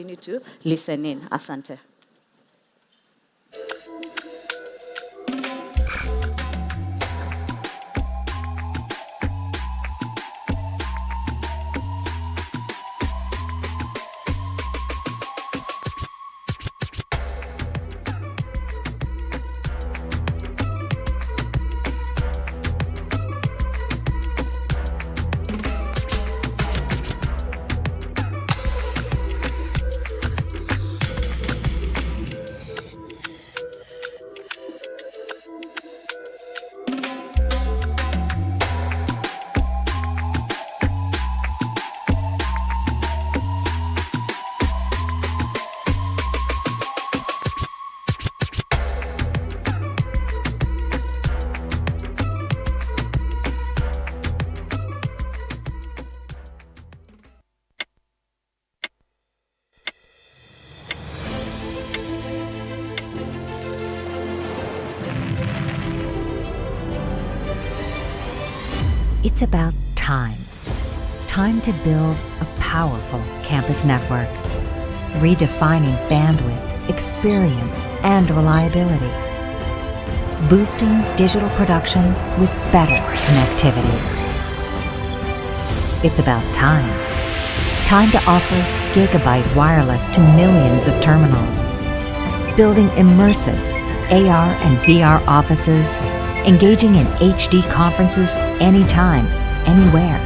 continue to listen in. Asante. It's about time. Time to build a powerful campus network, redefining bandwidth, experience, and reliability, boosting digital production with better connectivity. It's about time. Time to offer gigabyte wireless to millions of terminals, building immersive AR and VR offices, engaging in HD conferences anytime, anywhere.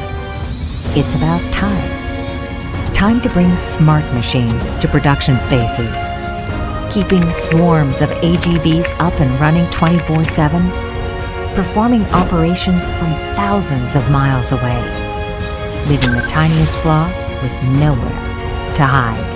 It's about time. Time to bring smart machines to production spaces, keeping swarms of AGVs up and running 24/7, performing operations from thousands of miles away, leaving the tiniest flaw with nowhere to hide.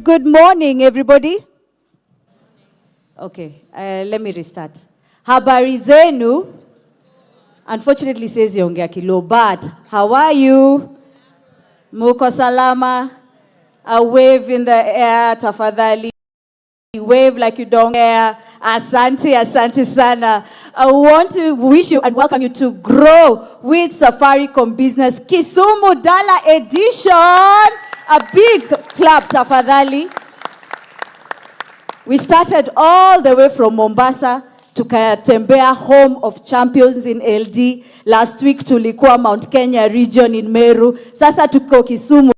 Good morning, everybody. Okay, let me restart. Habari zenu. Unfortunately, says yongea kilo, but how are you? Muko salama? A wave in the air, tafadhali. Wave like you don't care. Asante sana. I want to wish you and welcome you to Grow with Safaricom Business Kisumu Dala Edition. A big clap, tafadhali. We started all the way from Mombasa tukatembea home of champions in LD. Last week tulikuwa Mount Kenya region in Meru. Sasa tuko Kisumu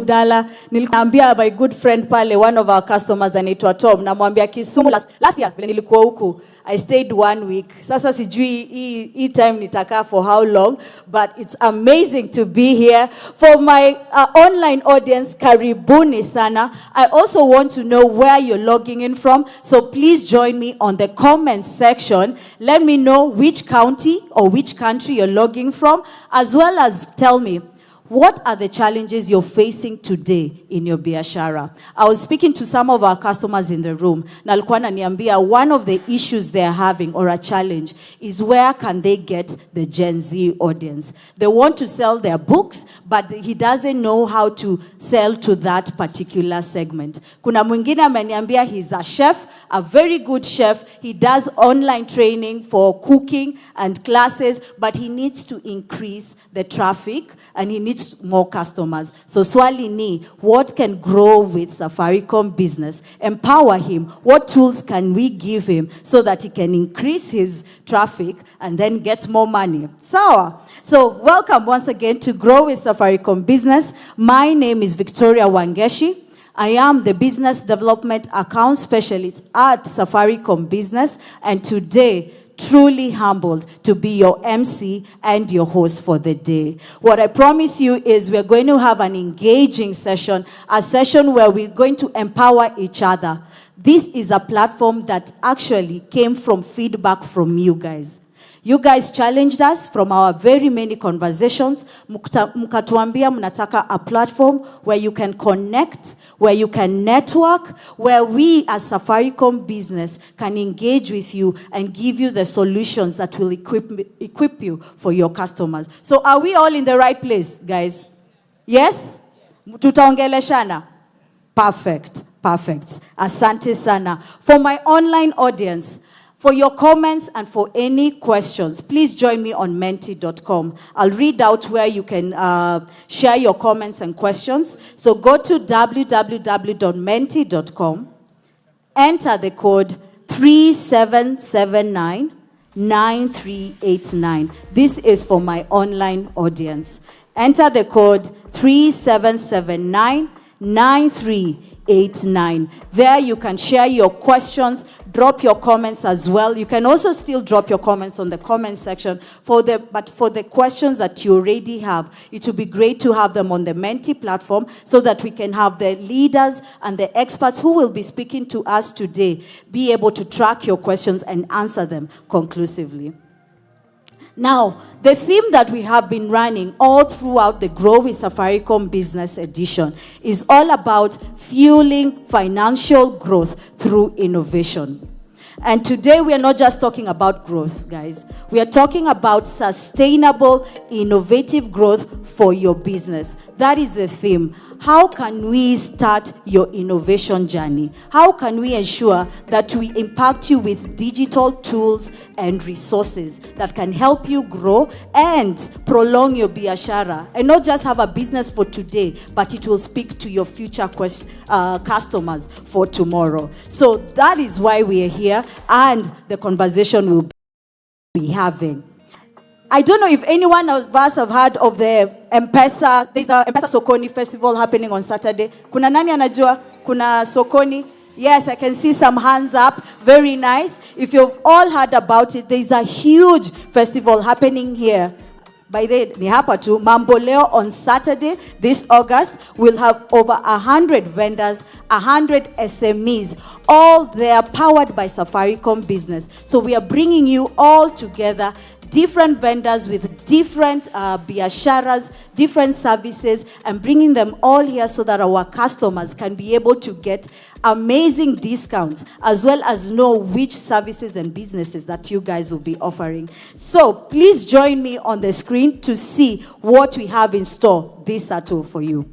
Dala. Nilikwambia my good friend pale, one of our customers anaitwa Tom, namwambia Kisumu last year vile nilikuwa huku I stayed 1 week. Sasa sijui hii time nitakaa for how long, but it's amazing to be here. For my online audience, karibuni sana. I also want to know where you're logging in from, so please join me on the comments section. Let me know which county or which country you're logging from, as well as tell me, what are the challenges you're facing today in your biashara? I was speaking to some of our customers in the room. Nalikuwa naniambia one of the issues they're having or a challenge is where can they get the Gen Z audience? They want to sell their books, but he doesn't know how to sell to that particular segment. Kuna mwingine ameniambia he's a chef, a very good chef. He does online training for cooking and classes, but he needs to increase the traffic and he needs more customers. So swali ni, what can grow with Safaricom Business? Empower him. What tools can we give him so that he can increase his traffic and then get more money? So welcome once again to Grow with Safaricom Business. My name is Victoria Wangeshi. I am the Business Development Account Specialist at Safaricom Business, and today, truly humbled to be your MC and your host for the day. What I promise you is we're going to have an engaging session, a session where we're going to empower each other. This is a platform that actually came from feedback from you guys. You guys challenged us from our very many conversations. Mkatuambia mnataka a platform where you can connect, where you can network, where we as Safaricom Business can engage with you and give you the solutions that will equip you for your customers. So are we all in the right place, guys? Yes? Tutaongeleshana? Perfect. Asante sana. For my online audience, for your comments and for any questions, please join me on menti.com. I'll read out where you can share your comments and questions. So go to www.menti.com, enter the code 37799389. This is for my online audience. Enter the code 37799389. There you can share your questions, drop your comments as well. You can also still drop your comments on the comment section. But for the questions that you already have, it would be great to have them on the Menti platform so that we can have the leaders and the experts who will be speaking to us today be able to track your questions and answer them conclusively. Now, the theme that we have been running all throughout the Grow with Safaricom Business edition is all about fueling financial growth through innovation. And today we are not just talking about growth, guys. We are talking about sustainable, innovative growth for your business. That is the theme. How can we start your innovation journey? How can we ensure that we impact you with digital tools and resources that can help you grow and prolong your biashara, and not just have a business for today, but it will speak to your future customers for tomorrow. So that is why we are here, and the conversation we'll be having. I don't know if anyone of us have heard of the M-Pesa. There's a M-Pesa Sokoni festival happening on Saturday. Kuna nani anajua? Kuna Sokoni? Yes, I can see some hands up. Very nice. If you've all heard about it, there's a huge festival happening here. By the ni hapa tu, Mamboleo on Saturday, this August, we'll have over 100 vendors, 100 SMEs, all there powered by Safaricom Business. So we are bringing you all together, different vendors with different biasharas, different services, and bringing them all here so that our customers can be able to get amazing discounts, as well as know which services and businesses that you guys will be offering. So please join me on the screen to see what we have in store this Saturday for you.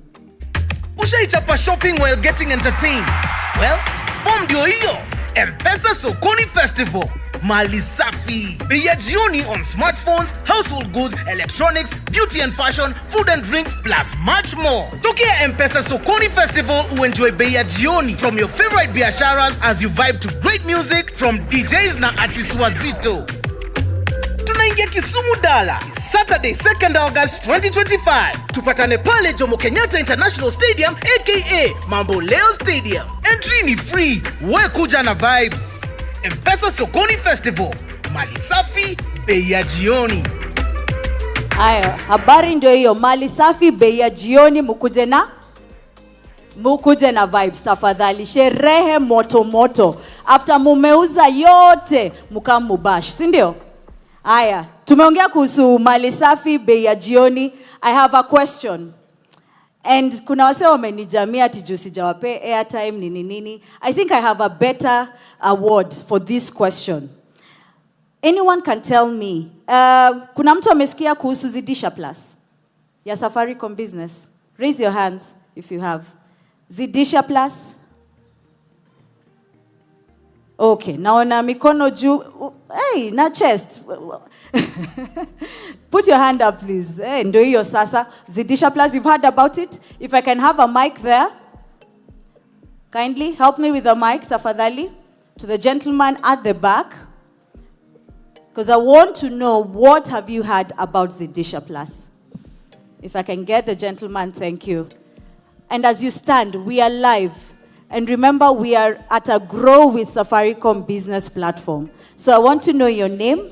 Ushaichapa shopping while getting entertained? Well, form ndio hiyo, M-Pesa Sokoni Festival. Mali Safi. Bei ya jioni on smartphones, household goods, electronics, beauty and fashion, food and drinks, plus much more. Tokea M-Pesa Sokoni Festival, enjoy bei ya jioni from your favorite biasharas as you vibe to great music from DJs na artists wazito. Tunaingia Kisumu Dala, Saturday 2nd August 2025. Tupatane pale Jomo Kenyatta International Stadium aka Mambo Leo Stadium. Entry ni free, we kuja na vibes. M-Pesa Sokoni Festival, Mali Safi, bei ya jioni. Haya, habari ndio hiyo. Mali Safi, bei ya jioni, mukuje na vibes tafadhali. Sherehe moto moto. After mumeuza yote, mukamubash, si ndio? Haya, tumeongea kuhusu Mali Safi, bei ya jioni. I have a question. And kuna wase wamenijamia ati juu sijawape airtime nini. I think I have a better award for this question. Anyone can tell me, kuna mtu amesikia kuhusu Zidisha Plus ya Safaricom Business? Raise your hands if you have. Zidisha Plus? Okay, naona mikono juu. Hey, na chest. Put your hand up, please. Hey, ndio hiyo sasa. Zidisha Plus, you've heard about it? If I can have a mic there. Kindly help me with the mic, tafadhali. To the gentleman at the back. Because I want to know, what have you heard about Zidisha Plus? If I can get the gentleman, thank you. And as you stand, we are live. And remember, we are at a Grow with Safaricom Business platform. So I want to know your name,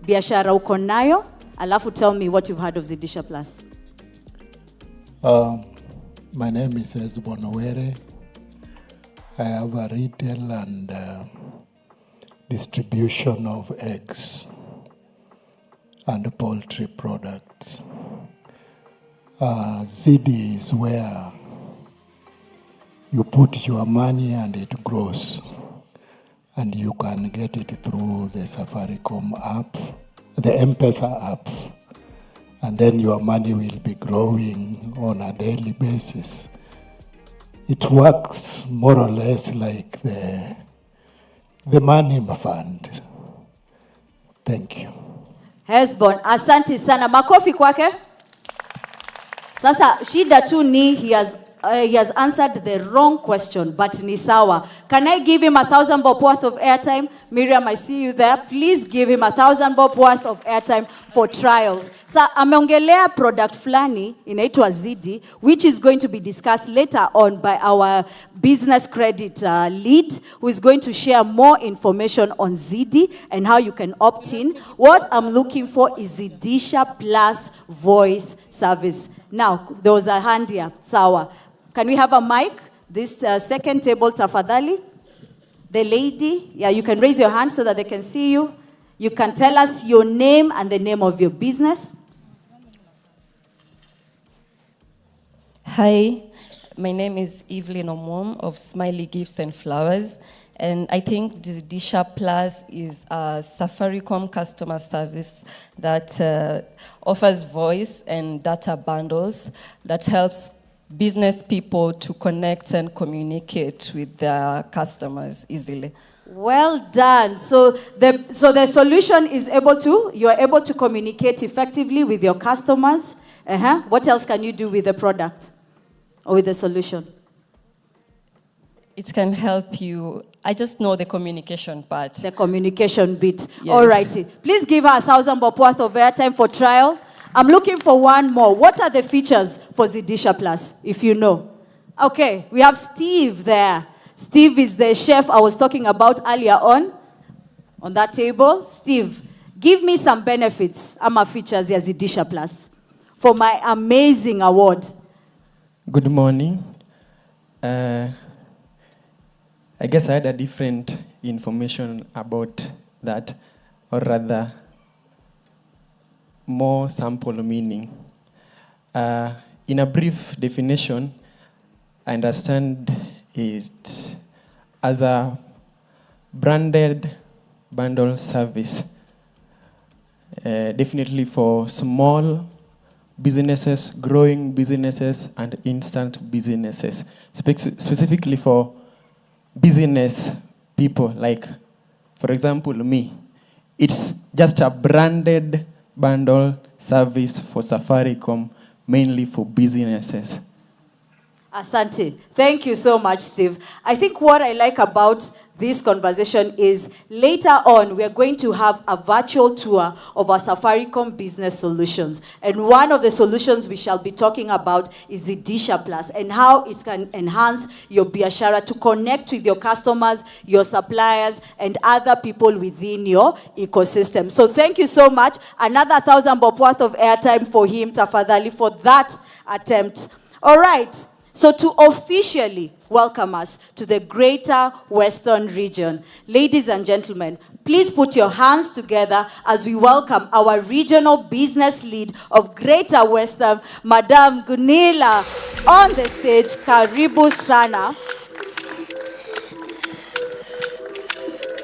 biashara uko nayo, alafu tell me what you've heard of Zidisha Plus. My name is Bonowere. I have a retail and distribution of eggs and poultry products. Zidi is where you put your money and it grows. And you can get it through the Safaricom app, the M-Pesa app. And then your money will be growing on a daily basis. It works more or less like the money fund. Thank you. Hesbon, asante sana. Makofi kwake. Sasa shida tu ni he has answered the wrong question, but ni sawa. Can I give him 1,000 bob worth of airtime? Miriam, I see you there. Please give him 1,000 bob worth of airtime for trials. Sa ameongelea product flani inaitwa Zidi, which is going to be discussed later on by our business credit lead, who is going to share more information on Zidi and how you can opt in. What I'm looking for is Zidisha Plus voice service. Now, there was a hand here. Sawa. Can we have a mic? This second table, tafadhali. The lady, yeah, you can raise your hand so that they can see you. You can tell us your name and the name of your business. Hi, my name is Evelyn Omwom of Smiley Gifts and Flowers. And I think Zidisha Plus is a Safaricom customer service that offers voice and data bundles that helps business people to connect and communicate with their customers easily. Well done. So the solution is you are able to communicate effectively with your customers. What else can you do with the product or with the solution? It can help you. I just know the communication part. The communication bit. Yes. All righty. Please give her 1,000 bob worth of airtime for trial. I'm looking for one more. What are the features for Zidisha Plus, if you know? Okay, we have Steve there. Steve is the chef I was talking about earlier on that table. Steve, give me some benefits, features ya Zidisha Plus for my amazing award. Good morning. I guess I had a different information about that, or rather, more sample meaning. In a brief definition, I understand it as a branded bundle service, definitely for small businesses, growing businesses, and instant businesses, specifically for business people, like, for example, me. It's just a branded bundle service for Safaricom, mainly for businesses. Asante. Thank you so much, Steve. I think what I like about this conversation is later on we are going to have a virtual tour of our Safaricom Business solutions. And one of the solutions we shall be talking about is Zidisha Plus and how it can enhance your biashara to connect with your customers, your suppliers, and other people within your ecosystem. So thank you so much. Another 1,000 bob worth of airtime for him, tafadhali, for that attempt. All right. So to officially welcome us to the Greater Western Region, ladies and gentlemen, please put your hands together as we welcome our regional business lead of Greater Western, Madam Gunilla, on the stage. Karibu sana.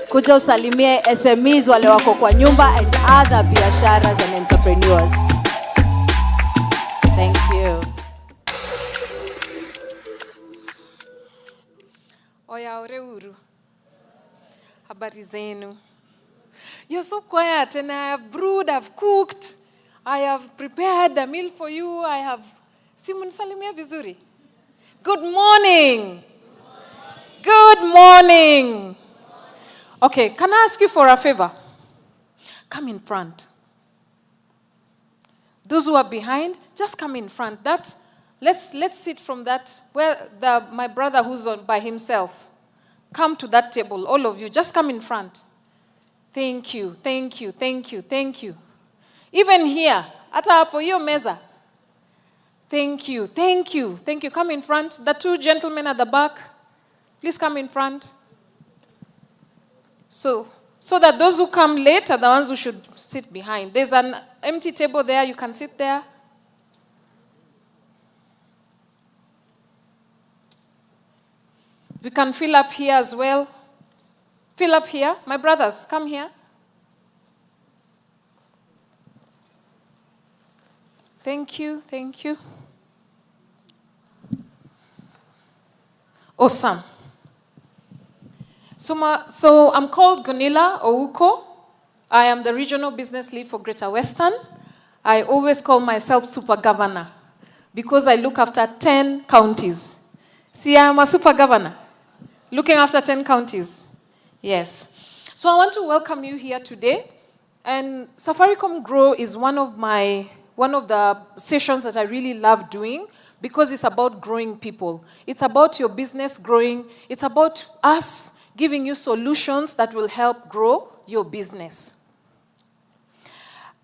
Kuja usalimie SMEs wale wako kwa nyumba and other biasharas and entrepreneurs. Thank you. Oya oreuru. Habari zenu. You're so quiet, and I have brewed, I've cooked, I have prepared a meal for you. I have Simon Salimia Vizuri. Good morning. Good morning. Okay, can I ask you for a favor? Come in front. Those who are behind, just come in front. Let's sit from that, where my brother who's by himself. Come to that table, all of you. Just come in front. Thank you, thank you, thank you, thank you. Even here, hata hapo hiyo meza. Thank you, thank you, thank you. Come in front. The two gentlemen at the back, please come in front. So that those who come late are the ones who should sit behind. There's an empty table there. You can sit there. We can fill up here as well. Fill up here. My brothers, come here. Thank you, thank you. Awesome. So I'm called Gunilla Ouko. I am the regional business lead for Greater Western. I always call myself super governor because I look after 10 counties. See, I'm a super governor. Looking after 10 counties. Yes. So I want to welcome you here today. And Safaricom Grow is one of the sessions that I really love doing because it's about growing people. It's about your business growing. It's about us giving you solutions that will help grow your business.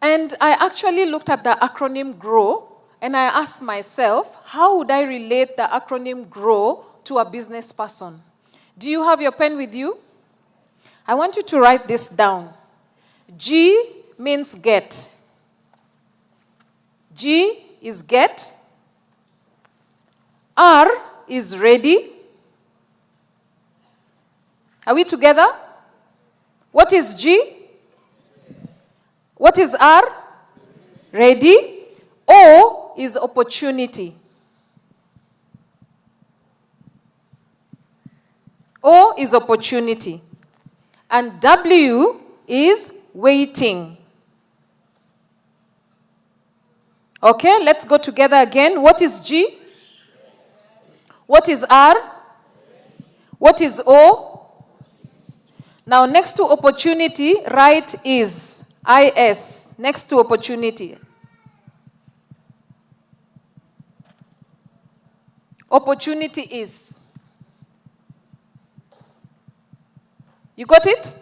And I actually looked at the acronym GROW and I asked myself, how would I relate the acronym GROW to a business person? Do you have your pen with you? I want you to write this down. G means get. G is get. R is ready. Are we together? What is G? What is R? Ready. O is opportunity. O is opportunity. And W is waiting. Okay, let's go together again. What is G? What is R? What is O? Now, next to opportunity, write is. IS, next to opportunity. Opportunity is. You got it?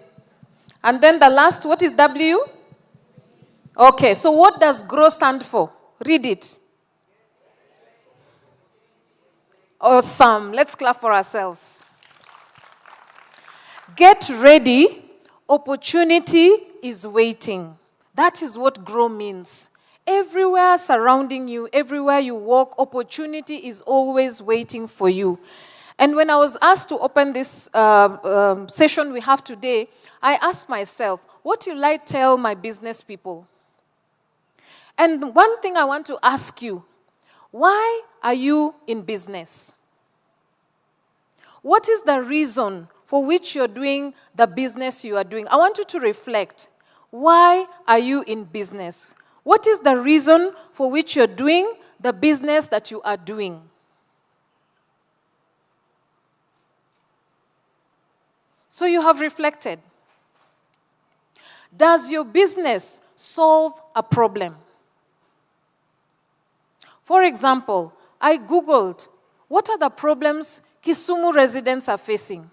And then the last, what is W? Okay, so what does GROW stand for? Read it. Awesome. Let's clap for ourselves. Get ready. Opportunity is waiting. That is what GROW means. Everywhere surrounding you, everywhere you walk, opportunity is always waiting for you. And when I was asked to open this session we have today, I asked myself, what will I tell my business people? And one thing I want to ask you, why are you in business? What is the reason for which you're doing the business you are doing? I want you to reflect. Why are you in business? What is the reason for which you're doing the business that you are doing? So you have reflected. Does your business solve a problem? For example, I Googled, what are the problems Kisumu residents are facing?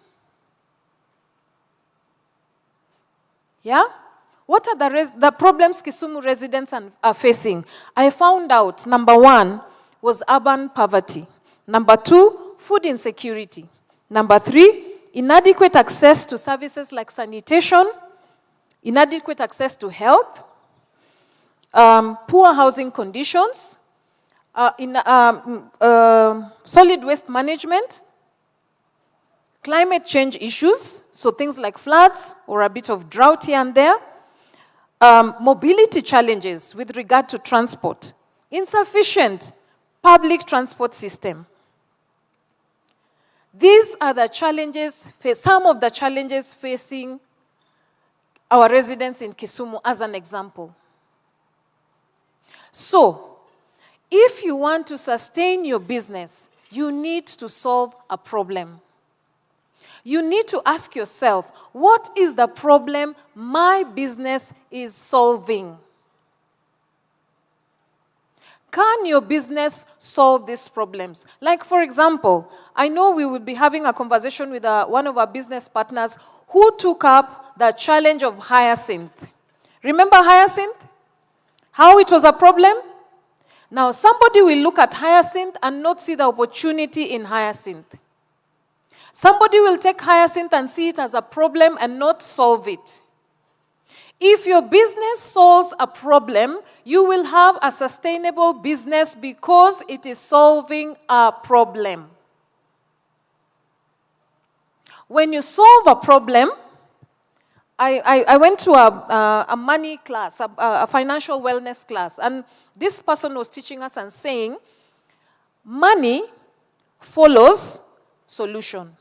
Yeah? What are the problems Kisumu residents are facing? I found out, number 1 was urban poverty. Number 2, food insecurity. Number 3, inadequate access to services like sanitation, inadequate access to health, poor housing conditions, solid waste management, climate change issues, so things like floods or a bit of drought here and there, mobility challenges with regard to transport, insufficient public transport system. These are the challenges, some of the challenges facing our residents in Kisumu as an example. So, if you want to sustain your business, you need to solve a problem. You need to ask yourself, what is the problem my business is solving? Can your business solve these problems? Like, for example, I know we will be having a conversation with one of our business partners who took up the challenge of hyacinth. Remember hyacinth? How it was a problem? Now, somebody will look at hyacinth and not see the opportunity in hyacinth. Somebody will take hyacinth and see it as a problem and not solve it. If your business solves a problem, you will have a sustainable business because it is solving a problem. When you solve a problem, I went to a money class, a financial wellness class, and this person was teaching us and saying, money follows solution.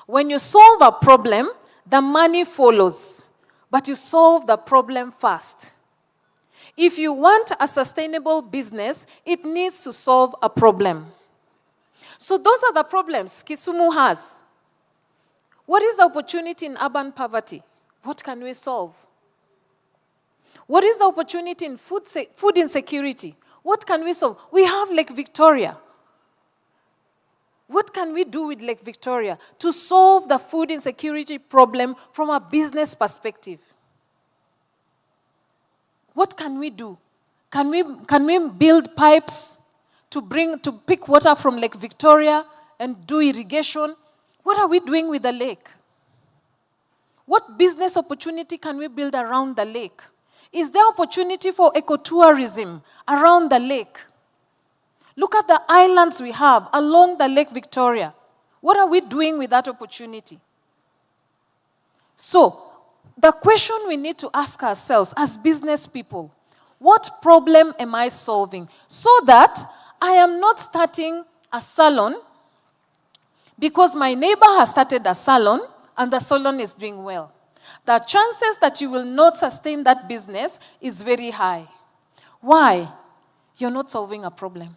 When you solve a problem, the money follows, but you solve the problem first. If you want a sustainable business, it needs to solve a problem. So those are the problems Kisumu has. What is the opportunity in urban poverty? What can we solve? What is the opportunity in food insecurity? What can we solve? We have Lake Victoria. What can we do with Lake Victoria to solve the food insecurity problem from a business perspective? What can we do? Can we build pipes to pick water from Lake Victoria and do irrigation? What are we doing with the lake? What business opportunity can we build around the lake? Is there opportunity for ecotourism around the lake? Look at the islands we have along the Lake Victoria. What are we doing with that opportunity? So, the question we need to ask ourselves as business people, what problem am I solving? So that I am not starting a salon because my neighbor has started a salon and the salon is doing well. The chances that you will not sustain that business is very high. Why? You're not solving a problem.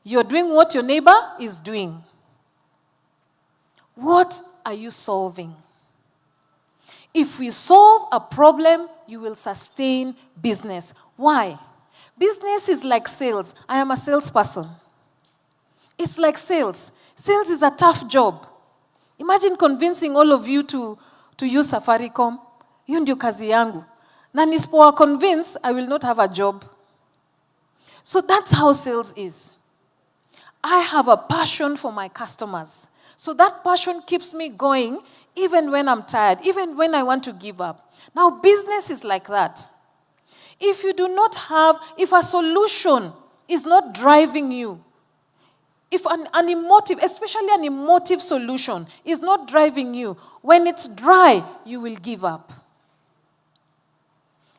You're doing what your neighbor is doing. What are you solving? If we solve a problem, you will sustain business. Why? Business is like sales. I am a salesperson. It's like sales. Sales is a tough job. Imagine convincing all of you to use Safaricom. Hiyo ndio kazi yangu. Na nisipowa convince, I will not have a job. So that's how sales is. I have a passion for my customers. So that passion keeps me going even when I'm tired, even when I want to give up. Now, business is like that. If a solution is not driving you, if an emotive, especially an emotive solution, is not driving you, when it's dry, you will give up.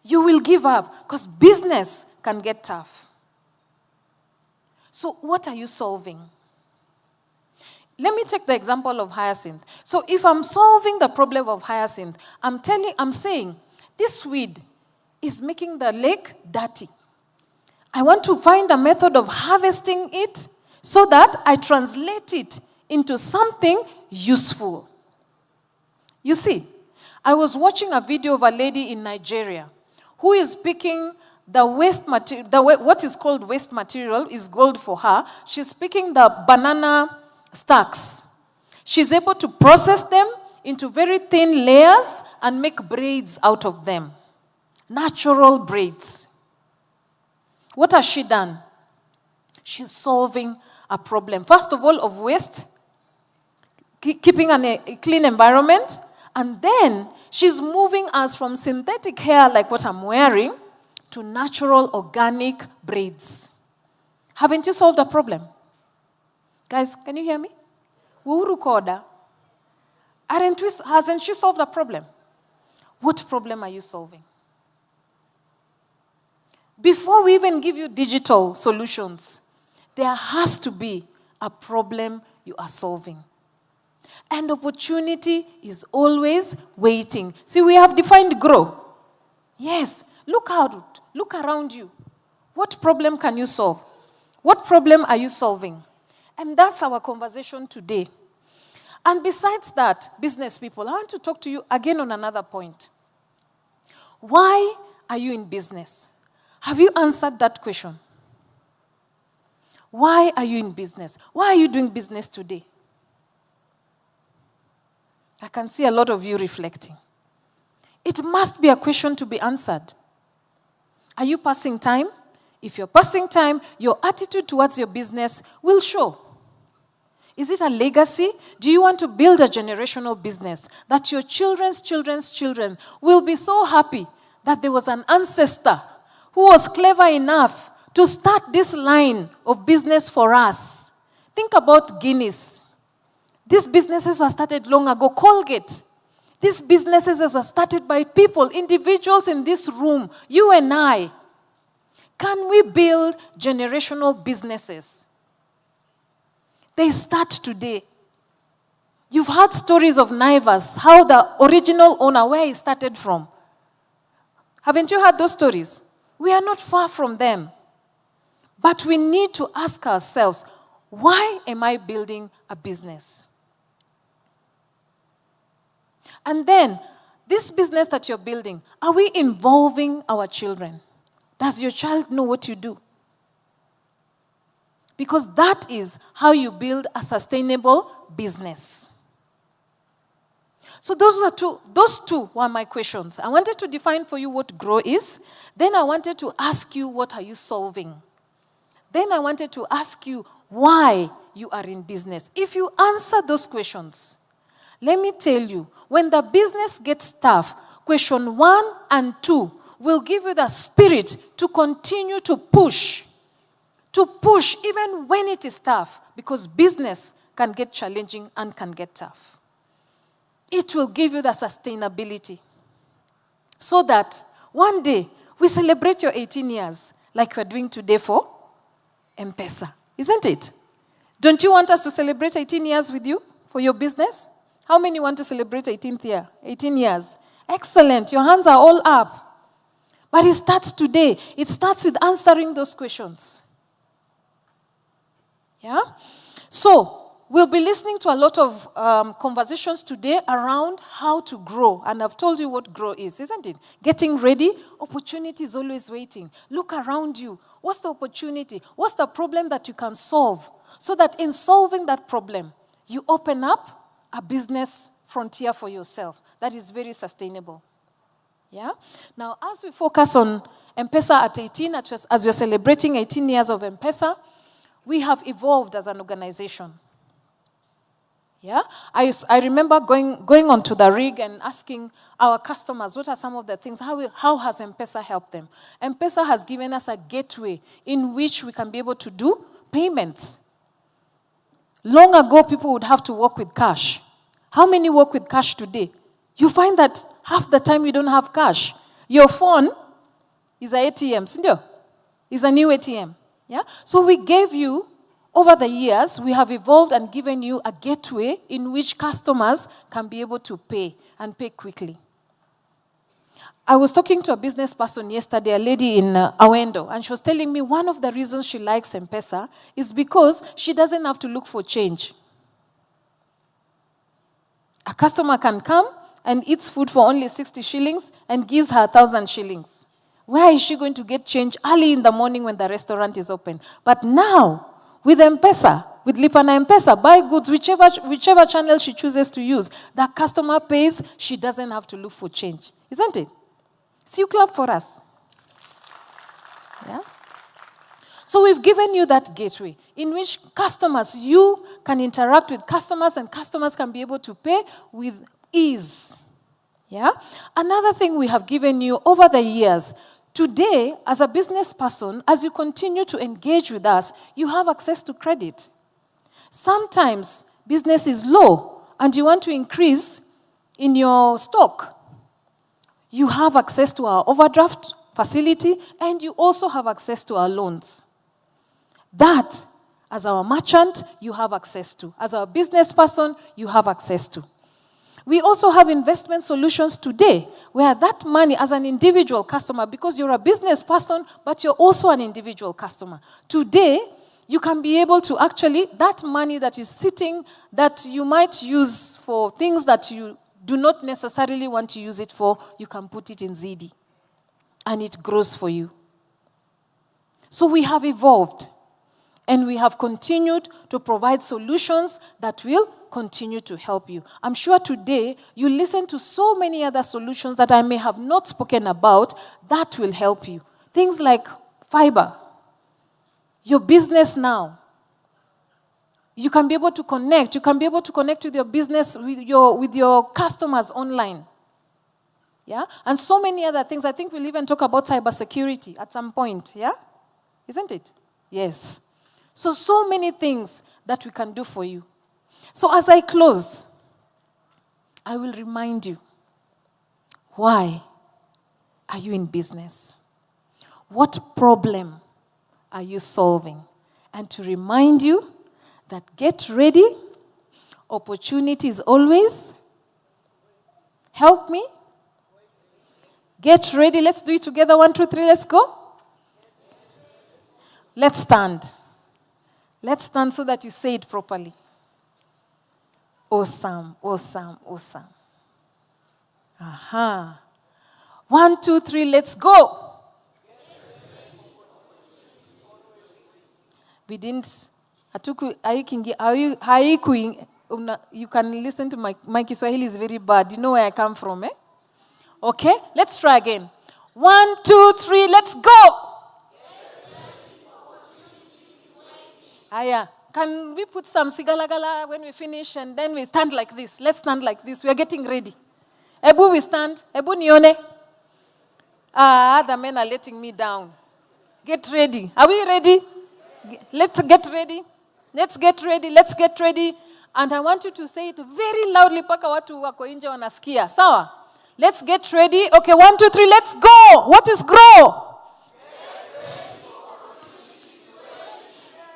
You will give up because business can get tough. So what are you solving? let me take the example of hyacinth. So if I'm solving the problem of hyacinth, I'm saying, this weed is making the lake dirty. I want to find a method of harvesting it so that I translate it into something useful. You see, I was watching a video of a lady in Nigeria who is picking the waste material, what is called waste material is gold for her. She's picking the banana stalks. She's able to process them into very thin layers and make braids out of them. Natural braids. What has she done? She's solving a problem. First of all, of waste, keeping a clean environment, and then she's moving us from synthetic hair like what I'm wearing to natural organic braids. Haven't you solved a problem? Guys, can you hear me? Uhuru Koda. Hasn't she solved a problem? What problem are you solving? Before we even give you digital solutions, there has to be a problem you are solving. And opportunity is always waiting. See, we have defined grow. Yes, look out, look around you. What problem can you solve? What problem are you solving? And that's our conversation today. And besides that, business people, I want to talk to you again on another point. Why are you in business? Have you answered that question? Why are you in business? Why are you doing business today? I can see a lot of you reflecting. It must be a question to be answered. Are you passing time? If you're passing time, your attitude towards your business will show. Is it a legacy? Do you want to build a generational business that your children's children's children will be so happy that there was an ancestor who was clever enough to start this line of business for us? Think about Guinness. These businesses were started long ago. Colgate. These businesses were started by people, individuals in this room, you and I. Can we build generational businesses? They start today. You've heard stories of Naivas, how the original owner, where he started from. Haven't you heard those stories? We are not far from them. But we need to ask ourselves, why am I building a business? And then, this business that you're building, are we involving our children? Does your child know what you do? Because that is how you build a sustainable business. So those two were my questions. I wanted to define for you what grow is. Then I wanted to ask you, what are you solving? Then I wanted to ask you why you are in business. If you answer those questions, let me tell you, when the business gets tough, question 1 and 2 will give you the spirit to continue to push even when it is tough, because business can get challenging and can get tough. It will give you the sustainability so that one day we celebrate your 18 years like we're doing today for M-Pesa, isn't it? Don't you want us to celebrate 18 years with you for your business? How many want to celebrate 18th year? 18 years. Excellent. Your hands are all up. But it starts today. It starts with answering those questions. Yeah? So, we'll be listening to a lot of conversations today around how to grow. And I've told you what grow is, isn't it? Getting ready. Opportunity is always waiting. Look around you. What's the opportunity? What's the problem that you can solve? So that in solving that problem, you open up a business frontier for yourself that is very sustainable. Yeah? Now, as we focus on M-Pesa at 18, as we're celebrating 18 years of M-Pesa, we have evolved as an organization. Yeah? I remember going onto the rig and asking our customers, what are some of the things, how has M-Pesa helped them? M-Pesa has given us a gateway in which we can be able to do payments. Long ago, people would have to work with cash. How many work with cash today? You find that half the time you don't have cash. Your phone is an ATM, is a new ATM. Yeah? So we gave you over the years, we have evolved and given you a gateway in which customers can be able to pay and pay quickly. I was talking to a business person yesterday, a lady in Awendo, and she was telling me one of the reasons she likes M-Pesa is because she doesn't have to look for change. A customer can come and eats food for only 60 shillings and gives her 1,000 shillings. Where is she going to get change early in the morning when the restaurant is open? But now, with M-Pesa, with Lipa na M-Pesa, buy goods, whichever channel she chooses to use, the customer pays, she doesn't have to look for change. Isn't it? So you clap for us. Yeah? So we've given you that gateway in which customers, you can interact with customers and customers can be able to pay with ease. Yeah? Another thing we have given you over the years, today, as a business person, as you continue to engage with us, you have access to credit. Sometimes business is low and you want to increase in your stock. You have access to our overdraft facility and you also have access to our loans. That, as our merchant, you have access to. As our business person, you have access to. We also have investment solutions today where that money as an individual customer, because you're a business person, but you're also an individual customer. Today, you can be able to actually, that money that is sitting, that you might use for things that you do not necessarily want to use it for, you can put it in Zidi. And it grows for you. So we have evolved. And we have continued to provide solutions that will continue to help you. I'm sure today you listen to so many other solutions that I may have not spoken about that will help you. Things like fiber. Your business now. You can be able to connect. You can be able to connect with your business, with your customers online. Yeah? And so many other things. I think we'll even talk about cybersecurity at some point. Yeah? Isn't it? Yes. So many things that we can do for you. So as I close, I will remind you, why are you in business? What problem are you solving? And to remind you that get ready, opportunity is always. Help me. Get ready, let's do it together. 1, 2, 3, let's go. Let's stand. Let's stand so that you say it properly. Awesome, awesome, awesome. Aha. 1, 2, 3, let's go. We didn't. You can listen to my Kiswahili is very bad. You know where I come from, eh? Okay, let's try again. 1, 2, 3, let's go. Aya, can we put some sigalagala when we finish and then we stand like this? Let's stand like this. We are getting ready. Ebu, we stand. Ebu nione. The men are letting me down. Get ready. Are we ready? Let's get ready. Let's get ready. Let's get ready. And I want you to say it very loudly. Paka watu wako nje wanasikia. Sawa? Let's get ready. Okay, 1, 2, 3, let's go. What is grow?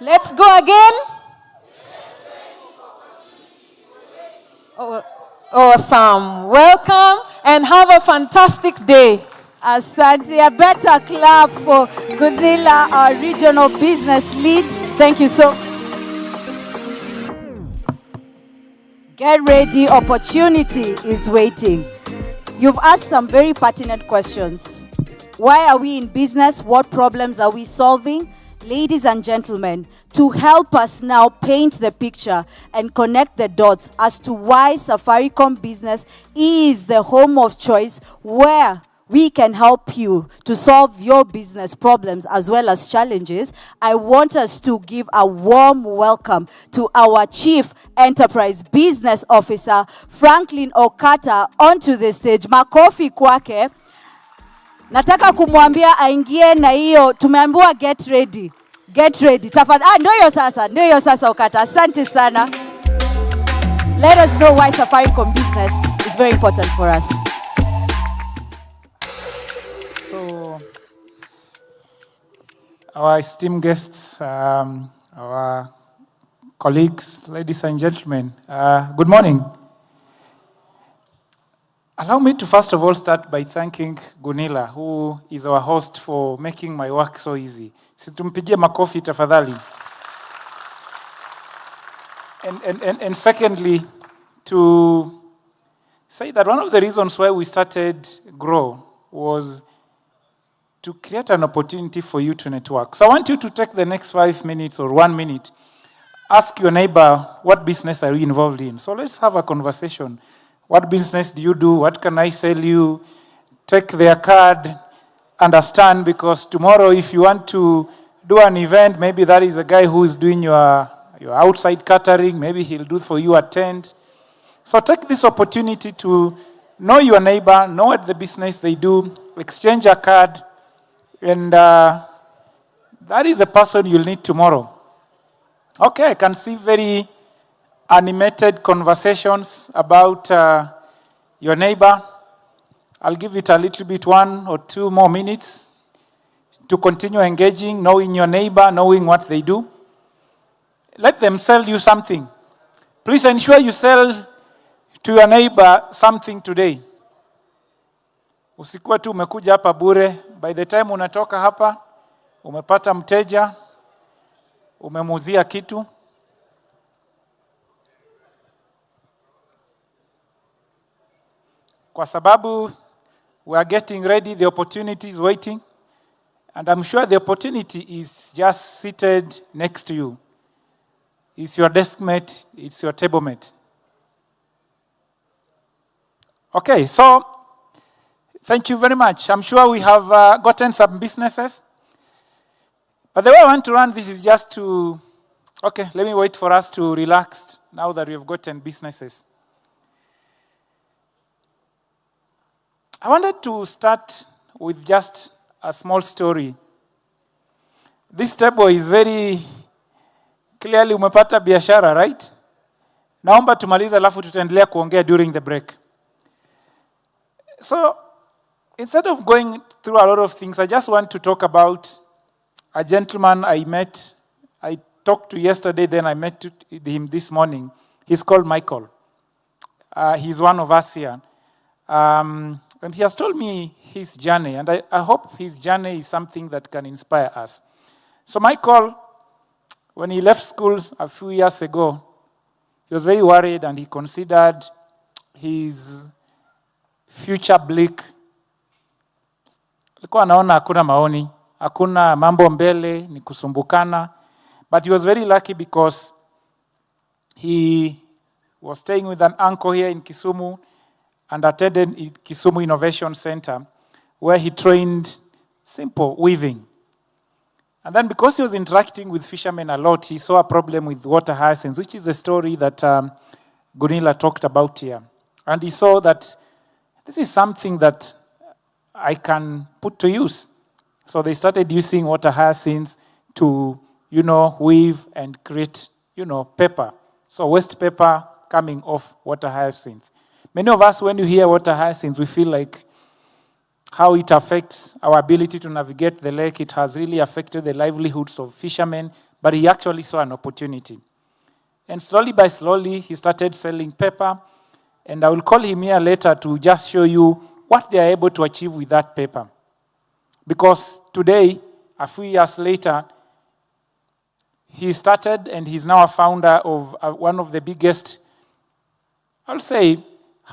Let's go again. Oh, awesome. Welcome and have a fantastic day. Asante, a better clap for Gunilla, our regional business lead. Thank you so. Get ready, opportunity is waiting. You've asked some very pertinent questions. Why are we in business? What problems are we solving? Ladies and gentlemen, to help us now paint the picture and connect the dots as to why Safaricom Business is the home of choice where we can help you to solve your business problems as well as challenges, I want us to give a warm welcome to our Chief Enterprise Business Officer, Franklin Okata, onto the stage. Makofi kwake. Nataka kumwambia aingie na hiyo, tumeambiwa get ready. Get ready. Tafadhali. Ndio hiyo sasa Okata. Asante sana. Let us know why Safaricom Business is very important for us. So, our esteemed guests, our colleagues, ladies and gentlemen, good morning. Allow me to first of all start by thanking Gunilla, who is our host, for making my work so easy. Situmpigie makofi tafadhali. And secondly, to say that one of the reasons why we started Grow was to create an opportunity for you to network. So I want you to take the next 5 minutes or 1 minute, ask your neighbor, what business are you involved in? So let's have a conversation. What business do you do? What can I sell you? Take their card, understand, because tomorrow if you want to do an event, maybe that is a guy who is doing your outside catering, maybe he'll do for you a tent. So take this opportunity to know your neighbor, know what the business they do, exchange a card, and that is the person you'll need tomorrow. Okay, I can see very animated conversations about your neighbor. I'll give it a little bit 1 or 2 more minutes to continue engaging, knowing your neighbor, knowing what they do. Let them sell you something. Please ensure you sell to your neighbor something today. Usikuwa tu umekuja hapa bure. By the time unatoka hapa, umepata mteja, umemuzia kitu. Kwa sababu we are getting ready, the opportunity is waiting. And I'm sure the opportunity is just seated next to you. It's your desk mate, it's your table mate. Okay, so thank you very much. I'm sure we have gotten some businesses. But the way I want to run this is just to, okay, let me wait for us to relax now that we have gotten businesses. I wanted to start with just a small story. This table is very clearly umepata biashara, right? Naomba tumaliza alafu tutaendelea kuongea during the break. So, instead of going through a lot of things, I just want to talk about a gentleman I met. I talked to yesterday, then I met him this morning. He's called Michael. He's one of us here. And he has told me his journey, and I hope his journey is something that can inspire us. So Michael, when he left school a few years ago, he was very worried and he considered his future bleak. Alikuwa anaona hakuna maoni, hakuna mambo mbele, ni kusumbukana. But he was very lucky because he was staying with an uncle here in Kisumu and attended Kisumu Innovation Center, where he trained simple weaving. And then because he was interacting with fishermen a lot, he saw a problem with water hyacinths, which is a story that Gunilla talked about here. And he saw that this is something that I can put to use. So they started using water hyacinths to, weave and create, paper. So waste paper coming off water hyacinths. Many of us, when you hear water hyacinths, we feel like how it affects our ability to navigate the lake. It has really affected the livelihoods of fishermen, but he actually saw an opportunity. And slowly by slowly, he started selling paper, and I will call him here later to just show you what they are able to achieve with that paper. Because today, a few years later, he started, and he's now a founder of one of the biggest, I'll say,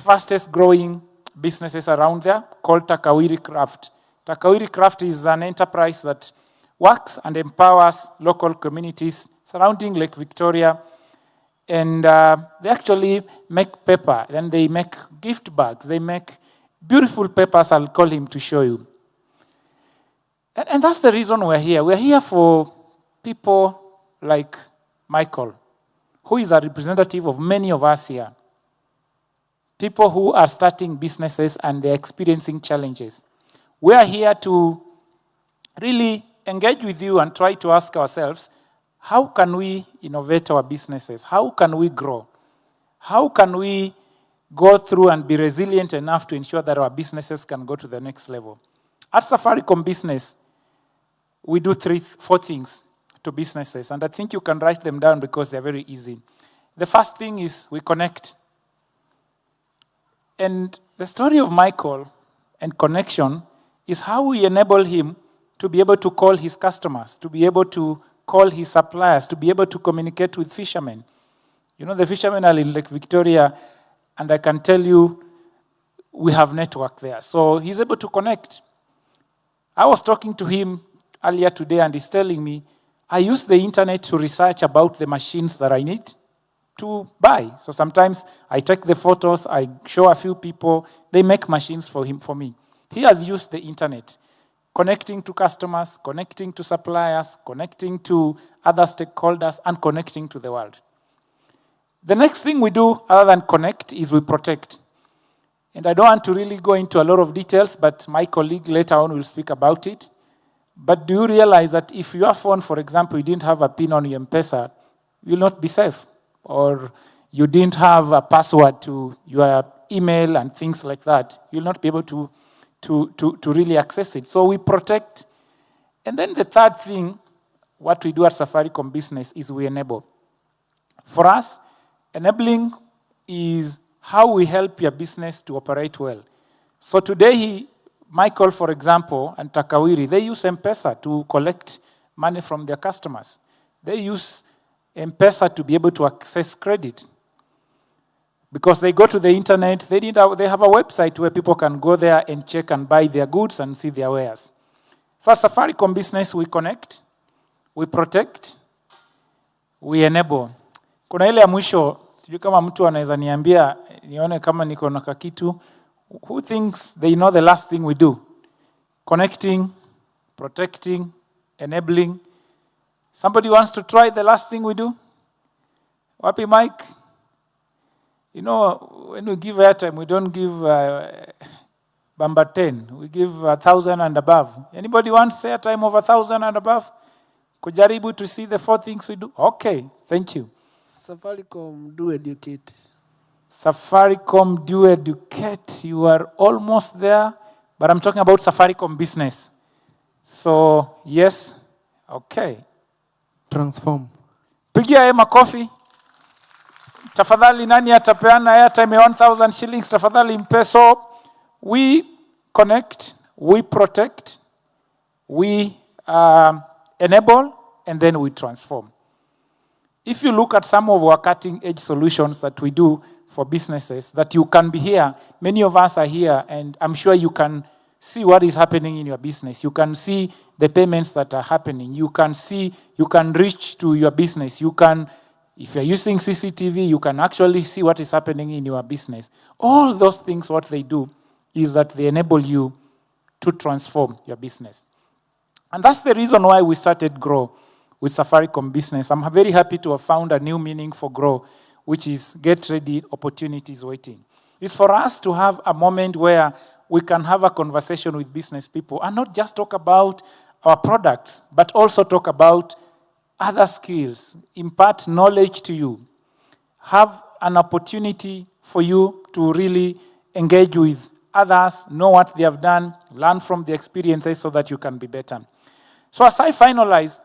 fastest growing businesses around there, called Takawiri Craft. Takawiri Craft is an enterprise that works and empowers local communities surrounding Lake Victoria, and they actually make paper, then they make gift bags, they make beautiful papers. I'll call him to show you. And that's the reason we're here. We're here for people like Michael, who is a representative of many of us here. People who are starting businesses and they're experiencing challenges. We are here to really engage with you and try to ask ourselves, how can we innovate our businesses? How can we grow? How can we go through and be resilient enough to ensure that our businesses can go to the next level? At Safaricom Business, we do 4 things. to businesses, and I think you can write them down because they're very easy. The first thing is we connect. And the story of Michael and connection is how we enable him to be able to call his customers, to be able to call his suppliers, to be able to communicate with fishermen. You know, the fishermen are in Lake Victoria, and I can tell you, we have network there. So he's able to connect. I was talking to him earlier today, and he's telling me, I use the internet to research about the machines that I need to buy. So sometimes I take the photos, I show a few people, they make machines for me. He has used the internet, connecting to customers, connecting to suppliers, connecting to other stakeholders, and connecting to the world. The next thing we do, other than connect, is we protect. And I don't want to really go into a lot of details, but my colleague later on will speak about it. But do you realize that if your phone, for example, you didn't have a PIN on your M-Pesa, you'll not be safe? Or you didn't have a password to your email and things like that, you'll not be able to really access it. So we protect. And then the third thing, what we do at Safaricom Business is we enable. For us, enabling is how we help your business to operate well. So today, Michael, for example, and Takawiri, they use M-Pesa to collect money from their customers. They use M-Pesa to be able to access credit. Because they go to the internet, they have a website where people can go there and check and buy their goods and see their wares. So at Safaricom Business, we connect, we protect, we enable. Kuna ile ya mwisho, sijui kama mtu anaweza niambia, nione kama niko na kakitu. Who thinks they know the last thing we do? Connecting, protecting, enabling. Somebody wants to try the last thing we do? Wapi Mike? You know, when we give airtime, we don't give Bamba 10. We give 1,000 and above. Anybody wants airtime of 1,000 and above? Kujaribu to see the 4 things we do? Okay, thank you. Safaricom do educate. Safaricom do educate. You are almost there, but I'm talking about Safaricom Business. So, yes, okay. Transform. Pigia Emma coffee. Tafadhali nani atapeana airtime 1,000 shillings? Tafadhali mpe. So, we connect, we protect, we enable, and then we transform. If you look at some of our cutting-edge solutions that we do for businesses, that you can be here, many of us are here, and I'm sure you can see what is happening in your business. You can see the payments that are happening. You can see, you can reach to your business. You can, if you're using CCTV, you can actually see what is happening in your business. All those things, what they do is that they enable you to transform your business. And that's the reason why we started GROW with Safaricom Business. I'm very happy to have found a new meaning for GROW, which is get ready, opportunities waiting. It's for us to have a moment where we can have a conversation with business people and not just talk about our products, but also talk about other skills, impart knowledge to you, have an opportunity for you to really engage with others, know what they have done, learn from the experiences so that you can be better. So as I finalize,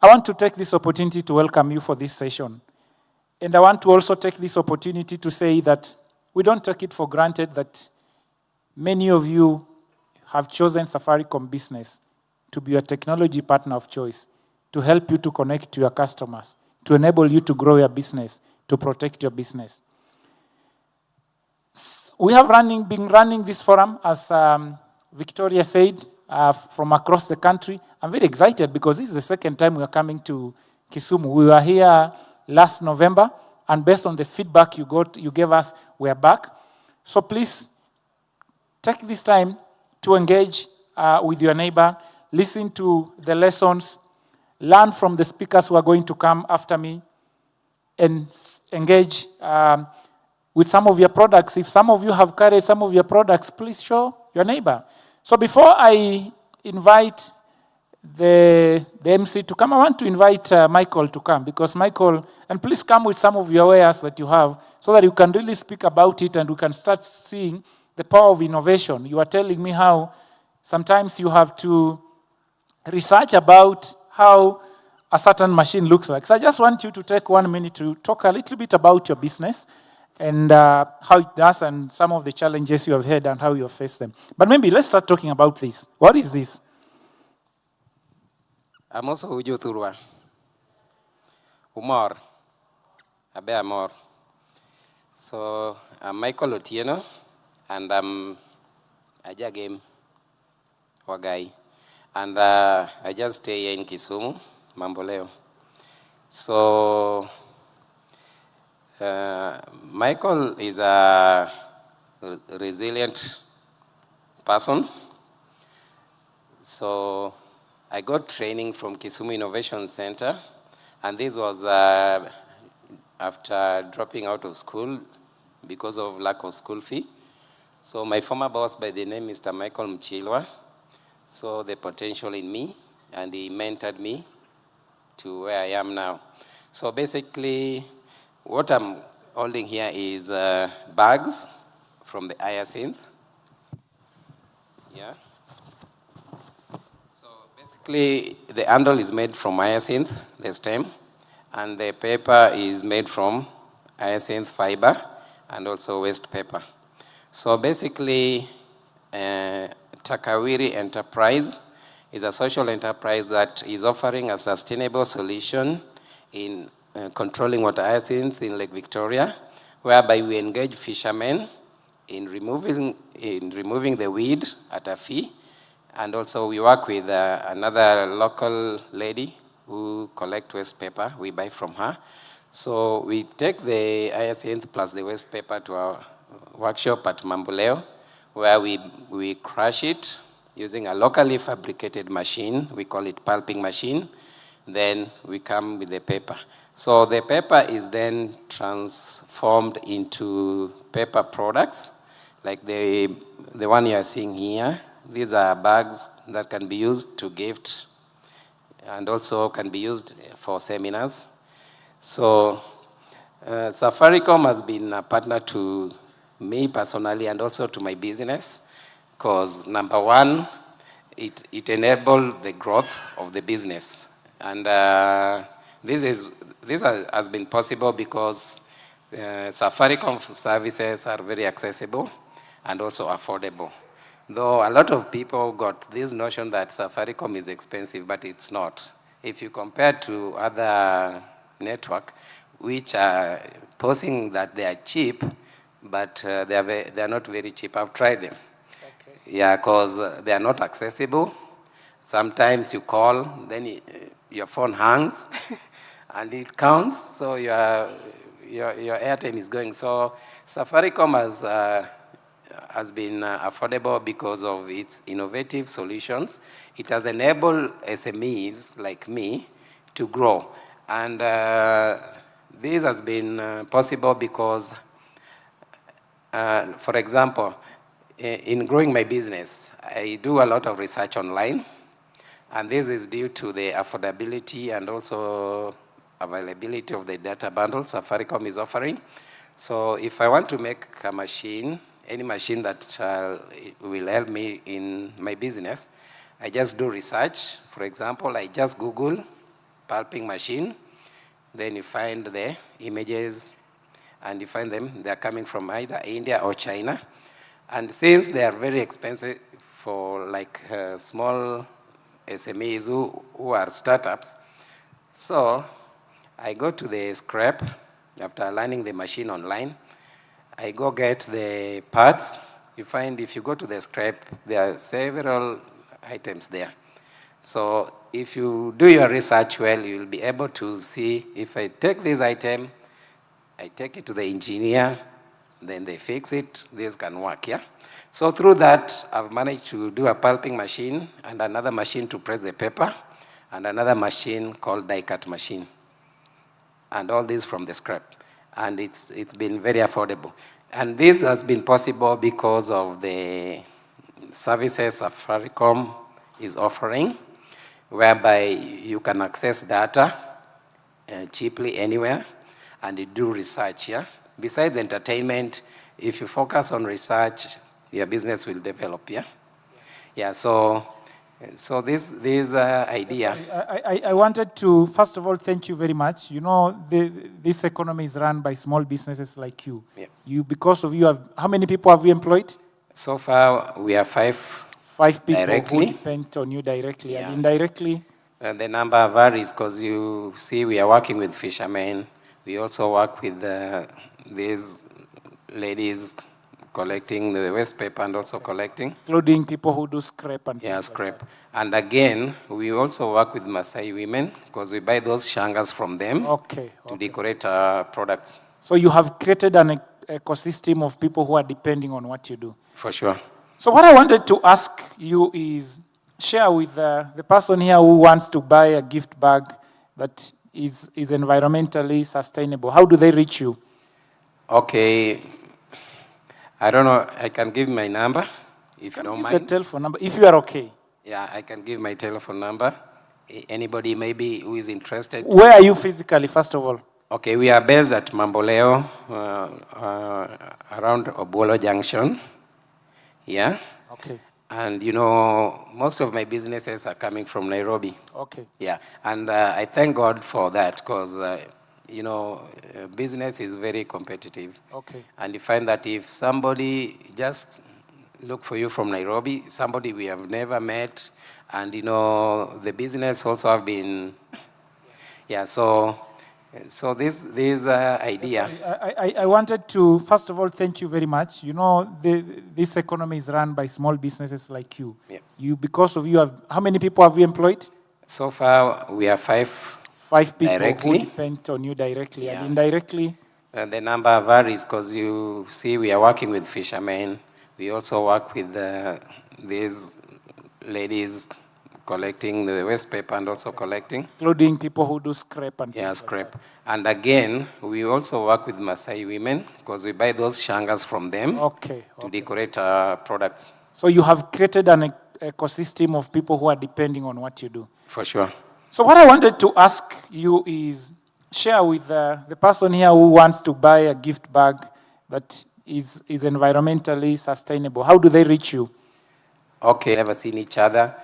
I want to take this opportunity to welcome you for this session. And I want to also take this opportunity to say that we don't take it for granted that many of you have chosen Safaricom Business to be your technology partner of choice, to help you to connect to your customers, to enable you to grow your business, to protect your business. We have been running this forum, as Victoria said, from across the country. I'm very excited because this is the second time we are coming to Kisumu. We were here last November, and based on the feedback you gave us, we are back. So please take this time to engage with your neighbor, listen to the lessons, learn from the speakers who are going to come after me, and engage with some of your products. If some of you have carried some of your products, please show your neighbor. So before I invite the MC to come, I want to invite Michael to come, because Michael, and please come with some of your wares that you have so that you can really speak about it and we can start seeing the power of innovation. You are telling me how sometimes you have to research about how a certain machine looks like. So I just want you to take 1 minute to talk a little bit about your business and how it does and some of the challenges you have had and how you have faced them. But maybe let's start talking about this. What is this? I'm also Ujo Turwa. Umar. Abe Amor. So I'm Michael Otieno, and I'm a game Wagai. And I just stay here in Kisumu, Mamboleo. So Michael is a resilient person. So I got training from Kisumu Innovation Center, and this was after dropping out of school because of lack of school fee. So my former boss by the name Mr. Michael Mchilwa saw the potential in me, and he mentored me to where I am now. So basically, what I'm holding here is bags from the OSINT. Yeah. So basically, the handle is made from OSINT, the stem, and the paper is made from OSINT fiber and also waste paper. So basically, Takawiri Enterprise is a social enterprise that is offering a sustainable solution in controlling water hyacinth in Lake Victoria, whereby we engage fishermen in removing the weed at a fee, and also we work with another local lady who collects waste paper. We buy from her. So we take the hyacinth plus the waste paper to our workshop at Mamboleo, where we crush it using a locally fabricated machine. We call it pulping machine. Then we come with the paper. So the paper is then transformed into paper products, like the one you are seeing here. These are bags that can be used to gift and also can be used for seminars. So Safaricom has been a partner to me personally and also to my business, because number one, it enabled the growth of the business. And this has been possible because Safaricom services are very accessible and also affordable. Though a lot of people got this notion that Safaricom is expensive, but it's not. If you compare to other network, which are posing that they are cheap, but they are not very cheap. I've tried them. Okay. Yeah, because they are not accessible. Sometimes you call, then your phone hangs, and it counts, so your airtime is going. So Safaricom has been affordable because of its innovative solutions. It has enabled SMEs like me to grow. And this has been possible because, for example, in growing my business, I do a lot of research online, and this is due to the affordability and also availability of the data bundle Safaricom is offering. So if I want to make a machine, any machine that will help me in my business, I just do research. For example, I just Google pulping machine, then you find the images, and you find them, they're coming from either India or China. And since they are very expensive for like small SMEs who are startups, so I go to the scrap after learning the machine online. I go get the parts. You find if you go to the scrap, there are several items there. So if you do your research well, you'll be able to see if I take this item, I take it to the engineer, then they fix it, this can work, yeah? So through that, I've managed to do a pulping machine and another machine to press the paper and another machine called die cut machine. And all this from the scrap. And it's been very affordable. And this has been possible because of the services Safaricom is offering, whereby you can access data cheaply anywhere, and you do research, yeah? Besides entertainment, if you focus on research, your business will develop, yeah? Yeah, so So this idea. I wanted to, first of all, thank you very much. You know, this economy is run by small businesses like you. Yeah. Because of you, how many people have you employed? So far, we have five people directly. who depend on you directly. Yeah. And indirectly? The number varies because you see we are working with fishermen. We also work with these ladies collecting the waste paper and also collecting. Including people who do scrap and scrap. And again, we also work with Maasai women because we buy those shangas from them to decorate our products. So you have created an ecosystem of people who are depending on what you do. For sure. So what I wanted to ask you is share with the person here who wants to buy a gift bag that is environmentally sustainable. How do they reach you? Okay. I don't know. I can give my number, if you don't mind. Your telephone number, if you are okay. Yeah, I can give my telephone number. Anybody maybe who is interested. Where are you physically, first of all? Okay, we are based at Mamboleo, around Obolo Junction. Yeah. Okay. And, you know, most of my businesses are coming from Nairobi. Okay. Yeah. And I thank God for that because, you know, business is very competitive. Okay. And you find that if somebody just look for you from Nairobi, somebody we have never met, and, you know, the business also have been, so this idea. I wanted to, first of all, thank you very much. You know, this economy is run by small businesses like you. Yeah. Because of you, how many people have you employed? So far, we have five people directly. who depend on you directly. Yeah. And indirectly? The number varies because you see we are working with fishermen. We also work with these ladies collecting the waste paper and also collecting. Including people who do scrap and scrap. And again, we also work with Maasai women because we buy those shangas from them to decorate our products. So you have created an ecosystem of people who are depending on what you do. For sure. So what I wanted to ask you is share with the person here who wants to buy a gift bag that is environmentally sustainable. How do they reach you? Okay, never seen each other.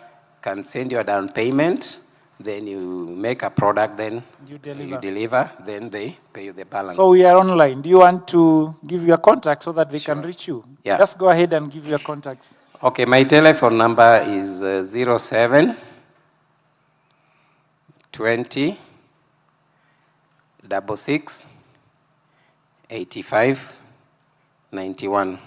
Can send you a down payment, then you make a product, then you deliver, then they pay you the balance. So we are online. Do you want to give your contact so that they can reach you? Yeah. Just go ahead and give your contacts. Okay, my telephone number is 07 20 66 85 91.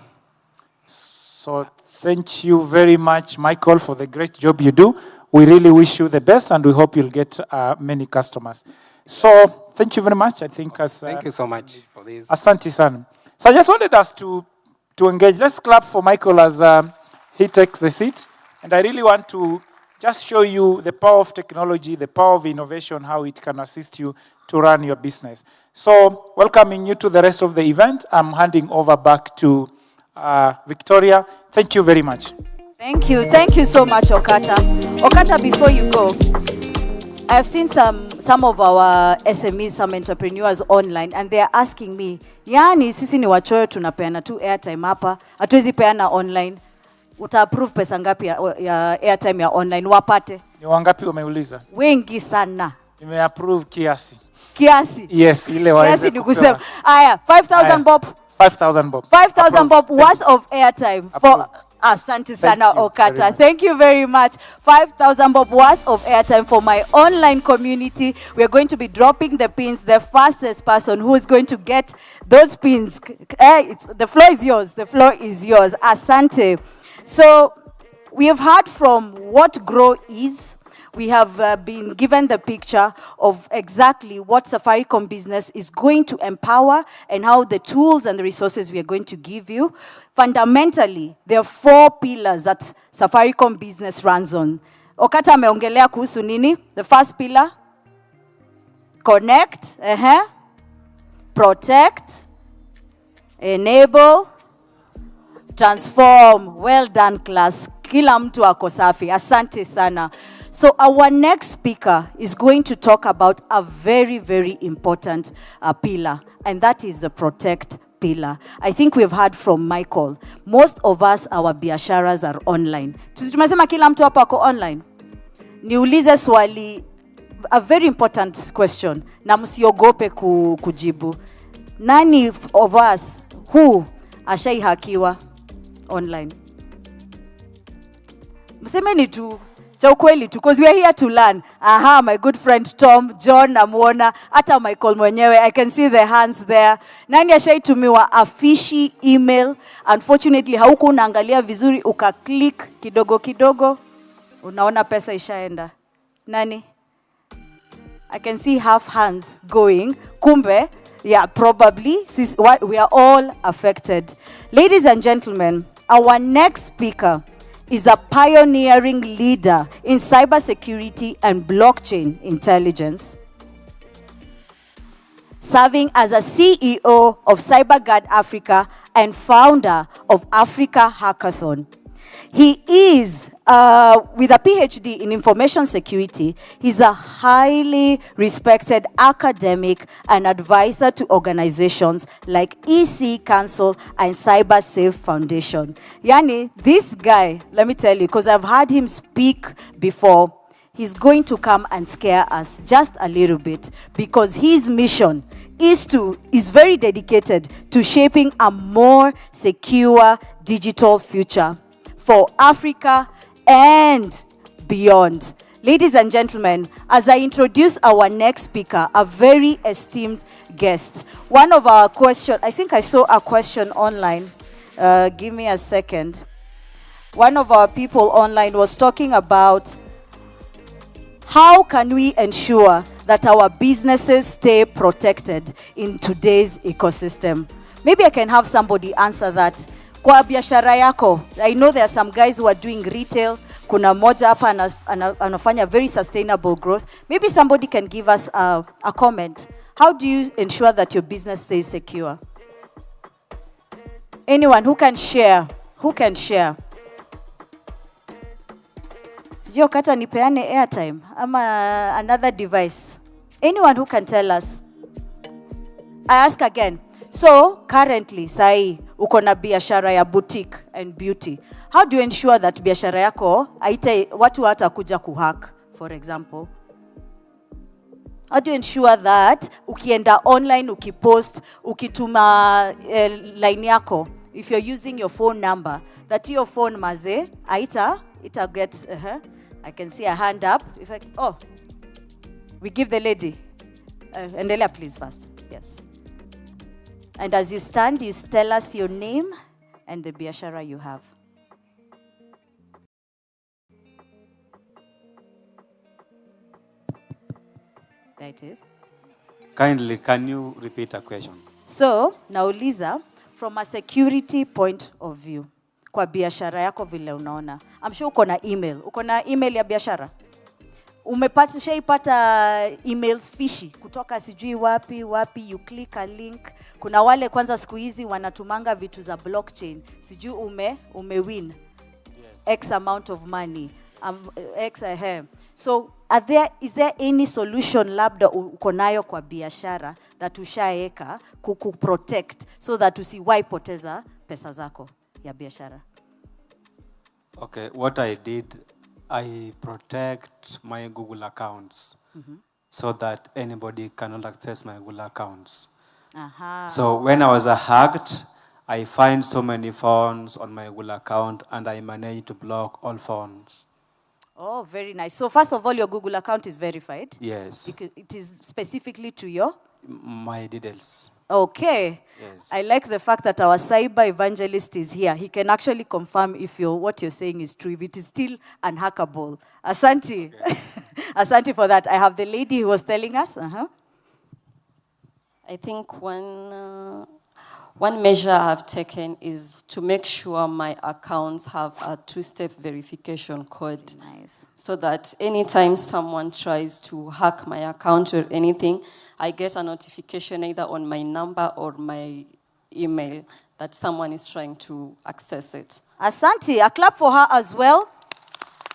So thank you very much, Michael, for the great job you do. We really wish you the best, and we hope you'll get many customers. So thank you very much. I think thank you so much for this. Asante sana. So I just wanted us to engage. Let's clap for Michael as he takes the seat. And I really want to just show you the power of technology, the power of innovation, how it can assist you to run your business. So welcoming you to the rest of the event, I'm handing over back to Victoria. Thank you very much. Thank you. Thank you so much, Okata. Okata, before you go, I've seen some of our SMEs, some entrepreneurs online, and they're asking me, yani sisi ni wachoyo tunapeana tu airtime hapa, hatuwezi peana online. Uta-approve pesa ngapi ya airtime ya online wapate? Ni wangapi umeuliza? Wengi sana. Nime-approve kiasi. Kiasi? Yes, ile waweze kiasi ni kusema. Aya, 5,000 bob. 5,000 bob. 5,000 bob worth of airtime for Asante sana Okata. Thank you very much. 5,000 bob worth of airtime for my online community. We are going to be dropping the pins. The fastest person who is going to get those pins. The floor is yours. The floor is yours. Asante. So we have heard from what Grow is. We have been given the picture of exactly what Safaricom Business is going to empower and how the tools and the resources we are going to give you. Fundamentally, there are 4 pillars that Safaricom Business runs on. Okata ameongelea kuhusu nini? The first pillar, connect, protect, enable, transform. Well done, class. Kila mtu ako safi. Asante sana. So our next speaker is going to talk about a very, very important pillar, and that is the protect pillar. I think we've heard from Michael. Most of us, our biasharas are online. Tumesema kila mtu hapa ako online. Niulize swali, a very important question, na msiogope kujibu. Nani of us who ashaihakiwa online? Msemeni tu cha ukweli tu, because we are here to learn. Aha, my good friend Tom, John, namuona, hata Michael mwenyewe, I can see the hands there. Nani ashaitumiwa a fishy email? Unfortunately, hauko unaangalia vizuri, ukaklik kidogo kidogo, unaona pesa ishaenda. Nani? I can see half hands going. Kumbe, yeah, probably. We are all affected. Ladies and gentlemen, our next speaker is a pioneering leader in cybersecurity and blockchain intelligence, serving as a CEO of CyberGuard Africa and founder of Africa Hackathon. He is, with a PhD in information security, he's a highly respected academic and advisor to organizations like EC Council and CyberSafe Foundation. Yani, this guy, let me tell you, because I've heard him speak before, he's going to come and scare us just a little bit, because his mission is very dedicated to shaping a more secure digital future for Africa and beyond. Ladies and gentlemen, as I introduce our next speaker, a very esteemed guest, one of our questions, I think I saw a question online. Give me a second. One of our people online was talking about how can we ensure that our businesses stay protected in today's ecosystem. Maybe I can have somebody answer that. Kwa biashara yako, I know there are some guys who are doing retail. Kuna moja hapa anafanya very sustainable growth. Maybe somebody can give us a comment. How do you ensure that your business stays secure? Anyone who can share? Who can share? Sijui kata nipeane airtime ama another device. Anyone who can tell us? I ask again. So currently, sai uko na biashara ya boutique and beauty. How do you ensure that biashara yako watu hatakuja kuhack, for example? How do you ensure that ukienda online, ukipost, ukituma line yako, if you're using your phone number, that your phone maze ita get I can see a hand up. We give the lady. Endelea please first. Yes. And as you stand, you tell us your name and the biashara you have. There it is. Kindly, can you repeat a question? So, nauliza, from a security point of view, kwa biashara yako vile unaona. I'm sure uko na email. Uko na email ya biashara? Ushaipata emails fishy kutoka sijui wapi, you click a link. Kuna wale kwanza siku hizi wanatumanga vitu za blockchain. Sijui umewin. Yes. X amount of money. So is there any solution labda uko nayo kwa biashara that ushaeka kuprotect so that usiwaipoteza pesa zako ya biashara? Okay, what I did, I protect my Google accounts so that anybody cannot access my Google accounts. So when I was hacked, I find so many phones on my Google account and I managed to block all phones. Oh, very nice. So first of all, your Google account is verified? Yes. It is specifically to your? My details. Okay. Yes. I like the fact that our cyber evangelist is here. He can actually confirm if what you're saying is true, if it is still unhackable. Asante. Okay. Asante for that. I have the lady who was telling us. I think one measure I've taken is to make sure my accounts have a two-step verification code. Nice. So that anytime someone tries to hack my account or anything, I get a notification either on my number or my email that someone is trying to access it. Asante, a clap for her as well.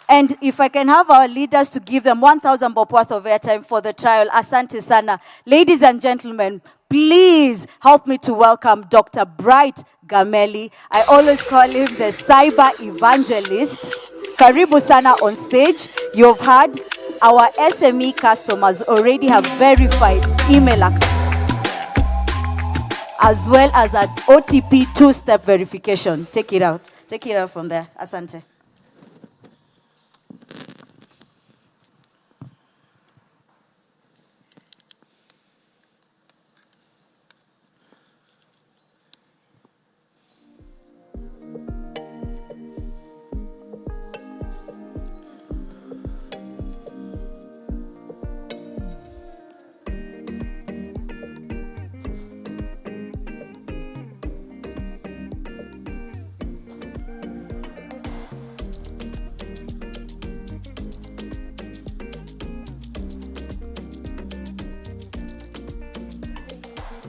And if I can have our leaders to give them 1,000 bob worth of airtime for the trial. Asante sana. Ladies and gentlemen, Please help me to welcome Dr. Bright Gameli. I always call him the cyber evangelist. Karibu sana on stage. You've heard our SME customers already have verified email account, as well as an OTP two-step verification. Take it out. Take it out from there. Asante.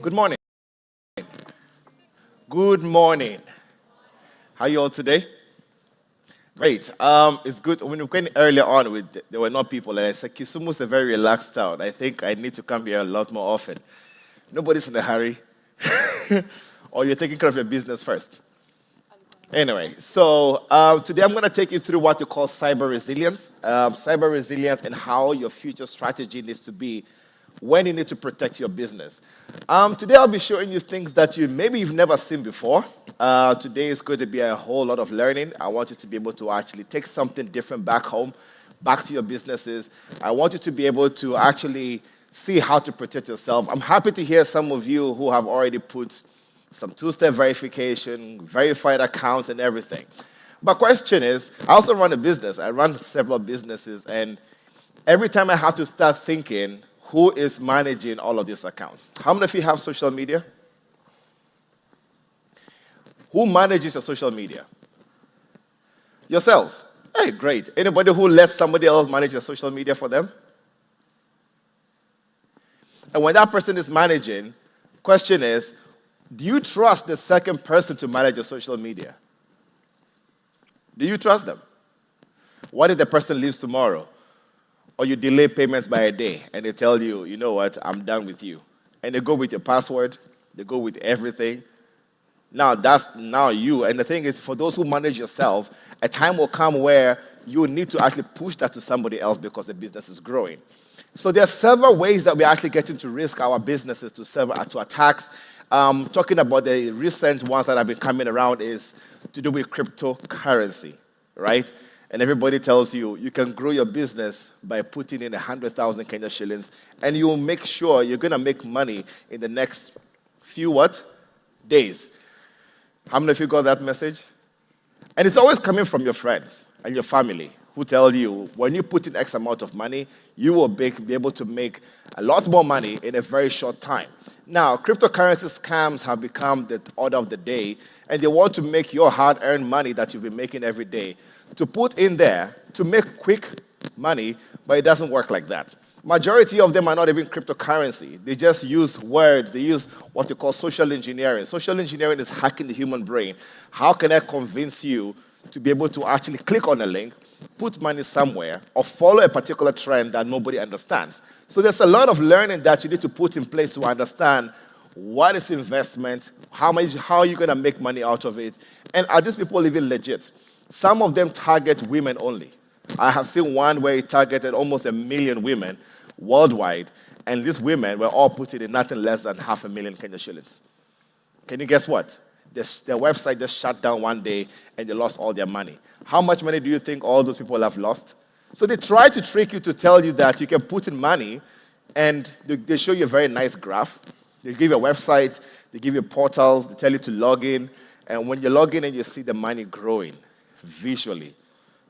Good morning. Good morning. How are you all today? Great. It's good. When we went earlier on, there were not people, and I said, Kisumu is a very relaxed town. I think I need to come here a lot more often. Nobody's in a hurry. Or you're taking care of your business first. Anyway, so today I'm going to take you through what you call cyber resilience. Cyber resilience and how your future strategy needs to be when you need to protect your business. Today I'll be showing you things that maybe you've never seen before. Today is going to be a whole lot of learning. I want you to be able to actually take something different back home, back to your businesses. I want you to be able to actually see how to protect yourself. I'm happy to hear some of you who have already put some two-step verification, verified accounts and everything. But question is, I also run a business. I run several businesses, and every time I have to start thinking, who is managing all of these accounts? How many of you have social media? Who manages your social media? Yourselves. Hey, great. Anybody who lets somebody else manage your social media for them? And when that person is managing, question is, do you trust the second person to manage your social media? Do you trust them? What if the person leaves tomorrow? Or you delay payments by a day, and they tell you, you know what, I'm done with you. And they go with your password, they go with everything. Now, that's now you. And the thing is, for those who manage yourself, a time will come where you need to actually push that to somebody else because the business is growing. So there are several ways that we're actually getting to risk our businesses to attacks. Talking about the recent ones that have been coming around is to do with cryptocurrency, right? And everybody tells you, you can grow your business by putting in 100,000 Kenya shillings, and you'll make sure you're going to make money in the next few what? Days. How many of you got that message? And it's always coming from your friends and your family who tell you, when you put in X amount of money, you will be able to make a lot more money in a very short time. Now, cryptocurrency scams have become the order of the day, and they want to make your hard-earned money that you've been making every day to put in there to make quick money, but it doesn't work like that. Majority of them are not even cryptocurrency. They just use words. They use what they call social engineering. Social engineering is hacking the human brain. How can I convince you to be able to actually click on a link, put money somewhere, or follow a particular trend that nobody understands? So there's a lot of learning that you need to put in place to understand what is investment, how are you going to make money out of it, and are these people even legit? Some of them target women only. I have seen one where it targeted almost 1 million women worldwide, and these women were all put in nothing less than 500,000 Kenya shillings. Can you guess what? Their website just shut down one day, and they lost all their money. How much money do you think all those people have lost? So they try to trick you to tell you that you can put in money, and they show you a very nice graph. They give you a website, they give you portals, they tell you to log in, and when you log in and you see the money growing visually,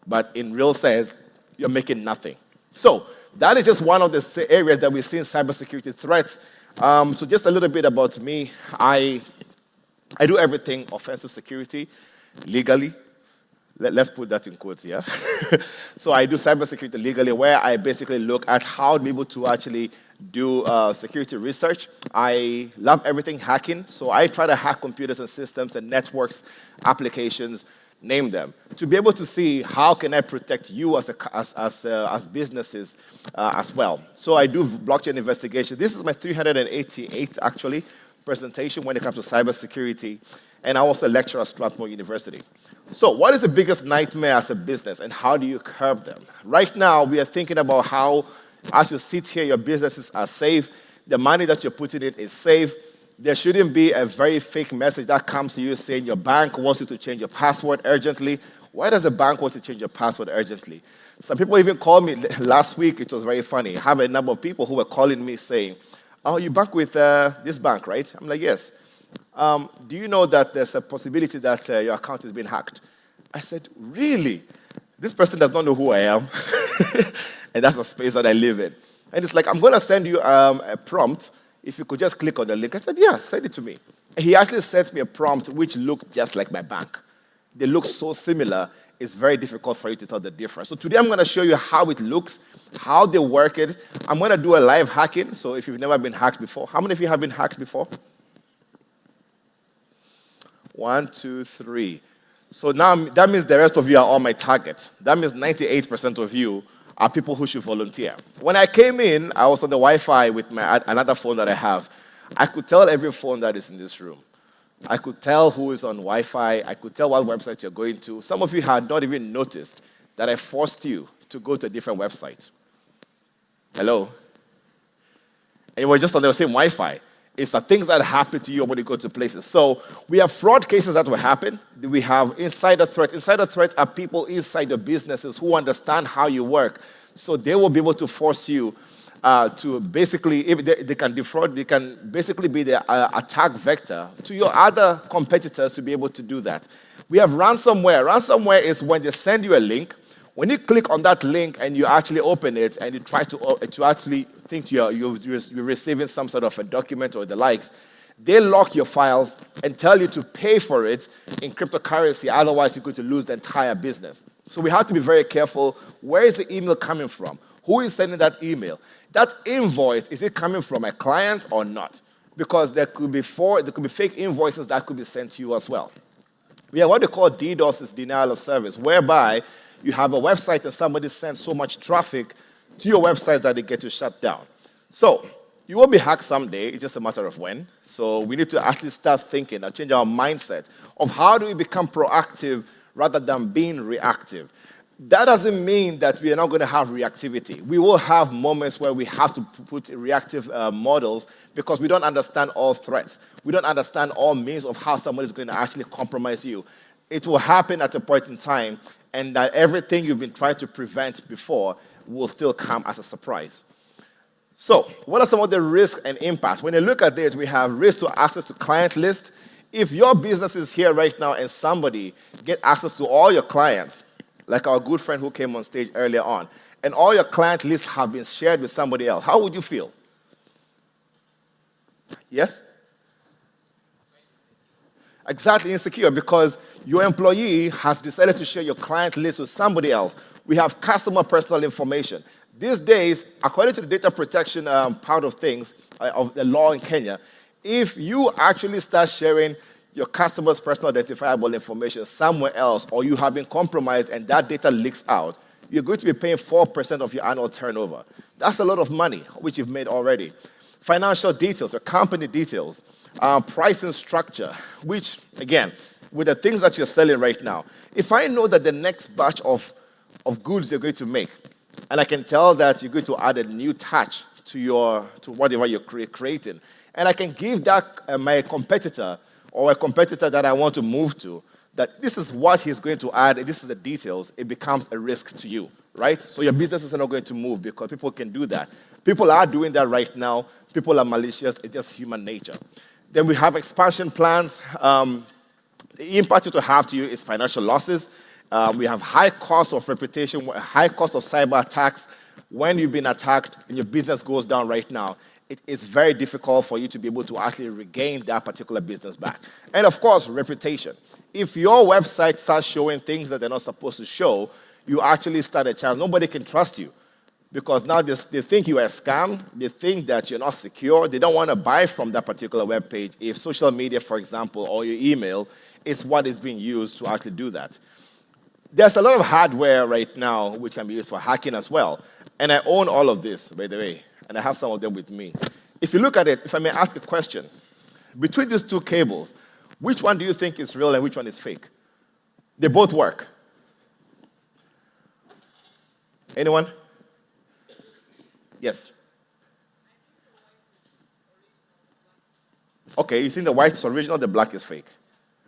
but in real sense, you're making nothing. So that is just one of the areas that we see in cybersecurity threats. So just a little bit about me. I do everything offensive security legally. Let's put that in quotes here. So I do cybersecurity legally, where I basically look at how to be able to actually do security research. I love everything hacking, so I try to hack computers and systems and networks, applications. name them, to be able to see how can I protect you as businesses as well. So I do blockchain investigation. This is my 388 actually presentation when it comes to cybersecurity, and I also lecture at Strathmore University. So what is the biggest nightmare as a business, and how do you curb them? Right now, we are thinking about how, as you sit here, your businesses are safe, the money that you're putting in is safe. There shouldn't be a very fake message that comes to you saying your bank wants you to change your password urgently. Why does a bank want to change your password urgently? Some people even called me last week. It was very funny. I have a number of people who were calling me saying, oh, you bank with this bank, right? I'm like, yes. Do you know that there's a possibility that your account is being hacked? I said, really? This person does not know who I am. And that's the space that I live in. And it's like, I'm going to send you a prompt. If you could just click on the link. I said, yeah, send it to me. And he actually sent me a prompt which looked just like my bank. They look so similar, it's very difficult for you to tell the difference. So today I'm going to show you how it looks, how they work it. I'm going to do a live hacking. So if you've never been hacked before, how many of you have been hacked before? 1, 2, 3. So now that means the rest of you are on my target. That means 98% of you are people who should volunteer. When I came in, I was on the Wi-Fi with another phone that I have. I could tell every phone that is in this room. I could tell who is on Wi-Fi. I could tell what website you're going to. Some of you had not even noticed that I forced you to go to a different website. Hello? And you were just on the same Wi-Fi. It's the things that happen to you when you go to places. So we have fraud cases that will happen. We have insider threats. Insider threats are people inside your businesses who understand how you work. So they will be able to force you to basically, if they can defraud, they can basically be the attack vector to your other competitors to be able to do that. We have ransomware. Ransomware is when they send you a link. When you click on that link and you actually open it and you try to actually think you're receiving some sort of a document or the likes, they lock your files and tell you to pay for it in cryptocurrency, otherwise you're going to lose the entire business. So we have to be very careful. Where is the email coming from? Who is sending that email? That invoice, is it coming from a client or not? Because there could be fake invoices that could be sent to you as well. We have what they call DDoS, is denial of service, whereby you have a website and somebody sends so much traffic to your website that they get you shut down. So you will be hacked someday. It's just a matter of when. So we need to actually start thinking and change our mindset of how do we become proactive rather than being reactive. That doesn't mean that we are not going to have reactivity. We will have moments where we have to put reactive models because we don't understand all threats. We don't understand all means of how somebody is going to actually compromise you. It will happen at a point in time, and that everything you've been trying to prevent before will still come as a surprise. So what are some of the risks and impacts? When you look at this, we have risk to access to client list. If your business is here right now and somebody get access to all your clients, like our good friend who came on stage earlier on, and all your client lists have been shared with somebody else, how would you feel? Yes? Exactly, insecure, because your employee has decided to share your client list with somebody else. We have customer personal information. These days, according to the data protection part of things, of the law in Kenya, if you actually start sharing your customer's personal identifiable information somewhere else, or you have been compromised and that data leaks out, you're going to be paying 4% of your annual turnover. That's a lot of money, which you've made already. Financial details, or company details, pricing structure, which, again, with the things that you're selling right now, if I know that the next batch of goods you're going to make, and I can tell that you're going to add a new touch to whatever you're creating, and I can give that my competitor or a competitor that I want to move to, that this is what he's going to add, and this is the details, it becomes a risk to you, right? So your businesses are not going to move because people can do that. People are doing that right now. People are malicious. It's just human nature. Then we have expansion plans. The impact it will have to you is financial losses. We have high cost of reputation, high cost of cyber attacks. When you've been attacked and your business goes down right now, it is very difficult for you to be able to actually regain that particular business back. And of course, reputation. If your website starts showing things that they're not supposed to show, you actually start a challenge. Nobody can trust you. Because now they think you are a scam. They think that you're not secure. They don't want to buy from that particular web page if social media, for example, or your email is what is being used to actually do that. There's a lot of hardware right now which can be used for hacking as well. And I own all of this, by the way, and I have some of them with me. If you look at it, if I may ask a question, between these two cables, which one do you think is real and which one is fake? They both work. Anyone? Yes. Okay, you think the white is original, the black is fake.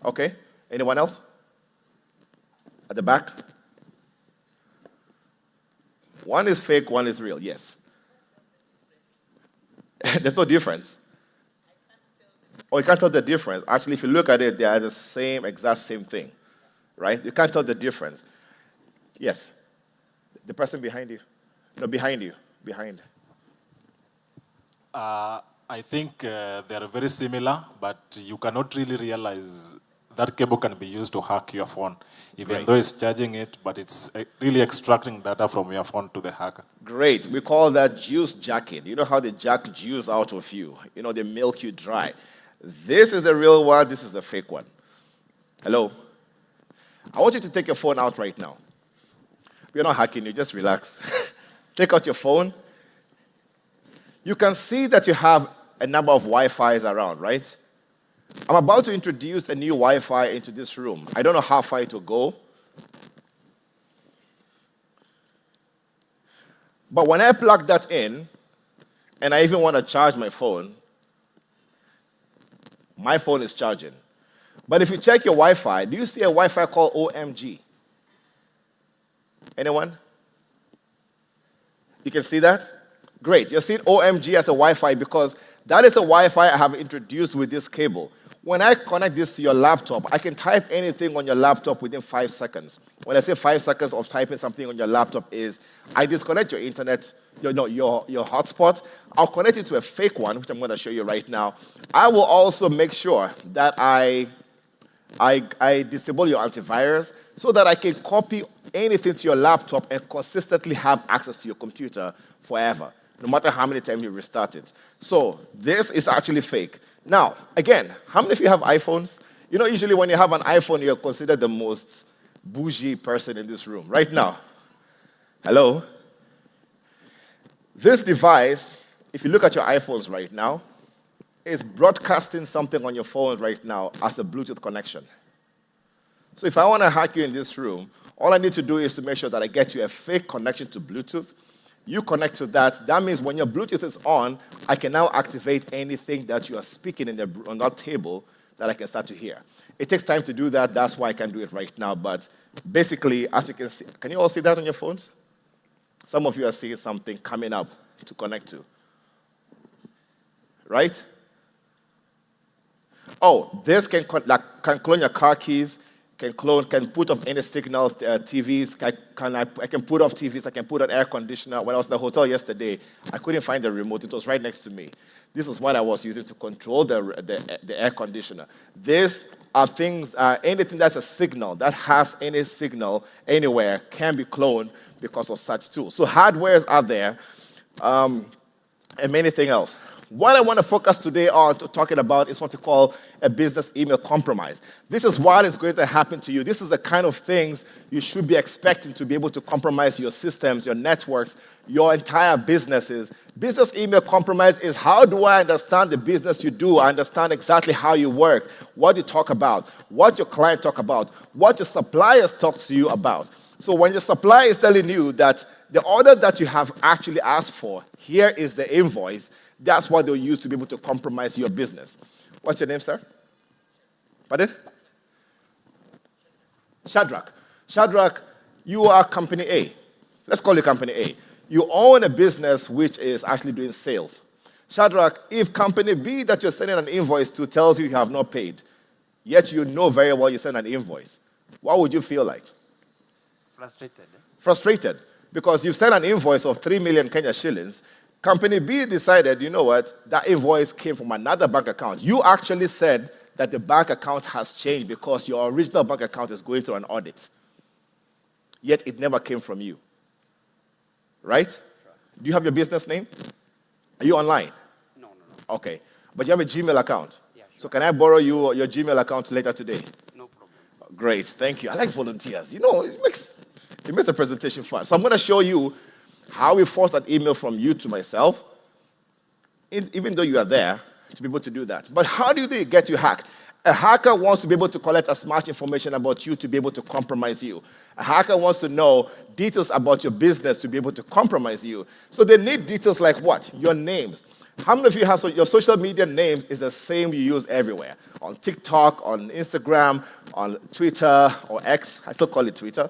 Okay, anyone else? At the back? One is fake, one is real, yes. There's no difference. Oh, you can't tell the difference. Actually, if you look at it, they are the same, exact same thing, right? You can't tell the difference. Yes. The person behind you. No, behind you. Behind. I think they are very similar, but you cannot really realize that cable can be used to hack your phone, even though it's charging it, but it's really extracting data from your phone to the hacker. Great. We call that juice jacking. You know how they jack juice out of you? You know, they milk you dry. This is the real one. This is the fake one. Hello? I want you to take your phone out right now. We're not hacking you. Just relax. Take out your phone. You can see that you have a number of Wi-Fis around, right? I'm about to introduce a new Wi-Fi into this room. I don't know how far it will go. But when I plug that in, and I even want to charge my phone is charging. But if you check your Wi-Fi, do you see a Wi-Fi called OMG? Anyone? You can see that? Great. You're seeing OMG as a Wi-Fi because that is a Wi-Fi I have introduced with this cable. When I connect this to your laptop, I can type anything on your laptop within 5 seconds. When I say 5 seconds of typing something on your laptop is, I disconnect your internet, your hotspot. I'll connect it to a fake one, which I'm going to show you right now. I will also make sure that I disable your antivirus so that I can copy anything to your laptop and consistently have access to your computer forever, no matter how many times you restart it. So this is actually fake. Now, again, how many of you have iPhones? You know, usually when you have an iPhone, you're considered the most bougie person in this room. Right now. Hello? This device, if you look at your iPhones right now, is broadcasting something on your phone right now as a Bluetooth connection. So if I want to hack you in this room, all I need to do is to make sure that I get you a fake connection to Bluetooth. You connect to that. That means when your Bluetooth is on, I can now activate anything that you are speaking on that table that I can start to hear. It takes time to do that. That's why I can do it right now. But basically, as you can see, can you all see that on your phones? Some of you are seeing something coming up to connect to. Right? Oh, this can clone your car keys, can put off any signal TVs. I can put off TVs. I can put on air conditioner. When I was in the hotel yesterday, I couldn't find the remote. It was right next to me. This is what I was using to control the air conditioner. These are things, anything that's a signal, that has any signal anywhere can be cloned because of such tools. So hardwares are there, and many things else. What I want to focus today on talking about is what we call a business email compromise. This is what is going to happen to you. This is the kind of things you should be expecting to be able to compromise your systems, your networks, your entire businesses. Business email compromise is how do I understand the business you do? I understand exactly how you work, what you talk about, what your client talk about, what your suppliers talk to you about. So when your supplier is telling you that the order that you have actually asked for, here is the invoice, that's what they'll use to be able to compromise your business. What's your name, sir? Pardon? Shadrach. Shadrach, you are company A. Let's call you company A. You own a business which is actually doing sales. Shadrach, if company B that you're sending an invoice to tells you have not paid, yet you know very well you sent an invoice, what would you feel like? Frustrated. Frustrated, because you've sent an invoice of 3 million Kenya shillings. Company B decided, you know what, that invoice came from another bank account. You actually said that the bank account has changed because your original bank account is going through an audit. Yet it never came from you. Right? Do you have your business name? Are you online? No. Okay. But you have a Gmail account? Yeah, sure. So can I borrow your Gmail account later today? No problem. Great, thank you. I like volunteers. You know, it makes the presentation fun. So I'm going to show you how we force that email from you to myself, even though you are there, to be able to do that. But how do they get you hacked? A hacker wants to be able to collect as much information about you to be able to compromise you. A hacker wants to know details about your business to be able to compromise you. So they need details like what? Your names. How many of you have your social media names is the same you use everywhere? On TikTok, on Instagram, on Twitter, or X, I still call it Twitter,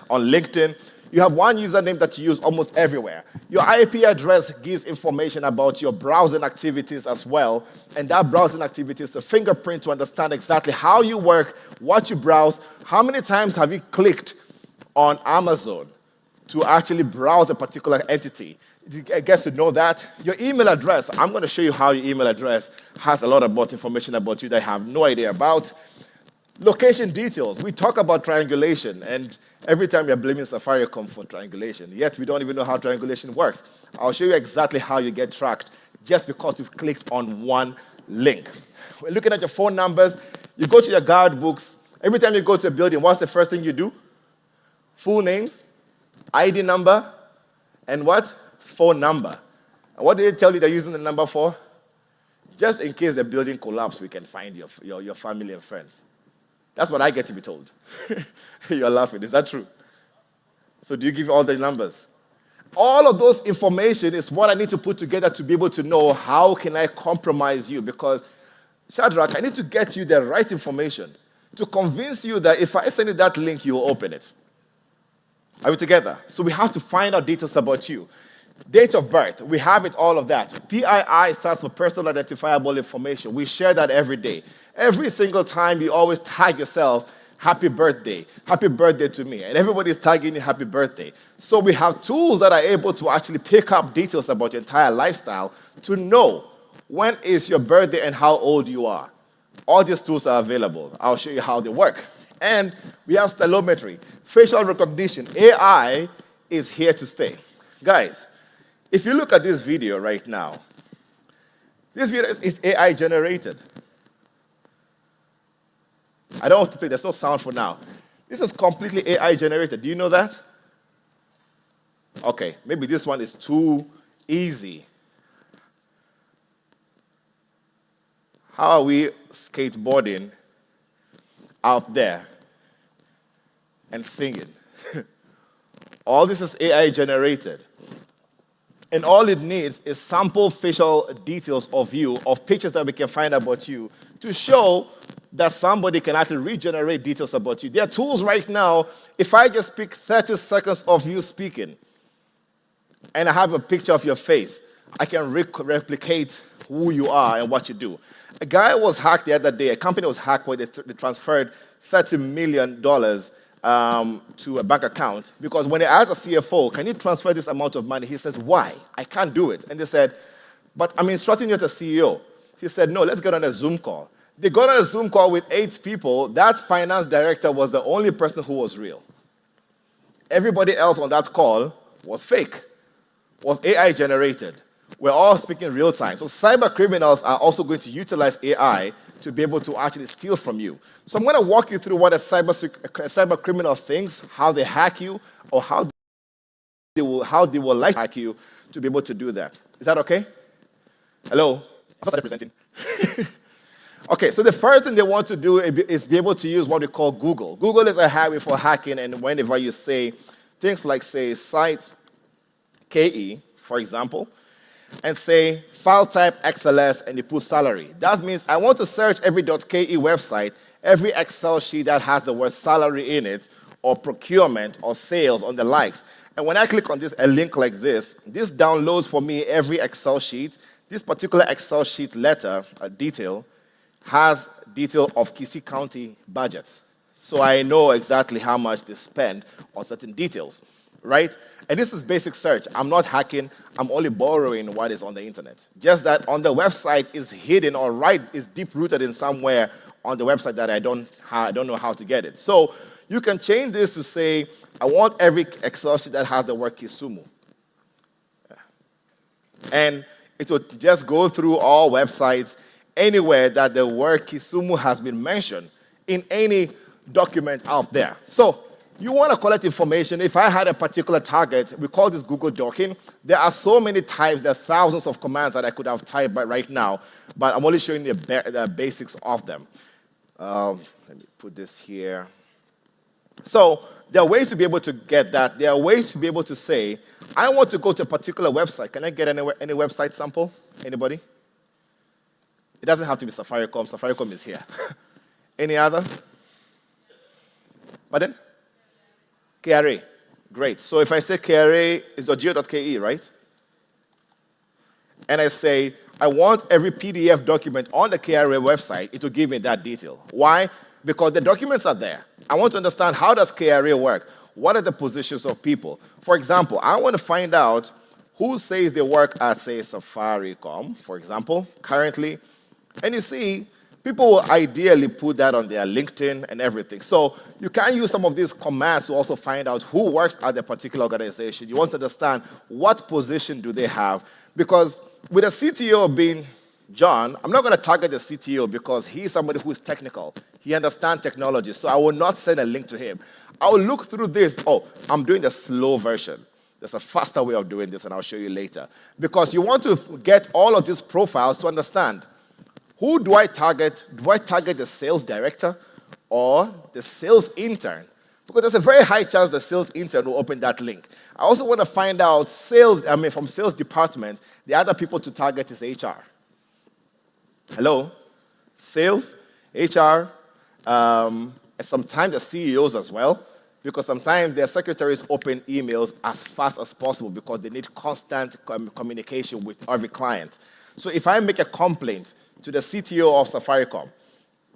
on LinkedIn. You have one username that you use almost everywhere. Your IP address gives information about your browsing activities as well, and that browsing activity is a fingerprint to understand exactly how you work, what you browse, how many times have you clicked on Amazon to actually browse a particular entity. It gets to know that. Your email address, I'm going to show you how your email address has a lot of information about you that I have no idea about. Location details. We talk about triangulation, and every time you're blaming Safaricom for triangulation, yet we don't even know how triangulation works. I'll show you exactly how you get tracked just because you've clicked on one link. We're looking at your phone numbers. You go to your guard books. Every time you go to a building, what's the first thing you do? Full names, ID number, and what? Phone number. And what do they tell you they're using the number for? Just in case the building collapses, we can find your family and friends. That's what I get to be told. You're laughing. Is that true? So do you give all the numbers? All of those information is what I need to put together to be able to know how can I compromise you. Because, Shadrach, I need to get you the right information to convince you that if I send you that link, you will open it. Are we together? So we have to find out details about you. Date of birth, we have it, all of that. PII stands for personal identifiable information. We share that every day. Every single time you always tag yourself, happy birthday to me. And everybody's tagging you happy birthday. So we have tools that are able to actually pick up details about your entire lifestyle to know when is your birthday and how old you are. All these tools are available. I'll show you how they work. And we have stellometry, facial recognition. AI is here to stay. Guys, if you look at this video right now, this video is AI generated. I don't want to play, there's no sound for now. This is completely AI generated. Do you know that? Okay, maybe this one is too easy. How are we skateboarding out there and singing? All this is AI generated. And all it needs is sample facial details of you, of pictures that we can find about you, to show that somebody can actually regenerate details about you. There are tools right now, if I just pick 30 seconds of you speaking, and I have a picture of your face, I can replicate who you are and what you do. A guy was hacked the other day, a company was hacked where they transferred $30 million to a bank account, because when they asked a CFO, can you transfer this amount of money? He says, why? I can't do it. And they said, but I'm instructing you as a CEO. He said, no, let's get on a Zoom call. They got on a Zoom call with 8 people. That finance director was the only person who was real. Everybody else on that call was fake, was AI generated. We're all speaking real time. So cyber criminals are also going to utilize AI to be able to actually steal from you. So I'm going to walk you through what a cyber criminal thinks, how they hack you, or how they will like to hack you to be able to do that. Is that okay? Hello? I started presenting. Okay, so the first thing they want to do is be able to use what we call Google. Google is a highway for hacking, and whenever you say things like, say, site KE, for example, and say file type XLS and you put salary. That means I want to search every .ke website, every Excel sheet that has the word salary in it, or procurement, or sales, on the likes. And when I click on this, a link like this downloads for me every Excel sheet. This particular Excel sheet letter, detail, has detail of Kisii County budgets. So I know exactly how much they spend on certain details, right? And this is basic search. I'm not hacking. I'm only borrowing what is on the internet. Just that on the website is hidden or is deep-rooted in somewhere on the website that I don't know how to get it. So you can change this to say, I want every Excel sheet that has the word Kisumu. And it will just go through all websites, anywhere that the word Kisumu has been mentioned in any document out there. So you want to collect information. If I had a particular target, we call this Google docking. There are so many types, there are thousands of commands that I could have typed right now, but I'm only showing you the basics of them. Let me put this here. So there are ways to be able to get that. There are ways to be able to say, I want to go to a particular website. Can I get any website sample? Anybody? It doesn't have to be Safaricom. Safaricom is here. Any other? Pardon? KRA. Great. So if I say KRA is .go.ke, right? And I say, I want every PDF document on the KRA website, it will give me that detail. Why? Because the documents are there. I want to understand, how does KRA work? What are the positions of people? For example, I want to find out who says they work at, say, Safaricom, for example, currently. And you see, people will ideally put that on their LinkedIn and everything. So you can use some of these commands to also find out who works at a particular organization. You want to understand what position do they have. Because with a CTO being John, I'm not going to target the CTO because he's somebody who's technical. He understands technology, so I will not send a link to him. I will look through this. Oh, I'm doing the slow version. There's a faster way of doing this, and I'll show you later. Because you want to get all of these profiles to understand, who do I target? Do I target the sales director or the sales intern? Because there's a very high chance the sales intern will open that link. I also want to find out from sales department, the other people to target is HR. Hello? Sales, HR, and sometimes the CEOs as well, because sometimes their secretaries open emails as fast as possible because they need constant communication with every client. So if I make a complaint to the CTO of Safaricom,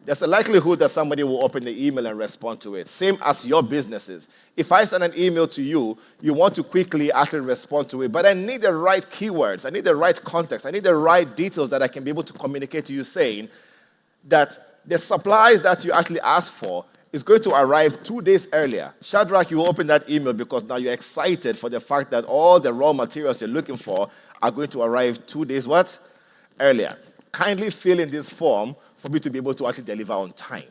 there's a likelihood that somebody will open the email and respond to it. Same as your businesses. If I send an email to you, you want to quickly actually respond to it, but I need the right keywords, I need the right context, I need the right details that I can be able to communicate to you, saying that the supplies that you actually asked for is going to arrive 2 days earlier. Shadrach, you will open that email because now you're excited for the fact that all the raw materials you're looking for are going to arrive 2 days what? Earlier. Kindly fill in this form for me to be able to actually deliver on time.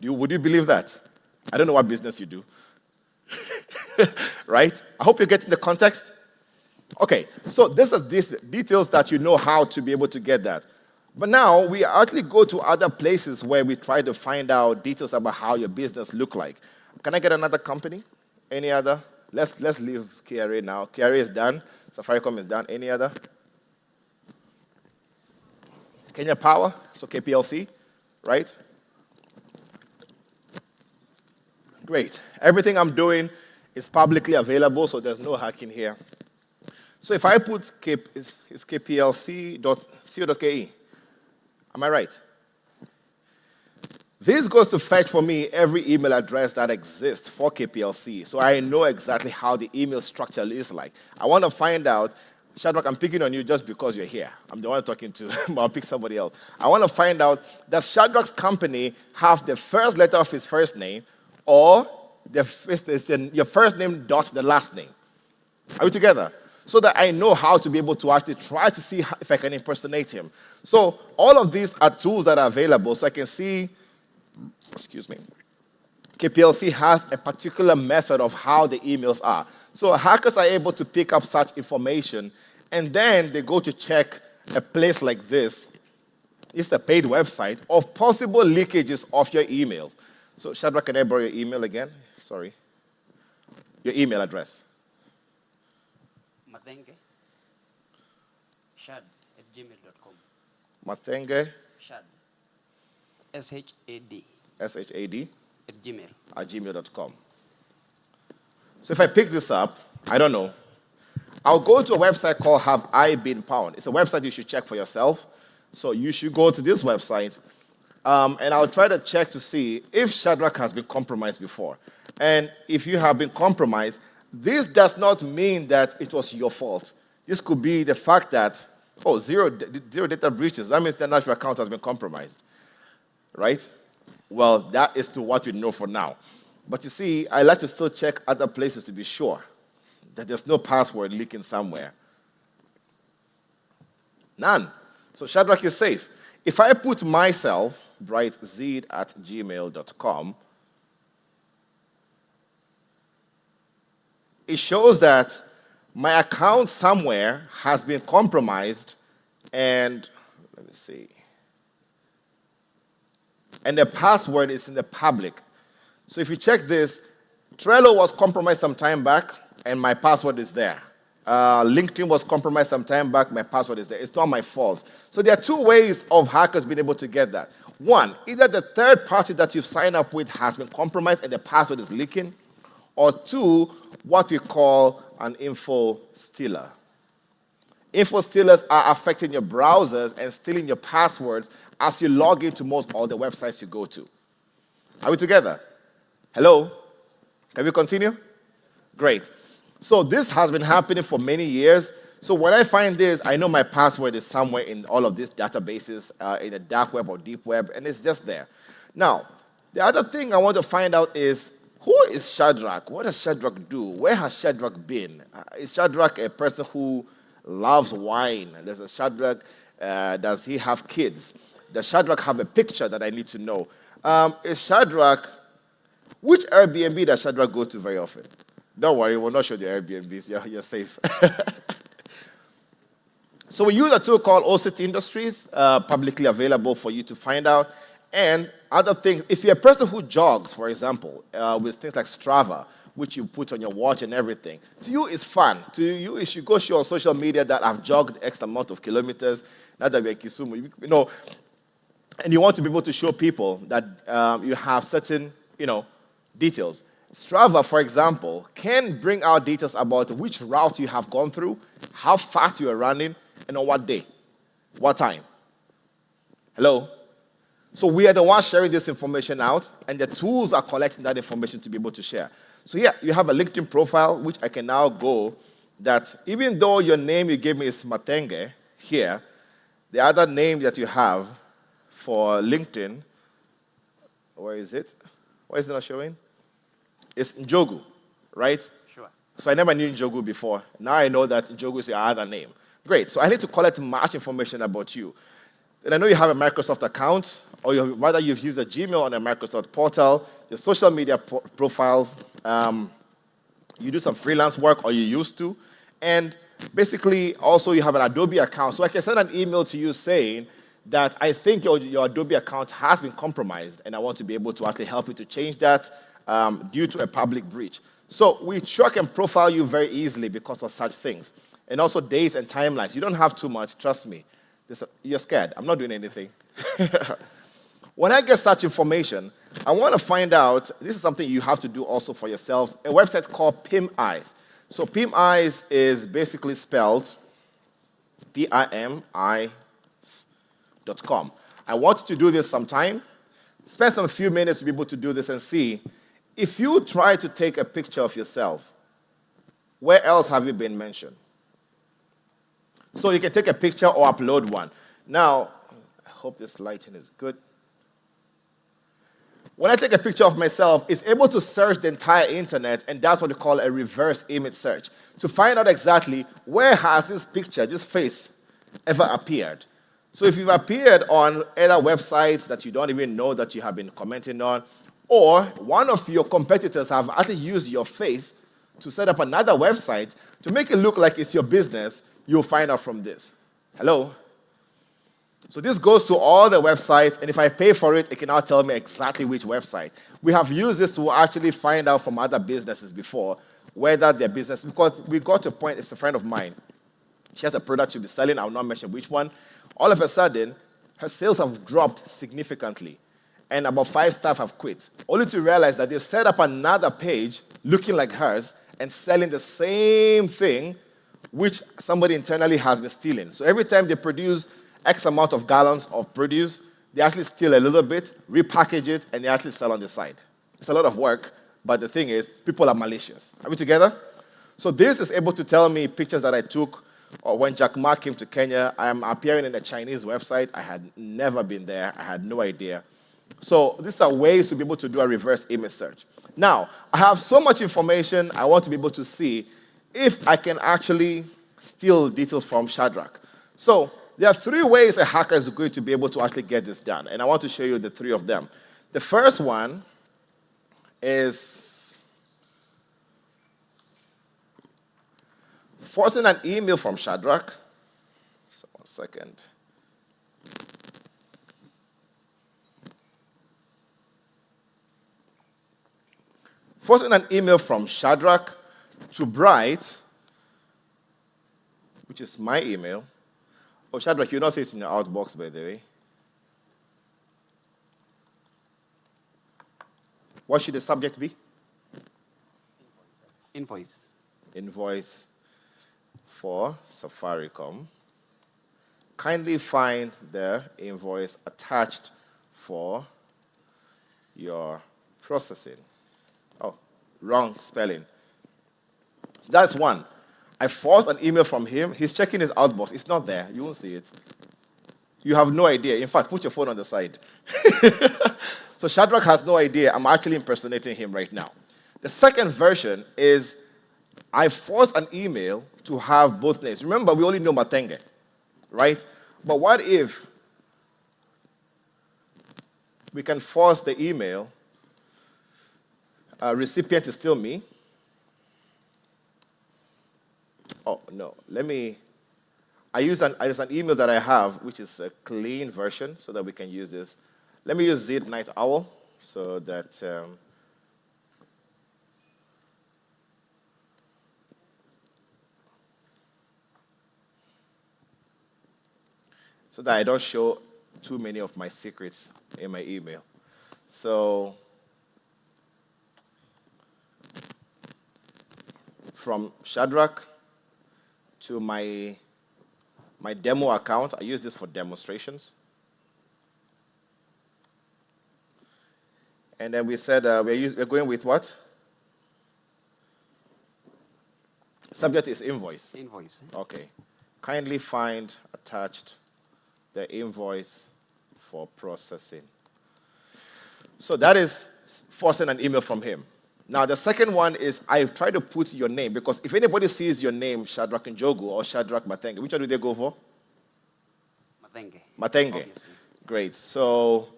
Would you believe that? I don't know what business you do. Right? I hope you're getting the context. Okay, so these are these details that you know how to be able to get that. But now we actually go to other places where we try to find out details about how your business look like. Can I get another company? Any other? Let's leave KRA now. KRA is done. Safaricom is done. Any other? Kenya Power, so KPLC, right? Great. Everything I'm doing is publicly available, so there's no hacking here. So if I put it's kplc.co.ke, am I right? This goes to fetch for me every email address that exists for KPLC, so I know exactly how the email structure is like. I want to find out, Shadrach, I'm picking on you just because you're here. I'm the one talking to, but I'll pick somebody else. I want to find out, does Shadrach's company have the first letter of his first name, or your first name dot the last name? Are we together? So that I know how to be able to actually try to see if I can impersonate him. So all of these are tools that are available, so I can see, excuse me, KPLC has a particular method of how the emails are. So hackers are able to pick up such information, and then they go to check a place like this. It's a paid website of possible leakages of your emails. So Shadrach, can I borrow your email again? Sorry. Your email address. Mathenge shad@gmail.com. Mathenge Shad. S-H-A-D. S-H-A-D. At gmail.com. So if I pick this up, I don't know. I'll go to a website called Have I Been Pwned. It's a website you should check for yourself. So you should go to this website, and I'll try to check to see if Shadrach has been compromised before. And if you have been compromised, this does not mean that it was your fault. This could be the fact that, zero data breaches. That means the national account has been compromised, right? Well, that is to what we know for now. But you see, I like to still check other places to be sure that there's no password leaking somewhere. None. So Shadrach is safe. If I put myself, write zid@gmail.com, it shows that my account somewhere has been compromised, and let me see. And the password is in the public. So if you check this, Trello was compromised some time back, and my password is there. LinkedIn was compromised some time back, my password is there. It's not my fault. So there are two ways of hackers being able to get that. One, either the third party that you've signed up with has been compromised and the password is leaking, or two, what we call an info stealer. Info stealers are affecting your browsers and stealing your passwords as you log into most all the websites you go to. Are we together? Hello? Can we continue? Great. So this has been happening for many years. So when I find this, I know my password is somewhere in all of these databases, in the dark web or deep web, and it's just there. Now, the other thing I want to find out is, who is Shadrach? What does Shadrach do? Where has Shadrach been? Is Shadrach a person who loves wine? There's a Shadrach, does he have kids? Does Shadrach have a picture that I need to know? Is Shadrach, which Airbnb does Shadrach go to very often? Don't worry, we'll not show the Airbnbs. You're safe. So we use a tool called OSINT Industries, publicly available for you to find out. And other things, if you're a person who jogs, for example, with things like Strava, which you put on your watch and everything, to you it's fun. To you, if you go show on social media that I've jogged X amount of kilometers, not that we're in Kisumu, you know, and you want to be able to show people that you have certain, details. Strava, for example, can bring out details about which route you have gone through, how fast you are running, and on what day, what time. Hello? So we are the ones sharing this information out, and the tools are collecting that information to be able to share. So here, you have a LinkedIn profile, which I can now go, that even though your name you gave me is Matenge, here, the other name that you have for LinkedIn, where is it? Why is it not showing? It's Njogu, right? Sure. So I never knew Njogu before. Now I know that Njogu is your other name. Great. So I need to collect much information about you. And I know you have a Microsoft account, or rather you've used a Gmail on a Microsoft portal, your social media profiles, you do some freelance work, or you used to, and basically also you have an Adobe account. So I can send an email to you saying that I think your Adobe account has been compromised, and I want to be able to actually help you to change that due to a public breach. So we track and profile you very easily because of such things. And also dates and timelines. You don't have too much, trust me. You're scared. I'm not doing anything. When I get such information, I want to find out, this is something you have to do also for yourselves, a website called PimEyes. So PimEyes is basically spelled PIMI.com. I want you to do this sometime. Spend some few minutes to be able to do this and see, if you try to take a picture of yourself, where else have you been mentioned? So you can take a picture or upload one. Now, I hope this lighting is good. When I take a picture of myself, it's able to search the entire internet, and that's what we call a reverse image search, to find out exactly where has this picture, this face, ever appeared. So if you've appeared on either websites that you don't even know that you have been commenting on, or one of your competitors have actually used your face to set up another website to make it look like it's your business, you'll find out from this. Hello? So this goes to all the websites, and if I pay for it, it can now tell me exactly which website. We have used this to actually find out from other businesses before whether their business, because we got to a point, it's a friend of mine. She has a product she'll be selling, I will not mention which one. All of a sudden, her sales have dropped significantly, and about 5 staff have quit, only to realize that they've set up another page looking like hers and selling the same thing which somebody internally has been stealing. So every time they produce X amount of gallons of produce, they actually steal a little bit, repackage it, and they actually sell on the side. It's a lot of work, but the thing is, people are malicious. Are we together? So this is able to tell me pictures that I took, or when Jack Ma came to Kenya. I am appearing in a Chinese website. I had never been there. I had no idea. So these are ways to be able to do a reverse image search. Now, I have so much information, I want to be able to see if I can actually steal details from Shadrach. So there are 3 ways a hacker is going to be able to actually get this done, and I want to show you the 3 of them. The first one is forcing an email from Shadrach. So 1 second. Forcing an email from Shadrach to Bright, which is my email. Oh, Shadrach, you not see it in your outbox, by the way. What should the subject be? Invoice. Invoice for Safaricom. Kindly find the invoice attached for your processing. Oh, wrong spelling. So that's one. I forced an email from him. He's checking his outbox. It's not there. You won't see it. You have no idea. In fact, put your phone on the side. So Shadrach has no idea. I'm actually impersonating him right now. The second version is I forced an email to have both names. Remember, we only know Matenge, right? But what if we can force the email, recipient is still me. Oh, no, there's an email that I have, which is a clean version, so that we can use this. Let me use Zid Night Owl, so that, so that I don't show too many of my secrets in my email. So, from Shadrach to my demo account. I use this for demonstrations. And then we said we're going with what? Subject is invoice. Invoice. Okay. Kindly find attached the invoice for processing. So that is forcing an email from him. Now, the second one is I try to put your name, because if anybody sees your name, Shadrach Njogu or Shadrach Matenge, which one do they go for? Matenge. Matenge. Obviously. Great. So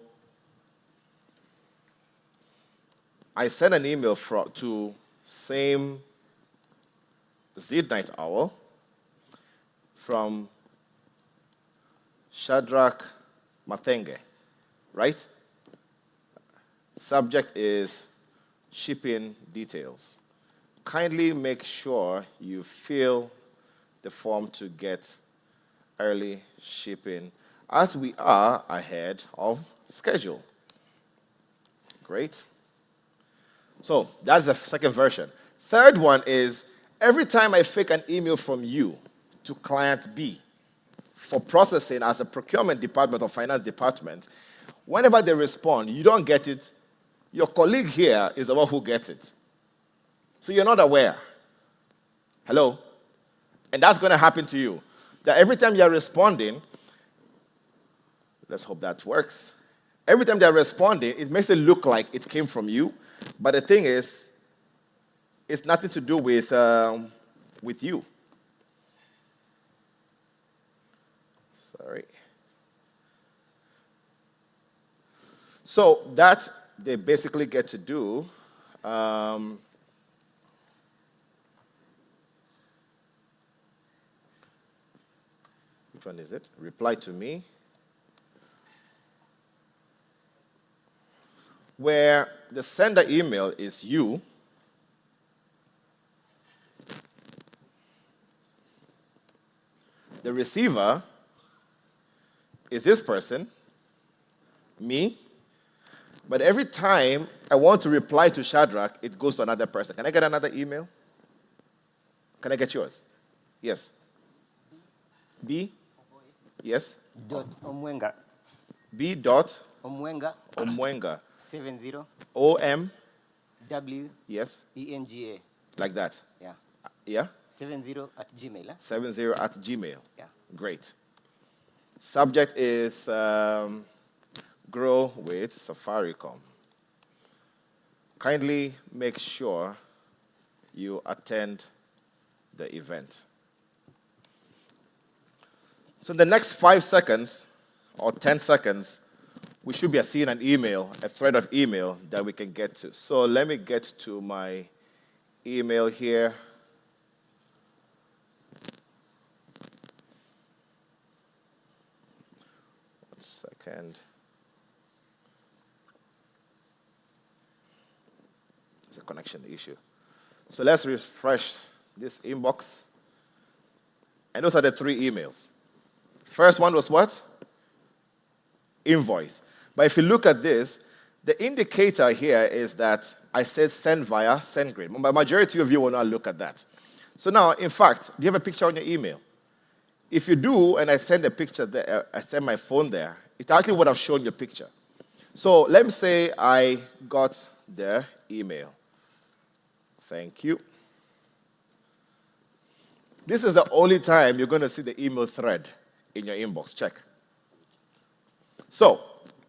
I send an email to same Zid Night Owl from Shadrach Matenge, right? Subject is shipping details. Kindly make sure you fill the form to get early shipping, as we are ahead of schedule. Great. So that's the second version. Third one is every time I fake an email from you to client B for processing as a procurement department or finance department, whenever they respond, you don't get it. Your colleague here is the one who gets it. So you're not aware. Hello? And that's going to happen to you. That every time you're responding, let's hope that works. Every time they're responding, it makes it look like it came from you. But the thing is, it's nothing to do with you. Sorry. So that they basically get to do. Which one is it? Reply to me. Where the sender email is you. The receiver is this person, me. But every time I want to reply to Shadrach, it goes to another person. Can I get another email? Can I get yours? Yes. B? Yes? Dot Omwenga. B dot? Omwenga. Omwenga. 70. O-M? W. Yes? E-N-G-A. Like that? Yeah. Yeah? 70 at Gmail. Huh? 70 at Gmail. Yeah. Great. Subject is grow with Safaricom. Kindly make sure you attend the event. So in the next 5 seconds or 10 seconds, we should be seeing an email, a thread of email that we can get to. So let me get to my email here. One second. It's a connection issue. So let's refresh this inbox. And those are the 3 emails. First one was what? Invoice. But if you look at this, the indicator here is that I said send via SendGrid. The majority of you will not look at that. So now, in fact, do you have a picture on your email? If you do, and I send a picture there, I send my phone there, it actually would have shown your picture. So let me say I got the email. Thank you. This is the only time you're going to see the email thread in your inbox. Check. So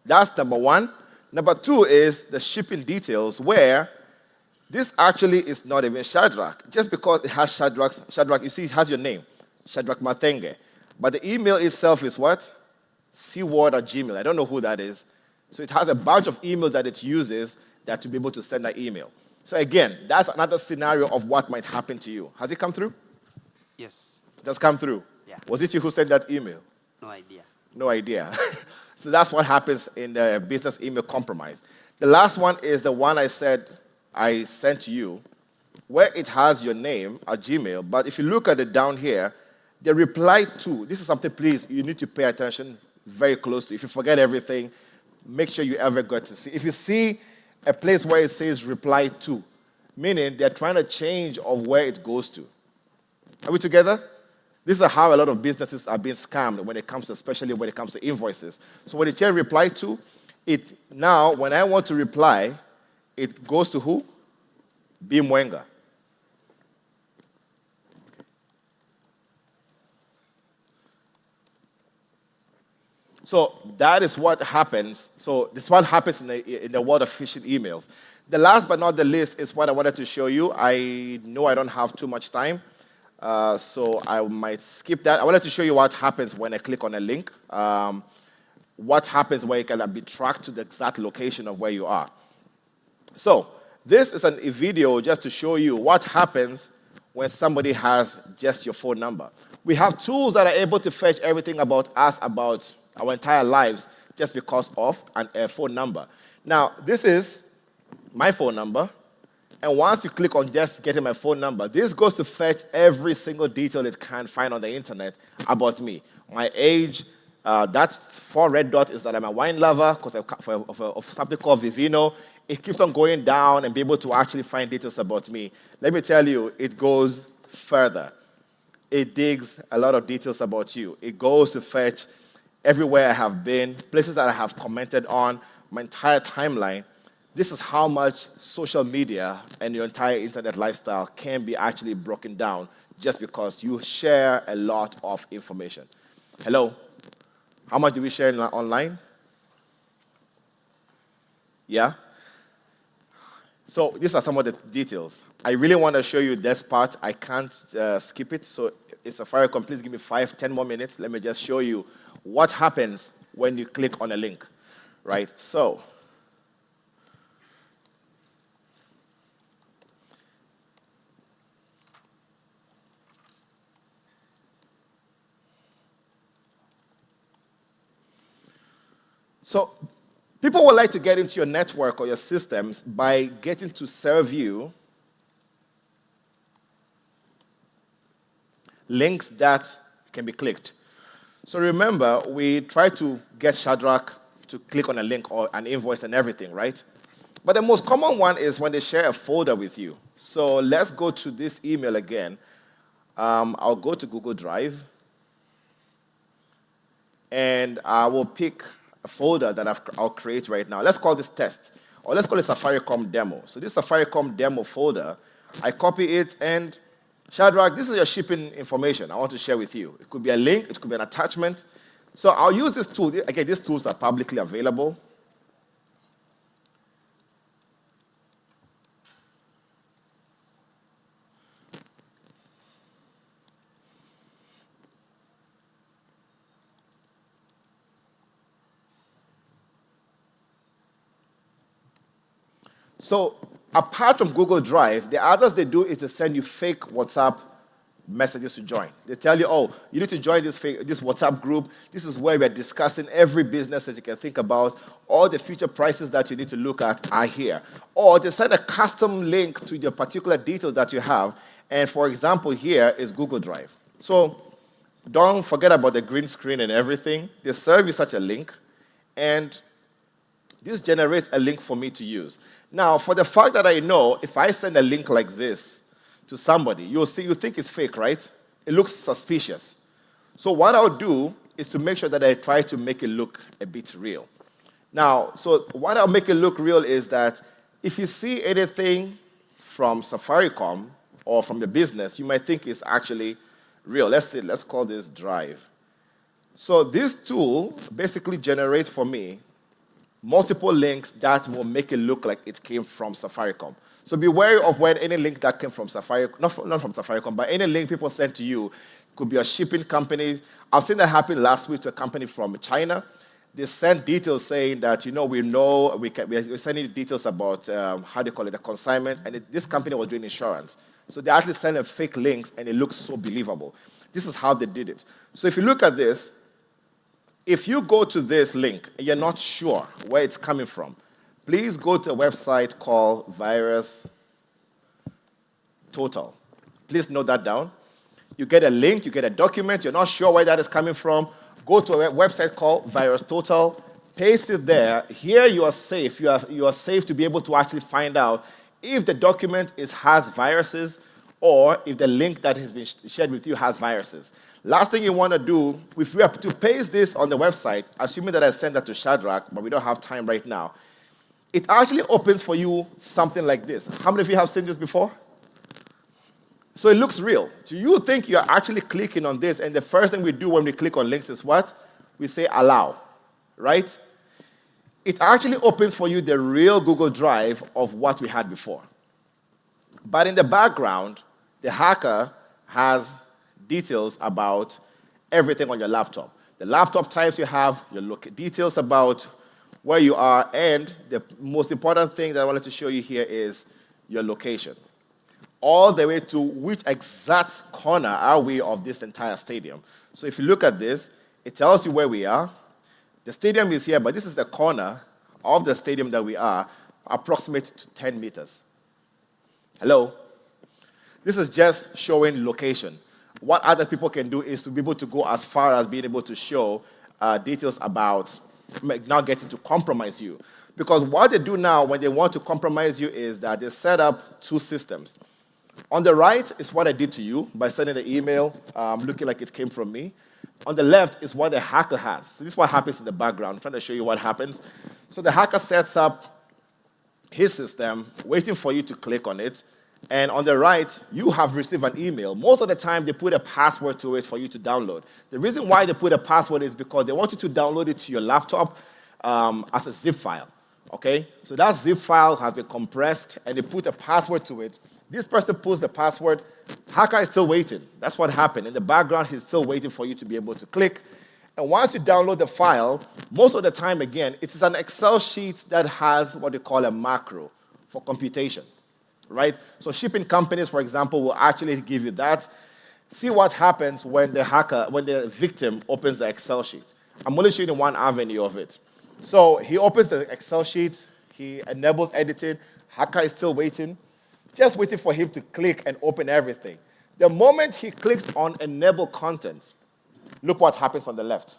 that's number 1. Number 2 is the shipping details, where this actually is not even Shadrach. Just because it has Shadrach, you see it has your name, Shadrach Matenge. But the email itself is what? Seaward@gmail. I don't know who that is. So it has a bunch of emails that it uses that to be able to send that email. So again, that's another scenario of what might happen to you. Has it come through? Yes. It has come through? Yeah. Was it you who sent that email? No idea. No idea. So that's what happens in the business email compromise. The last one is the one I said I sent to you, where it has your name at Gmail, but if you look at it down here, the reply to, this is something, please, you need to pay attention very closely. If you forget everything, make sure you ever go to see. If you see a place where it says reply to, meaning they're trying to change of where it goes to. Are we together? This is how a lot of businesses are being scammed when it comes to, especially when it comes to invoices. So when it says reply to, it now, when I want to reply, it goes to who? Bimwenga. So that is what happens. So this is what happens in the world of phishing emails. The last but not the least is what I wanted to show you. I know I don't have too much time, so I might skip that. I wanted to show you what happens when I click on a link. What happens where you can be tracked to the exact location of where you are. So this is a video just to show you what happens when somebody has just your phone number. We have tools that are able to fetch everything about us, about our entire lives, just because of a phone number. Now, this is my phone number, and once you click on just getting my phone number, this goes to fetch every single detail it can find on the internet about me. My age, that 4 red dots is that I'm a wine lover because of something called Vivino. It keeps on going down and be able to actually find details about me. Let me tell you, it goes further. It digs a lot of details about you. It goes to fetch everywhere I have been, places that I have commented on, my entire timeline. This is how much social media and your entire internet lifestyle can be actually broken down just because you share a lot of information. Hello? How much do we share online? Yeah? So these are some of the details. I really want to show you this part. I can't skip it. So it's Safaricom. Please give me 5-10 more minutes. Let me just show you what happens when you click on a link, right? So people would like to get into your network or your systems by getting to serve you links that can be clicked. So remember, we try to get Shadrach to click on a link or an invoice and everything, right? But the most common one is when they share a folder with you. So let's go to this email again. I'll go to Google Drive, and I will pick a folder that I'll create right now. Let's call this test, or let's call it Safaricom demo. So this Safaricom demo folder, I copy it, and Shadrach, this is your shipping information I want to share with you. It could be a link, it could be an attachment. So I'll use this tool. Again, these tools are publicly available. So apart from Google Drive, the others they do is to send you fake WhatsApp messages to join. They tell you, oh, you need to join this WhatsApp group. This is where we're discussing every business that you can think about. All the future prices that you need to look at are here. Or they send a custom link to the particular details that you have. And for example, here is Google Drive. So don't forget about the green screen and everything. They serve you such a link. And this generates a link for me to use. Now, for the fact that I know if I send a link like this to somebody, you think it's fake, right? It looks suspicious. So what I'll do is to make sure that I try to make it look a bit real. Now, so what I'll make it look real is that if you see anything from Safaricom or from the business, you might think it's actually real. Let's call this Drive. So this tool basically generates for me multiple links that will make it look like it came from Safaricom. So be wary of when any link that came from Safaricom, not from Safaricom, but any link people send to you could be a shipping company. I've seen that happen last week to a company from China. They sent details saying that, we're sending details about, how they call it, the consignment, and this company was doing insurance. So they actually sent them fake links, and it looks so believable. This is how they did it. So if you look at this, if you go to this link and you're not sure where it's coming from, please go to a website called Virus Total. Please note that down. You get a link, you get a document, you're not sure where that is coming from, go to a website called Virus Total, paste it there. Here you are safe. You are safe to be able to actually find out if the document has viruses or if the link that has been shared with you has viruses. Last thing you want to do, if we have to paste this on the website, assuming that I send that to Shadrach, but we don't have time right now, it actually opens for you something like this. How many of you have seen this before? So it looks real. So you think you're actually clicking on this, and the first thing we do when we click on links is what? We say allow, right? It actually opens for you the real Google Drive of what we had before. But in the background, the hacker has details about everything on your laptop. The laptop types you have, your details about where you are, and the most important thing that I wanted to show you here is your location. All the way to which exact corner are we of this entire stadium. So if you look at this, it tells you where we are. The stadium is here, but this is the corner of the stadium that we are, approximate to 10 meters. Hello? This is just showing location. What other people can do is to be able to go as far as being able to show details about not getting to compromise you. Because what they do now when they want to compromise you is that they set up two systems. On the right is what I did to you by sending the email looking like it came from me. On the left is what the hacker has. So this is what happens in the background. I'm trying to show you what happens. So the hacker sets up his system, waiting for you to click on it. And on the right, you have received an email. Most of the time, they put a password to it for you to download. The reason why they put a password is because they want you to download it to your laptop as a zip file. Okay? So that zip file has been compressed, and they put a password to it. This person puts the password. Hacker is still waiting. That's what happened. In the background, he's still waiting for you to be able to click. And once you download the file, most of the time, again, it is an Excel sheet that has what they call a macro for computation. Right? So shipping companies, for example, will actually give you that. See what happens when the victim opens the Excel sheet. I'm only showing you one avenue of it. So he opens the Excel sheet, he enables editing, hacker is still waiting, just waiting for him to click and open everything. The moment he clicks on enable content, look what happens on the left.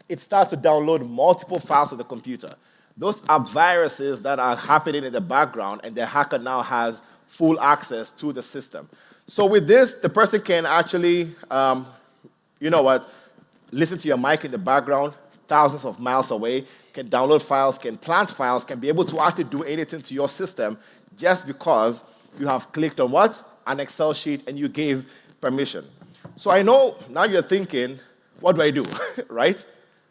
It starts to download multiple files to the computer. Those are viruses that are happening in the background, and the hacker now has full access to the system. So with this, the person can actually, listen to your mic in the background, thousands of miles away, can download files, can plant files, can be able to actually do anything to your system just because you have clicked on what? An Excel sheet, and you gave permission. So I know now you're thinking, what do I do, right?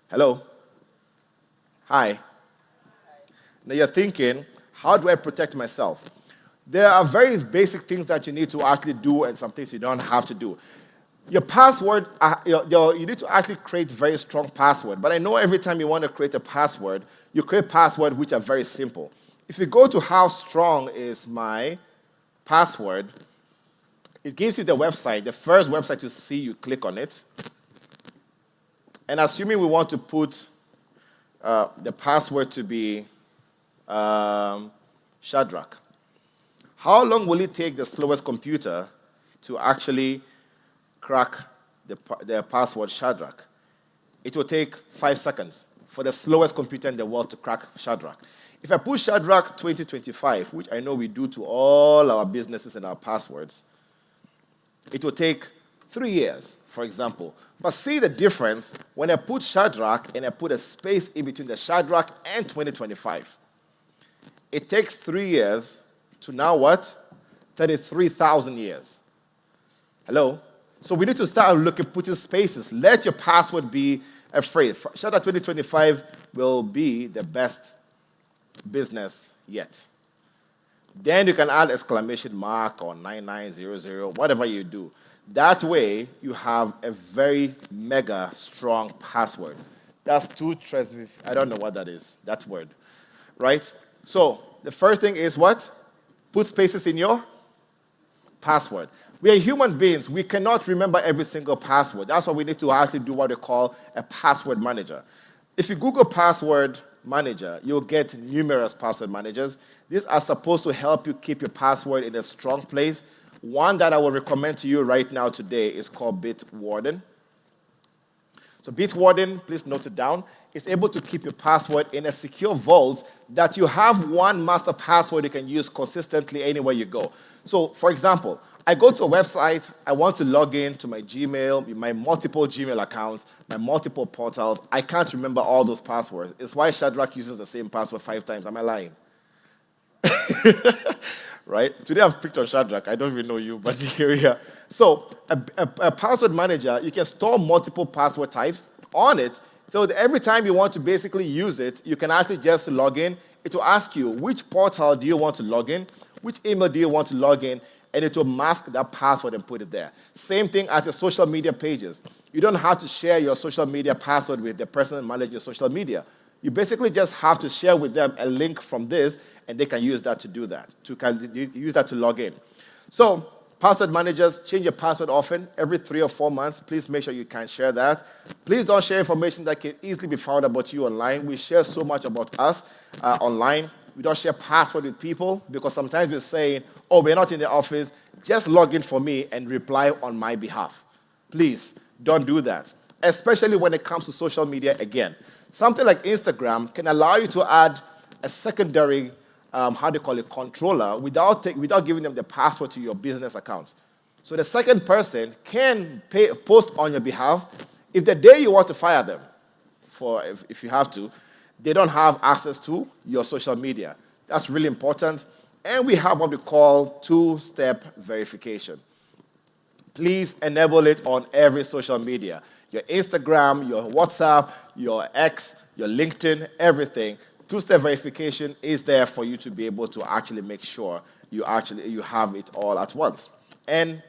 Hello? Hi. Now you're thinking, how do I protect myself? There are very basic things that you need to actually do and some things you don't have to do. Your password, you need to actually create very strong password. But I know every time you want to create a password, you create passwords which are very simple. If you go to how strong is my password, it gives you the website, the first website you see, you click on it. And assuming we want to put the password to be Shadrach, how long will it take the slowest computer to actually crack the password Shadrach? It will take 5 seconds for the slowest computer in the world to crack Shadrach. If I put Shadrach 2025, which I know we do to all our businesses and our passwords, it will take 3 years, for example. But see the difference when I put Shadrach and I put a space in between the Shadrach and 2025. It takes 3 years to now what? 33,000 years. Hello? So we need to start putting spaces. Let your password be a phrase. Shadrach 2025 will be the best business yet. Then you can add exclamation mark or 9900, whatever you do. That way, you have a very mega strong password. That's I don't know what that is, that word, right? So the first thing is what? Put spaces in your password. We are human beings. We cannot remember every single password. That's why we need to actually do what we call a password manager. If you Google password manager, you'll get numerous password managers. These are supposed to help you keep your password in a strong place. One that I will recommend to you right now today is called Bitwarden. So Bitwarden, please note it down, is able to keep your password in a secure vault that you have one master password you can use consistently anywhere you go. So, for example, I go to a website, I want to log in to my Gmail, my multiple Gmail accounts, my multiple portals. I can't remember all those passwords. It's why Shadrach uses the same password 5 times. Am I lying? Right? Today I've picked on Shadrach. I don't even know you, but here we are. So a password manager, you can store multiple password types on it. So that every time you want to basically use it, you can actually just log in. It will ask you, which portal do you want to log in? Which email do you want to log in? And it will mask that password and put it there. Same thing as your social media pages. You don't have to share your social media password with the person that manages your social media. You basically just have to share with them a link from this, and they can use that to do that, use that to log in. So password managers, change your password often, every 3 or 4 months. Please make sure you can share that. Please don't share information that can easily be found about you online. We share so much about us online. We don't share password with people because sometimes we're saying, oh, we're not in the office. Just log in for me and reply on my behalf. Please, don't do that, especially when it comes to social media again. Something like Instagram can allow you to add a secondary, controller without giving them the password to your business accounts. So the second person can post on your behalf. If the day you want to fire them, if you have to, they don't have access to your social media. That's really important. And we have what we call 2-step verification. Please enable it on every social media. Your Instagram, your WhatsApp, your X, your LinkedIn, everything. 2-step verification is there for you to be able to actually make sure you have it all at once. And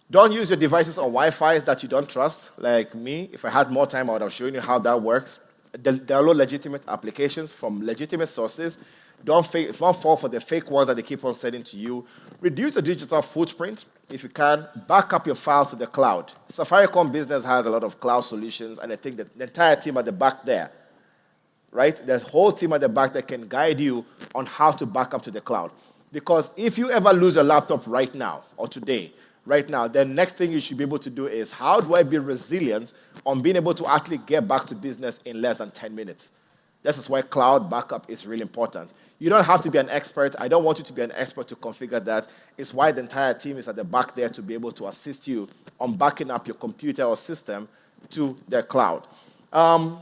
don't use your devices on Wi-Fi that you don't trust, like me. If I had more time, I would have shown you how that works. Download legitimate applications from legitimate sources. Don't fall for the fake ones that they keep on sending to you. Reduce the digital footprint. If you can, back up your files to the cloud. Safaricom Business has a lot of cloud solutions, and I think that the entire team at the back there, right? There's a whole team at the back that can guide you on how to back up to the cloud. Because if you ever lose your laptop right now or today, right now, the next thing you should be able to do is, how do I be resilient on being able to actually get back to business in less than 10 minutes? This is why cloud backup is really important. You don't have to be an expert. I don't want you to be an expert to configure that. It's why the entire team is at the back there to be able to assist you on backing up your computer or system to the cloud. So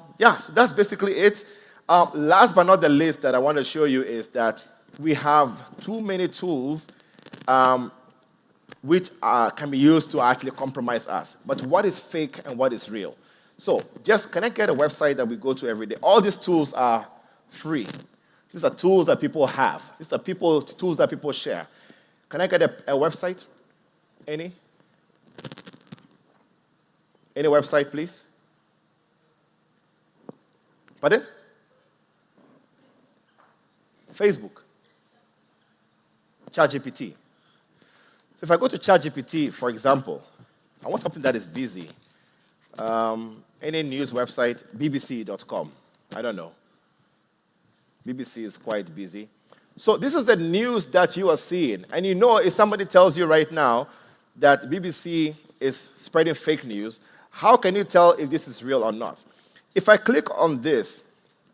that's basically it. Last but not the least that I want to show you is that we have too many tools which can be used to actually compromise us. But what is fake and what is real? So can I get a website that we go to every day? All these tools are free. These are tools that people have. These are tools that people share. Can I get a website? Any? Any website, please? Pardon? Facebook. ChatGPT. So if I go to ChatGPT, for example, I want something that is busy. Any news website, bbc.com. I don't know. BBC is quite busy. So this is the news that you are seeing. And you know, if somebody tells you right now that BBC is spreading fake news, how can you tell if this is real or not? If I click on this,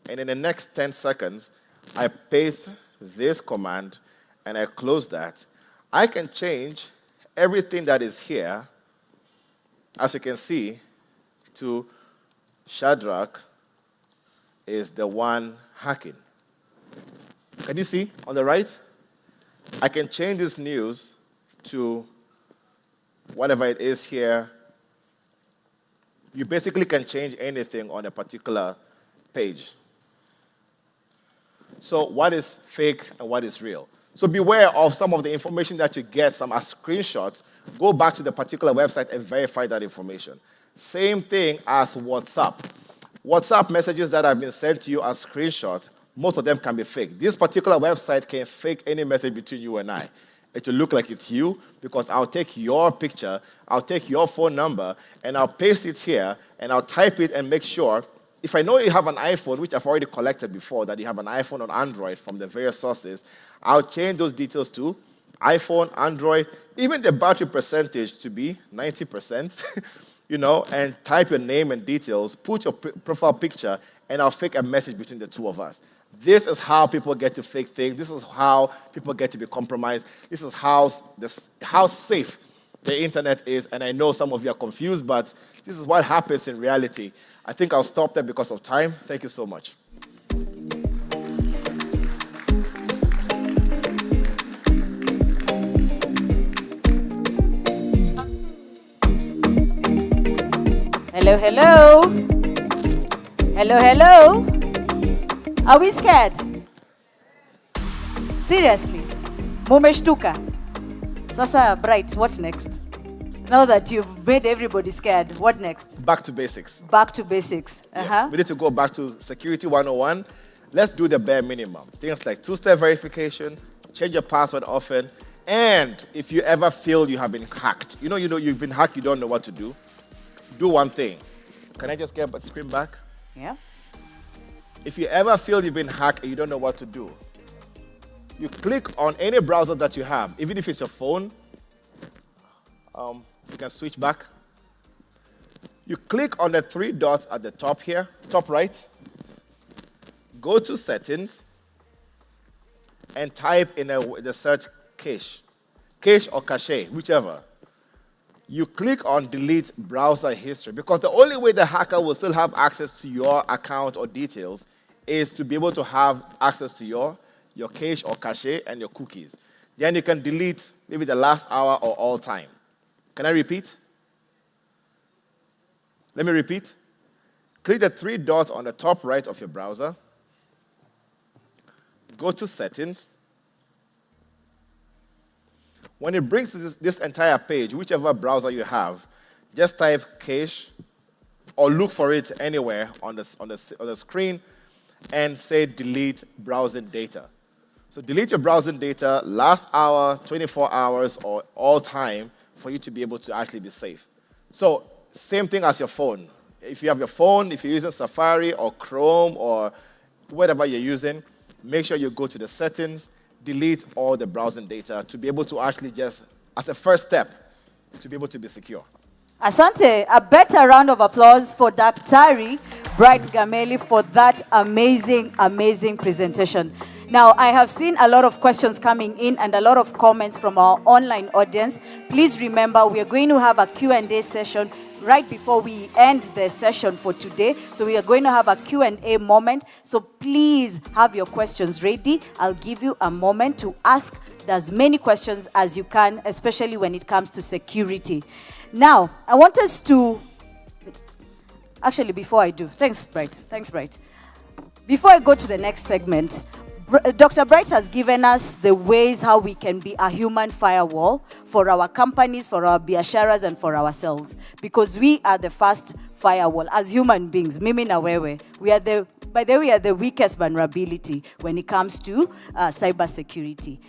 and in the next 10 seconds, I paste this command, and I close that, I can change everything that is here, as you can see, to Shadrach is the one hacking. Can you see on the right? I can change this news to whatever it is here. You basically can change anything on a particular page. So what is fake and what is real? So beware of some of the information that you get, some are screenshots. Go back to the particular website and verify that information. Same thing as WhatsApp. WhatsApp messages that have been sent to you as screenshots, most of them can be fake. This particular website can fake any message between you and I. It will look like it's you because I'll take your picture, I'll take your phone number, and I'll paste it here, and I'll type it and make sure, if I know you have an iPhone, which I've already collected before, that you have an iPhone or Android from the various sources, I'll change those details to iPhone, Android, even the battery percentage to be 90%, and type your name and details, put your profile picture, and I'll fake a message between the two of us. This is how people get to fake things. This is how people get to be compromised. This is how safe the internet is. And I know some of you are confused, but this is what happens in reality. I think I'll stop there because of time. Thank you so much. Hello, hello. Hello, hello. Are we scared? Seriously? Mumeshtuka. Sasa, Bright, what next? Now that you've made everybody scared, what next? Back to basics. Back to basics. Yes. We need to go back to Security 101. Let's do the bare minimum. Things like two-step verification, change your password often, and if you ever feel you have been hacked, you've been hacked, you don't know what to do, do one thing. Can I just get the screen back? Yeah. If you ever feel you've been hacked and you don't know what to do, you click on any browser that you have, even if it's your phone. You can switch back. You click on the three dots at the top here, top right. Go to Settings and type in the search cache or cache, whichever. You click on Delete Browser History because the only way the hacker will still have access to your account or details is to be able to have access to your cache or cache and your cookies. Then you can delete maybe the last hour or all time. Can I repeat? Let me repeat. Click the three dots on the top right of your browser. Go to Settings. When it brings this entire page, whichever browser you have, just type cache or look for it anywhere on the screen and say delete browsing data. So delete your browsing data last hour, 24 hours, or all time for you to be able to actually be safe. So same thing as your phone. If you have your phone, if you're using Safari or Chrome or whatever you're using, make sure you go to the settings, delete all the browsing data to be able to actually just, as a first step, to be able to be secure. Asante, a better round of applause for Daktari Bright Gameli for that amazing, amazing presentation. Now, I have seen a lot of questions coming in and a lot of comments from our online audience. Please remember, we are going to have a Q&A session right before we end the session for today. So we are going to have a Q&A moment. So please have your questions ready. I'll give you a moment to ask as many questions as you can, especially when it comes to security. Now, I want us to, actually before I do, thanks Bright. Before I go to the next segment, Dr. Bright has given us the ways how we can be a human firewall for our companies, for our biasharas, and for ourselves. Because we are the first firewall as human beings. Mimi na wewe. We are the weakest vulnerability when it comes to cybersecurity.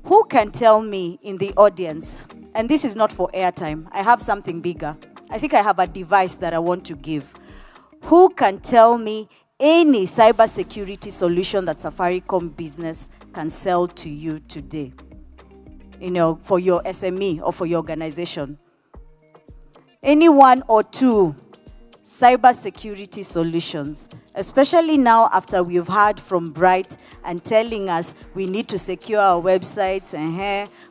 Who can tell me in the audience, and this is not for airtime, I have something bigger. I think I have a device that I want to give. Who can tell me any cybersecurity solution that Safaricom Business can sell to you today? For your SME or for your organization. Any one or two cybersecurity solutions, especially now after we've heard from Bright and telling us we need to secure our websites,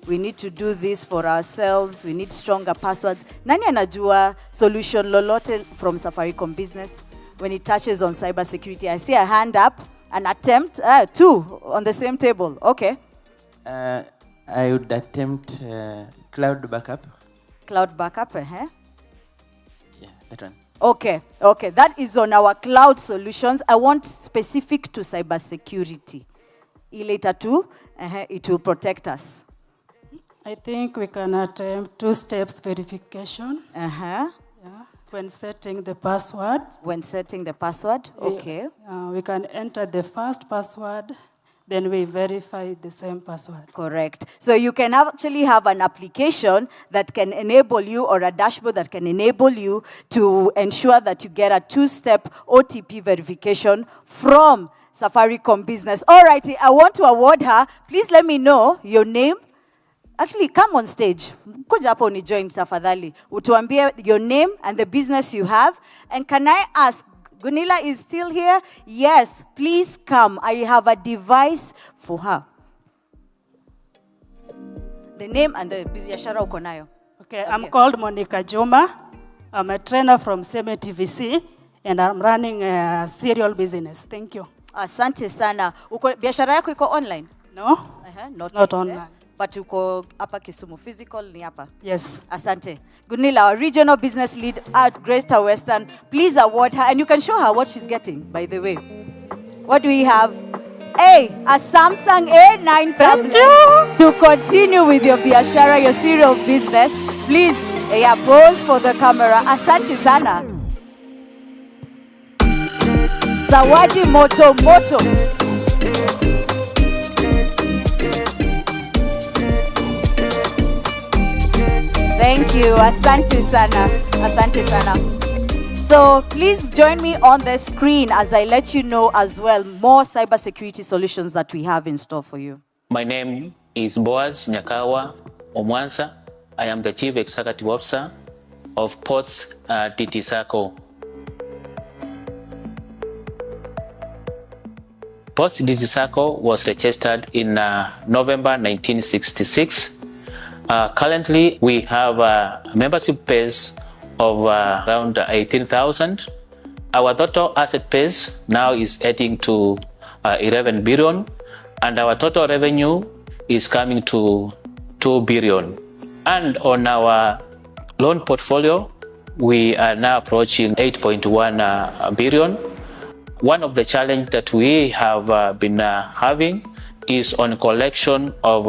we need to do this for ourselves, we need stronger passwords. Nani anajua solution lolote from Safaricom Business when it touches on cybersecurity? I see a hand up, an attempt, two on the same table. Okay. I would attempt cloud backup. Cloud backup, Yeah, that one. Okay, that is on our cloud solutions. I want specific to cybersecurity. Later too, it will protect us. I think we can attempt two-step verification. Yeah. When setting the password. When setting the password, okay. We can enter the first password, then we verify the same password. Correct. So you can actually have an application that can enable you, or a dashboard that can enable you to ensure that you get a two-step OTP verification from Safaricom Business. All righty, I want to award her. Please let me know your name. Actually, come on stage. Kuja hapo ni join tafadhali. Utuambie your name and the business you have. And can I ask, Gunilla is still here? Yes, please come. I have a device for her. The name and the biashara uko nayo. Okay, I'm called Monica Juma. I'm a trainer from Seme TVC, and I'm running a serial business. Thank you. Asante sana. Biashara yako iko online? No, not online. But uko hapa Kisumu, physical ni hapa? Yes. Asante. Gunilla, our regional business lead at Greater Western, please award her, and you can show her what she's getting, by the way. What do we have? A Samsung A9 tablet to continue with your biashara, your serial business. Please, pose for the camera. Asante sana. Zawadi moto. Thank you. Asante sana. So please join me on the screen as I let you know as well more cybersecurity solutions that we have in store for you. My name is Boaz Nyakawa Omwansa. I am the Chief Executive Officer of Ports DT Ports DT was registered in November 1966. Currently, we have a membership base of around 18,000. Our total asset base now is heading to 11 billion, and our total revenue is coming to 2 billion. And on our loan portfolio, we are now approaching 8.1 billion. One of the challenges that we have been having is on collection of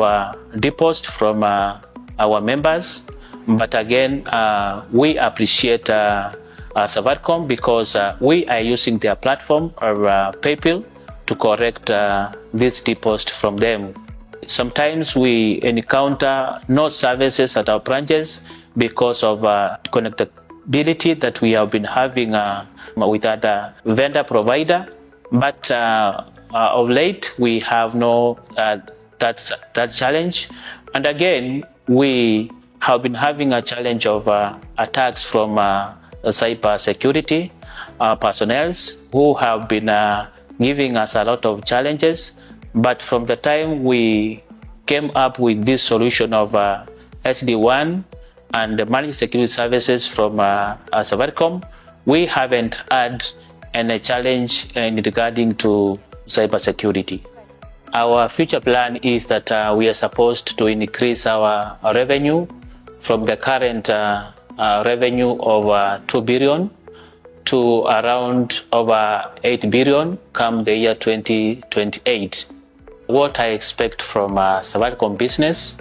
deposits from our members. But again, we appreciate Safaricom because we are using their platform or PayPal to collect this deposit from them. Sometimes we encounter no services at our branches because of connectability that we have been having with other vendor provider. But of late, we have no that challenge. And again, we have been having a challenge of attacks from cybersecurity personnel who have been giving us a lot of challenges. But from the time we came up with this solution of SD1 and the managed security services from Safaricom, we haven't had any challenge regarding to cybersecurity. Our future plan is that we are supposed to increase our revenue from the current revenue of 2 billion to around over 8 billion come the year 2028. What I expect from Safaricom Business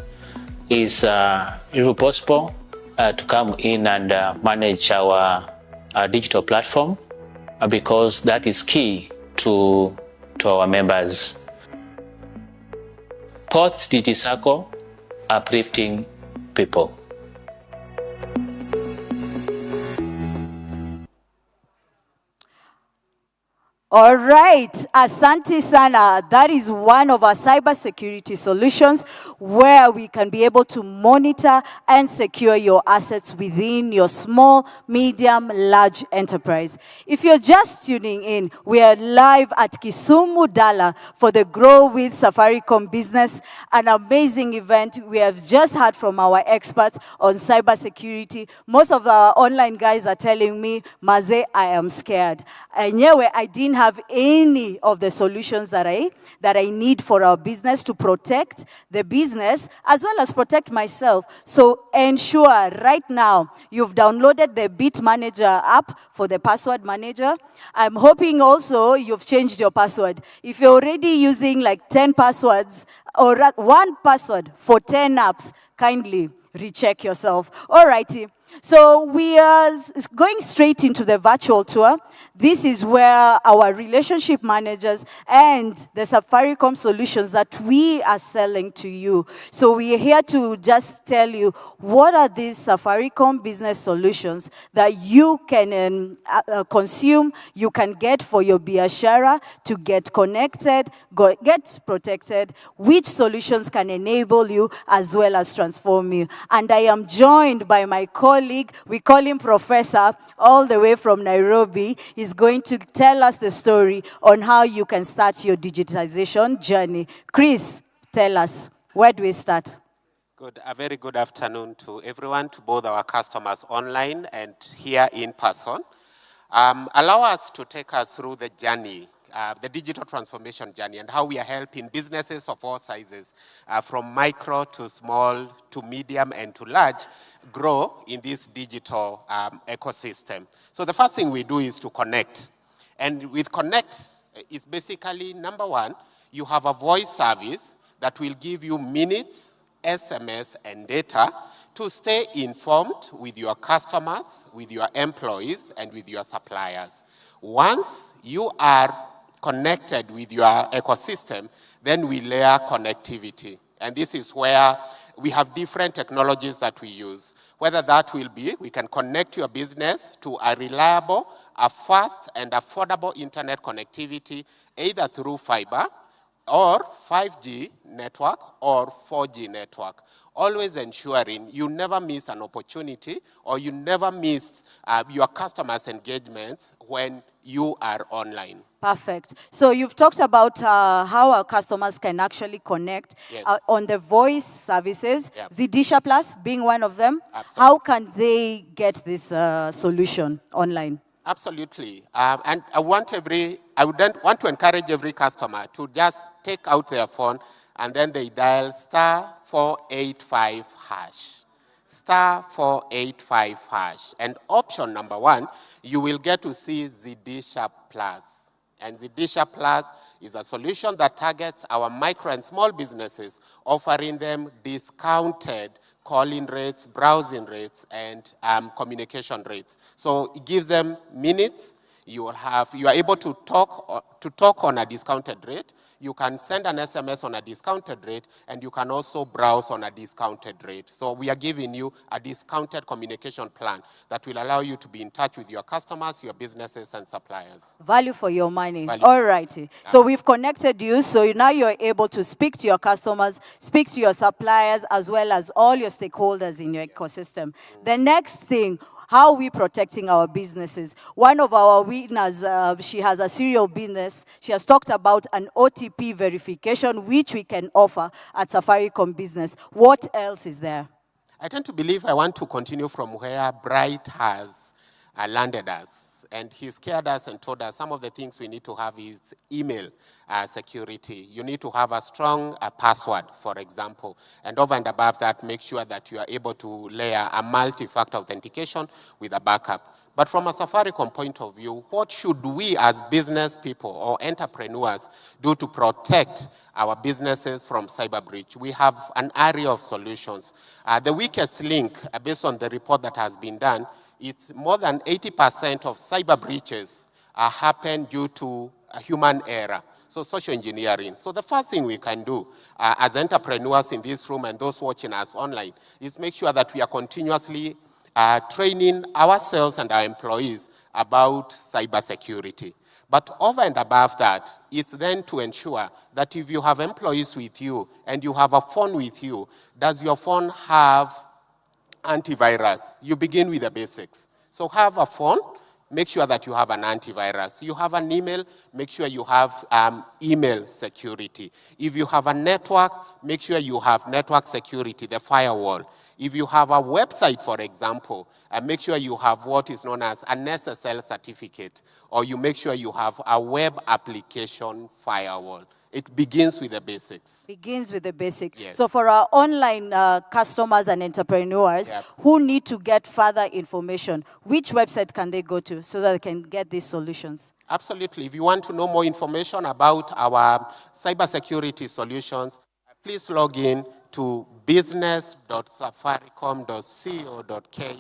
is, if possible, to come in and manage our digital platform, because that is key to our members. Ports Zidisha, uplifting people. All right, Asante Sana. That is one of our cybersecurity solutions where we can be able to monitor and secure your assets within your small, medium, large enterprise. If you're just tuning in, we are live at Kisumu Dala for the Grow with Safaricom Business, an amazing event. We have just heard from our experts on cybersecurity. Most of our online guys are telling me, Maze, I am scared. Anyway, I didn't have any of the solutions that I need for our business to protect the business as well as protect myself. So ensure right now you've downloaded the Bit Manager app for the password manager. I'm hoping also you've changed your password. If you're already using like 10 passwords or one password for 10 apps, kindly recheck yourself. All righty. So we are going straight into the virtual tour. This is where our relationship managers and the Safaricom solutions that we are selling to you. So we are here to just tell you what are these Safaricom business solutions that you can consume, you can get for your biashara to get connected, get protected, which solutions can enable you as well as transform you. And I am joined by my colleague, we call him Professor, all the way from Nairobi. He's going to tell us the story on how you can start your digitization journey. Chris, tell us, where do we start? Good, a very good afternoon to everyone, to both our customers online and here in person. Allow us to take us through the journey, the digital transformation journey, and how we are helping businesses of all sizes, from micro to small to medium and to large, grow in this digital ecosystem. So the first thing we do is to connect. And with connect, is basically, number one, you have a voice service that will give you minutes, SMS, and data to stay informed with your customers, with your employees, and with your suppliers. Once you are connected with your ecosystem, then we layer connectivity. And this is where we have different technologies that we use. Whether that will be, we can connect your business to a reliable, a fast, and affordable internet connectivity, either through fiber, or 5G network, or 4G network. Always ensuring you never miss an opportunity, or you never miss your customers' engagement when you are online. Perfect. So you've talked about how our customers can actually connect on the voice services, Zidisha Plus being one of them. Absolutely. How can they get this solution online? Absolutely. And I would want to encourage every customer to just take out their phone and then they dial *485#. *485#. And option number one, you will get to see Zidisha Plus. And Zidisha Plus is a solution that targets our micro and small businesses, offering them discounted calling rates, browsing rates, and communication rates. So it gives them minutes. You are able to talk on a discounted rate. You can send an SMS on a discounted rate, and you can also browse on a discounted rate. So we are giving you a discounted communication plan that will allow you to be in touch with your customers, your businesses, and suppliers. Value for your money. All righty. So we've connected you, so now you're able to speak to your customers, speak to your suppliers, as well as all your stakeholders in your ecosystem. The next thing, how are we protecting our businesses? One of our winners, she has a serial business. She has talked about an OTP verification, which we can offer at Safaricom Business. What else is there? I tend to believe I want to continue from where Bright has landed us. And he scared us and told us some of the things we need to have is email security. You need to have a strong password, for example. And over and above that, make sure that you are able to layer a multi-factor authentication with a backup. But from a Safaricom point of view, what should we as business people or entrepreneurs do to protect our businesses from cyber breach? We have an array of solutions. The weakest link, based on the report that has been done, it's more than 80% of cyber breaches happen due to a human error. So social engineering. So the first thing we can do as entrepreneurs in this room and those watching us online is make sure that we are continuously training ourselves and our employees about cybersecurity. But over and above that, it's then to ensure that if you have employees with you and you have a phone with you, does your phone have antivirus? You begin with the basics. So have a phone, make sure that you have an antivirus. You have an email, make sure you have email security. If you have a network, make sure you have network security, the firewall. If you have a website, for example, make sure you have what is known as an SSL certificate, or you make sure you have a web application firewall. It begins with the basics. Begins with the basic. Yes. So for our online customers and entrepreneurs who need to get further information, which website can they go to so that they can get these solutions? Absolutely. If you want to know more information about our cybersecurity solutions, please log in to business.safaricom.co.ke.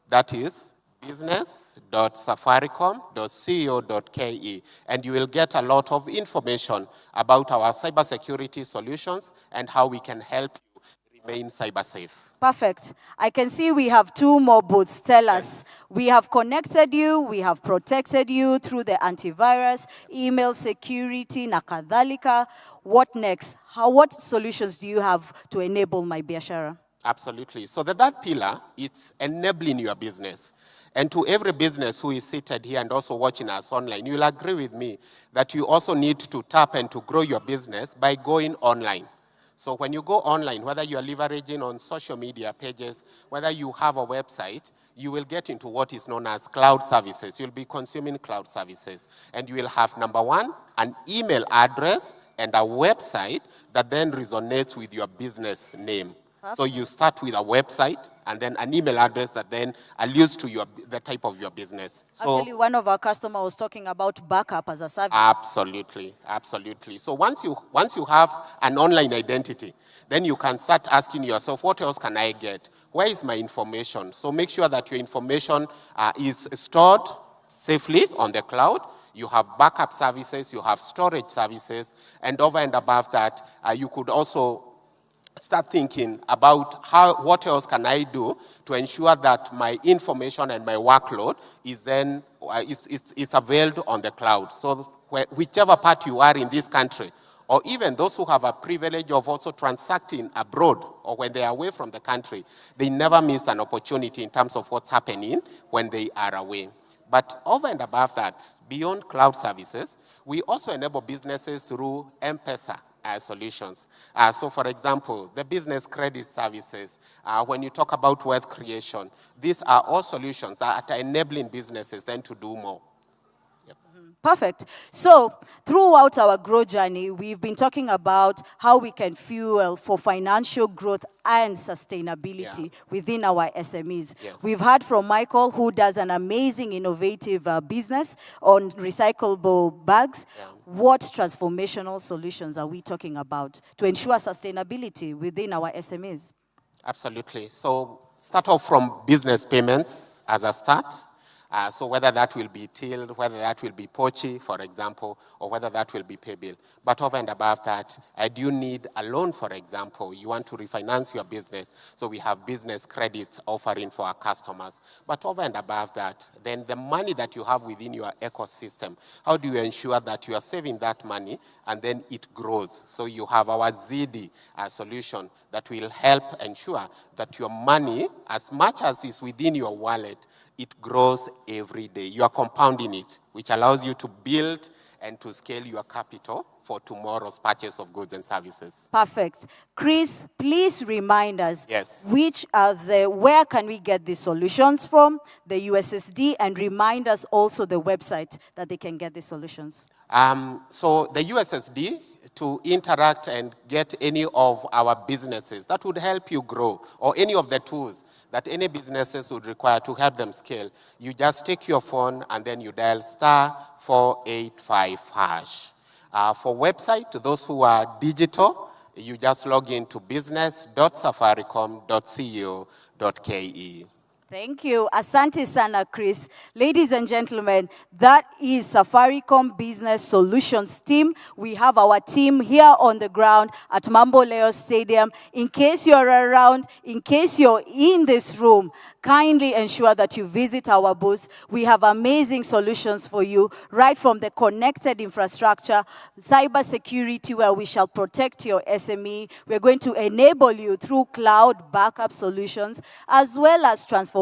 That is business.safaricom.co.ke, and you will get a lot of information about our cybersecurity solutions and how we can help you remain cyber safe. Perfect. I can see we have 2 more booths. Tell us. We have connected you, we have protected you through the antivirus, email security, na kadhalika. What next? What solutions do you have to enable my biashara? Absolutely. So the third pillar, it's enabling your business. And to every business who is seated here and also watching us online, you'll agree with me that you also need to tap and to grow your business by going online. So when you go online, whether you are leveraging on social media pages, whether you have a website, you will get into what is known as cloud services. You'll be consuming cloud services. And you will have, number one, an email address and a website that then resonates with your business name. So you start with a website and then an email address that then alludes to the type of your business. So actually, one of our customers was talking about backup as a service. Absolutely, absolutely. So once you have an online identity, then you can start asking yourself, what else can I get? Where is my information? So make sure that your information is stored safely on the cloud. You have backup services, you have storage services, and over and above that, you could also start thinking about what else can I do to ensure that my information and my workload is then is availed on the cloud. So whichever part you are in this country, or even those who have a privilege of also transacting abroad or when they are away from the country, they never miss an opportunity in terms of what's happening when they are away. But over and above that, beyond cloud services, we also enable businesses through M-Pesa solutions. So for example, the business credit services, when you talk about wealth creation, these are all solutions that are enabling businesses then to do more. Perfect. So throughout our growth journey, we've been talking about how we can fuel for financial growth and sustainability within our SMEs. Yes. We've heard from Michael, who does an amazing, innovative business on recyclable bags. What transformational solutions are we talking about to ensure sustainability within our SMEs? Absolutely. So start off from business payments as a start. So whether that will be till, whether that will be Pochi, for example, or whether that will be Paybill. But over and above that, do you need a loan, for example? You want to refinance your business, so we have business credits offering for our customers. But over and above that, then the money that you have within your ecosystem, how do you ensure that you are saving that money and then it grows? So you have our ZD solution that will help ensure that your money, as much as is within your wallet, it grows every day. You are compounding it, which allows you to build and to scale your capital for tomorrow's purchase of goods and services. Perfect. Chris, please remind us Yes. where can we get these solutions from, the USSD, and remind us also the website that they can get these solutions. So the USSD, to interact and get any of our businesses that would help you grow, or any of the tools that any businesses would require to help them scale, you just take your phone and then you dial *485#. For website, to those who are digital, you just log into business.safaricom.co.ke. Thank you. Asante sana, Chris. Ladies and gentlemen, that is Safaricom Business Solutions team. We have our team here on the ground at Mambo Leo Stadium. In case you're around, in case you're in this room, kindly ensure that you visit our booth. We have amazing solutions for you, right from the connected infrastructure, cybersecurity, where we shall protect your SME. We're going to enable you through cloud backup solutions, as well as transformational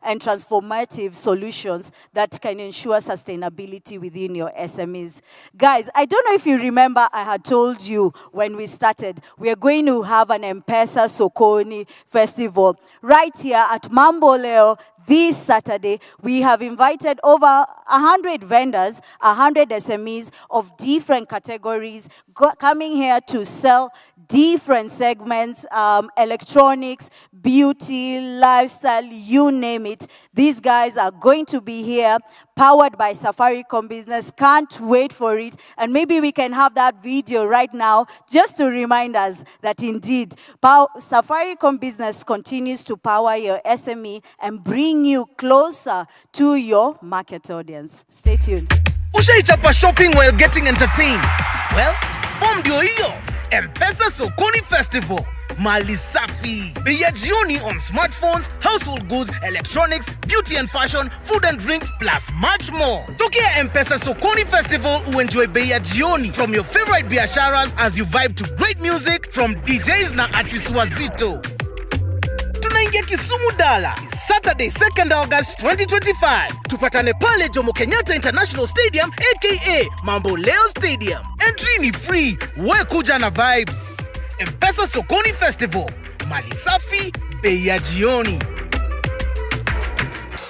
and transformative solutions that can ensure sustainability within your SMEs. Guys, I don't know if you remember, I had told you when we started, we are going to have an M-Pesa Sokoni festival right here at Mambo Leo this Saturday. We have invited over 100 vendors, 100 SMEs of different categories coming here to sell different segments, electronics, beauty, lifestyle, you name it. These guys are going to be here, powered by Safaricom Business. Can't wait for it. And maybe we can have that video right now just to remind us that indeed, Safaricom Business continues to power your SME and bring you closer to your market audience. Stay tuned. Ushaichapa shopping while getting entertained? Well, form ndio hiyo. M-Pesa Sokoni Festival. Mali safi. Bei ya jioni on smartphones, household goods, electronics, beauty and fashion, food and drinks, plus much more. Tokea M-Pesa Sokoni Festival uenjoy bei ya jioni from your favorite biasharas as you vibe to great music from DJs na artists wazito. Tunaingia Kisumu Dala, Saturday 2nd August 2025. Tupatane pale Jomo Kenyatta International Stadium, aka Mambo Leo Stadium. Entry ni free, we kuja na vibes. M-Pesa Sokoni Festival, mali safi, bei ya jioni.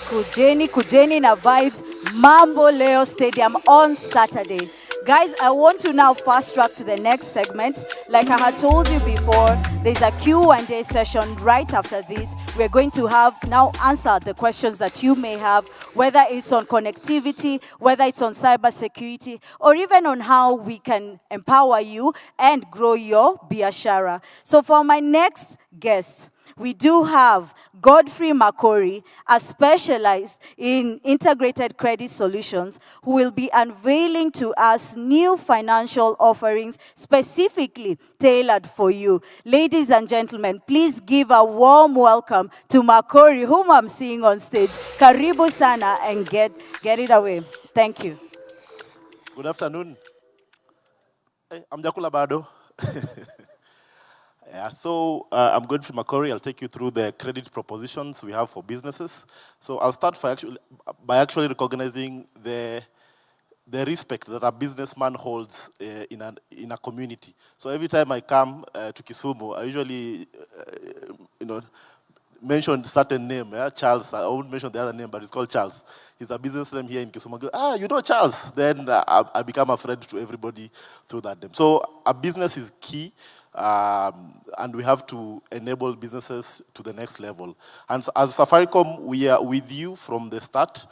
Kujeni na vibes, Mambo Leo Stadium on Saturday. Guys, I want to now fast track to the next segment. Like I had told you before, there's a Q&A session right after this. We're going to have now answer the questions that you may have, whether it's on connectivity, whether it's on cybersecurity, or even on how we can empower you and grow your biashara. So for my next guest, we do have Godfrey Makori, a specialist in integrated credit solutions, who will be unveiling to us new financial offerings specifically tailored for you. Ladies and gentlemen, please give a warm welcome to Makori, whom I'm seeing on stage. Karibu sana, and get it away. Thank you. Good afternoon. I'm Jakula Bado. Yeah, so I'm Godfrey Makori. I'll take you through the credit propositions we have for businesses. So I'll start by actually recognizing the respect that a businessman holds in a community. So every time I come to Kisumu, I usually mention certain name. Yeah? Charles. I won't mention the other name, but it's called Charles. He's a business name here in Kisumu. I go, you know Charles. Then I become a friend to everybody through that name. So a business is key. And we have to enable businesses to the next level. And as Safaricom, we are with you from the start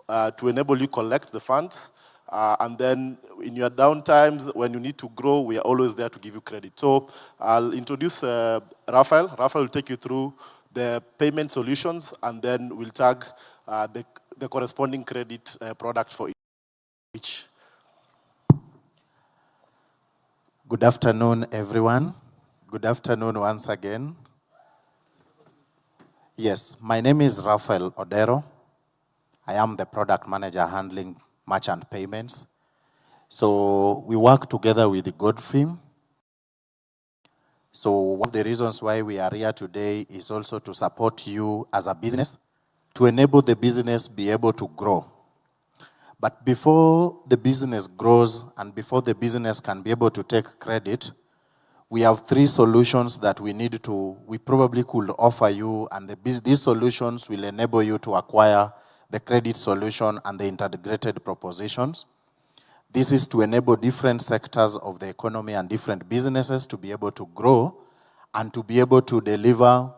to enable you collect the funds. And then in your downtimes, when you need to grow, we are always there to give you credit. So I'll introduce Rafael. Rafael will take you through the payment solutions, and then we'll tag the corresponding credit product for each. Good afternoon, everyone. Good afternoon once again. Yes, my name is Rafael Odero. I am the product manager handling merchant payments. So we work together with Godfrey. So one of the reasons why we are here today is also to support you as a business, to enable the business be able to grow. But before the business grows and before the business can be able to take credit, we have 3 solutions that we probably could offer you, and these solutions will enable you to acquire the credit solution and the integrated propositions. This is to enable different sectors of the economy and different businesses to be able to grow and to be able to deliver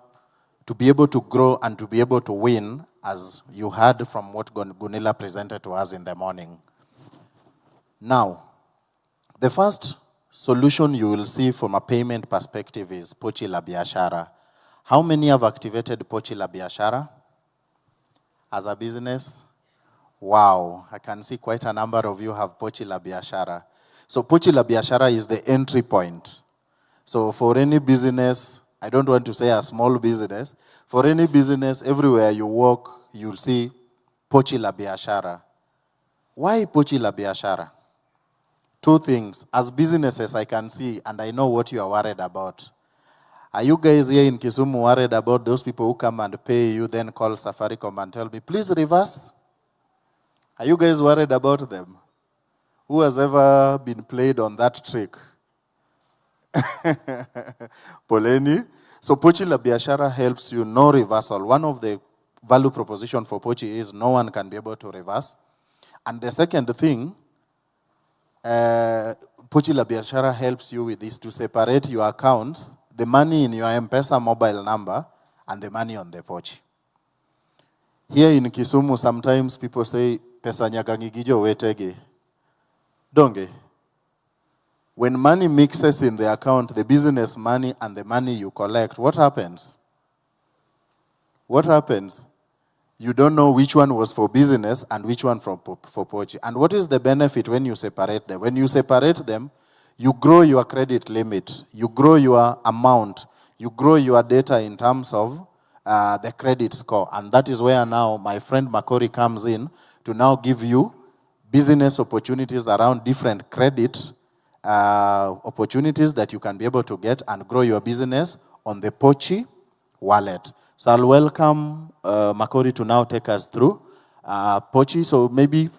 to be able to grow and to be able to win, as you heard from what Gunilla presented to us in the morning. Now, the first solution you will see from a payment perspective is Pochi la Biashara. How many have activated Pochi la Biashara as a business? Wow, I can see quite a number of you have Pochi la Biashara. So Pochi la Biashara is the entry point. So for any business, I don't want to say a small business, for any business, everywhere you walk, you'll see Pochi la Biashara. Why Pochi la Biashara? Two things. As businesses, I can see, and I know what you are worried about. Are you guys here in Kisumu worried about those people who come and pay you, then call Safaricom and tell me, please reverse? Are you guys worried about them? Who has ever been played on that trick? Poleni. So Pochi la Biashara helps you, no reversal. One of the value proposition for Pochi is no one can be able to reverse. And the second thing, Pochi la Biashara helps you with this, to separate your accounts, the money in your M-Pesa mobile number and the money on the Pochi. Here in Kisumu, sometimes people say, pesa nyagangigijo wetege. Donge. When money mixes in the account, the business money and the money you collect, what happens? What happens? You don't know which one was for business and which one for Pochi. And what is the benefit when you separate them? When you separate them, you grow your credit limit, you grow your amount, you grow your data in terms of the credit score. And that is where now my friend Makori comes in to now give you business opportunities around different credit opportunities that you can be able to get and grow your business on the Pochi wallet. So I'll welcome Makori to now take us through Pochi. So maybe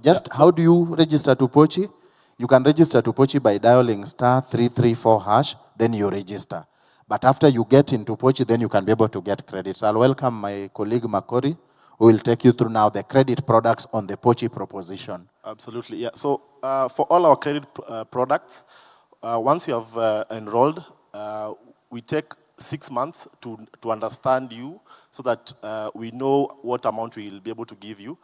just how do you register to Pochi? You can register to Pochi by dialing *334#, then you register. But after you get into Pochi, then you can be able to get credit. So I'll welcome my colleague Makori, who will take you through now the credit products on the Pochi proposition. Absolutely, yeah. So for all our credit products, once you have enrolled, we take 6 months to understand you so that we know what amount we will be able to give you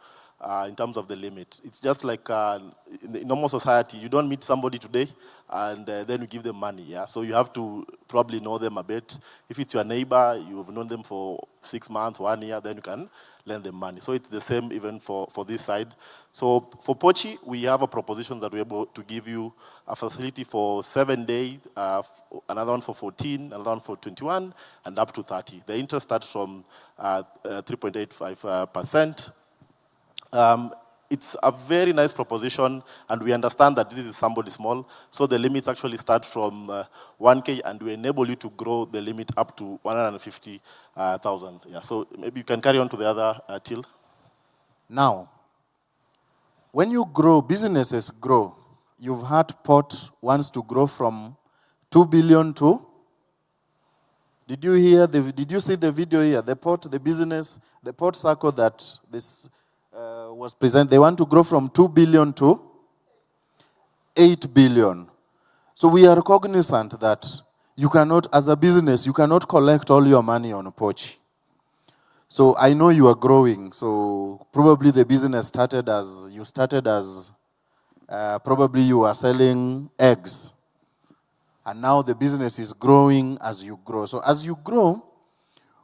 in terms of the limit. It's just like in the normal society, you don't meet somebody today and then you give them money, yeah? So you have to probably know them a bit. If it's your neighbor, you've known them for 6 months, 1 year, then you can lend them money. So it's the same even for this side. So for Pochi, we have a proposition that we're able to give you a facility for 7 days, another one for 14, another one for 21, and up to 30. The interest starts from 3.85%. It's a very nice proposition, and we understand that this is somebody small, so the limits actually start from 1K, and we enable you to grow the limit up to 150,000. Yeah, so maybe you can carry on to the other till. Now, when you grow, businesses grow. You've heard Port wants to grow from 2 billion to. Did you hear? Did you see the video here? The Port, the business, the Port Circle that this. Was present, they want to grow from 2 billion to 8 billion. So we are cognizant that you cannot, as a business, you cannot collect all your money on Pochi. So I know you are growing. So probably the business started as, probably you are selling eggs. And now the business is growing as you grow. So as you grow,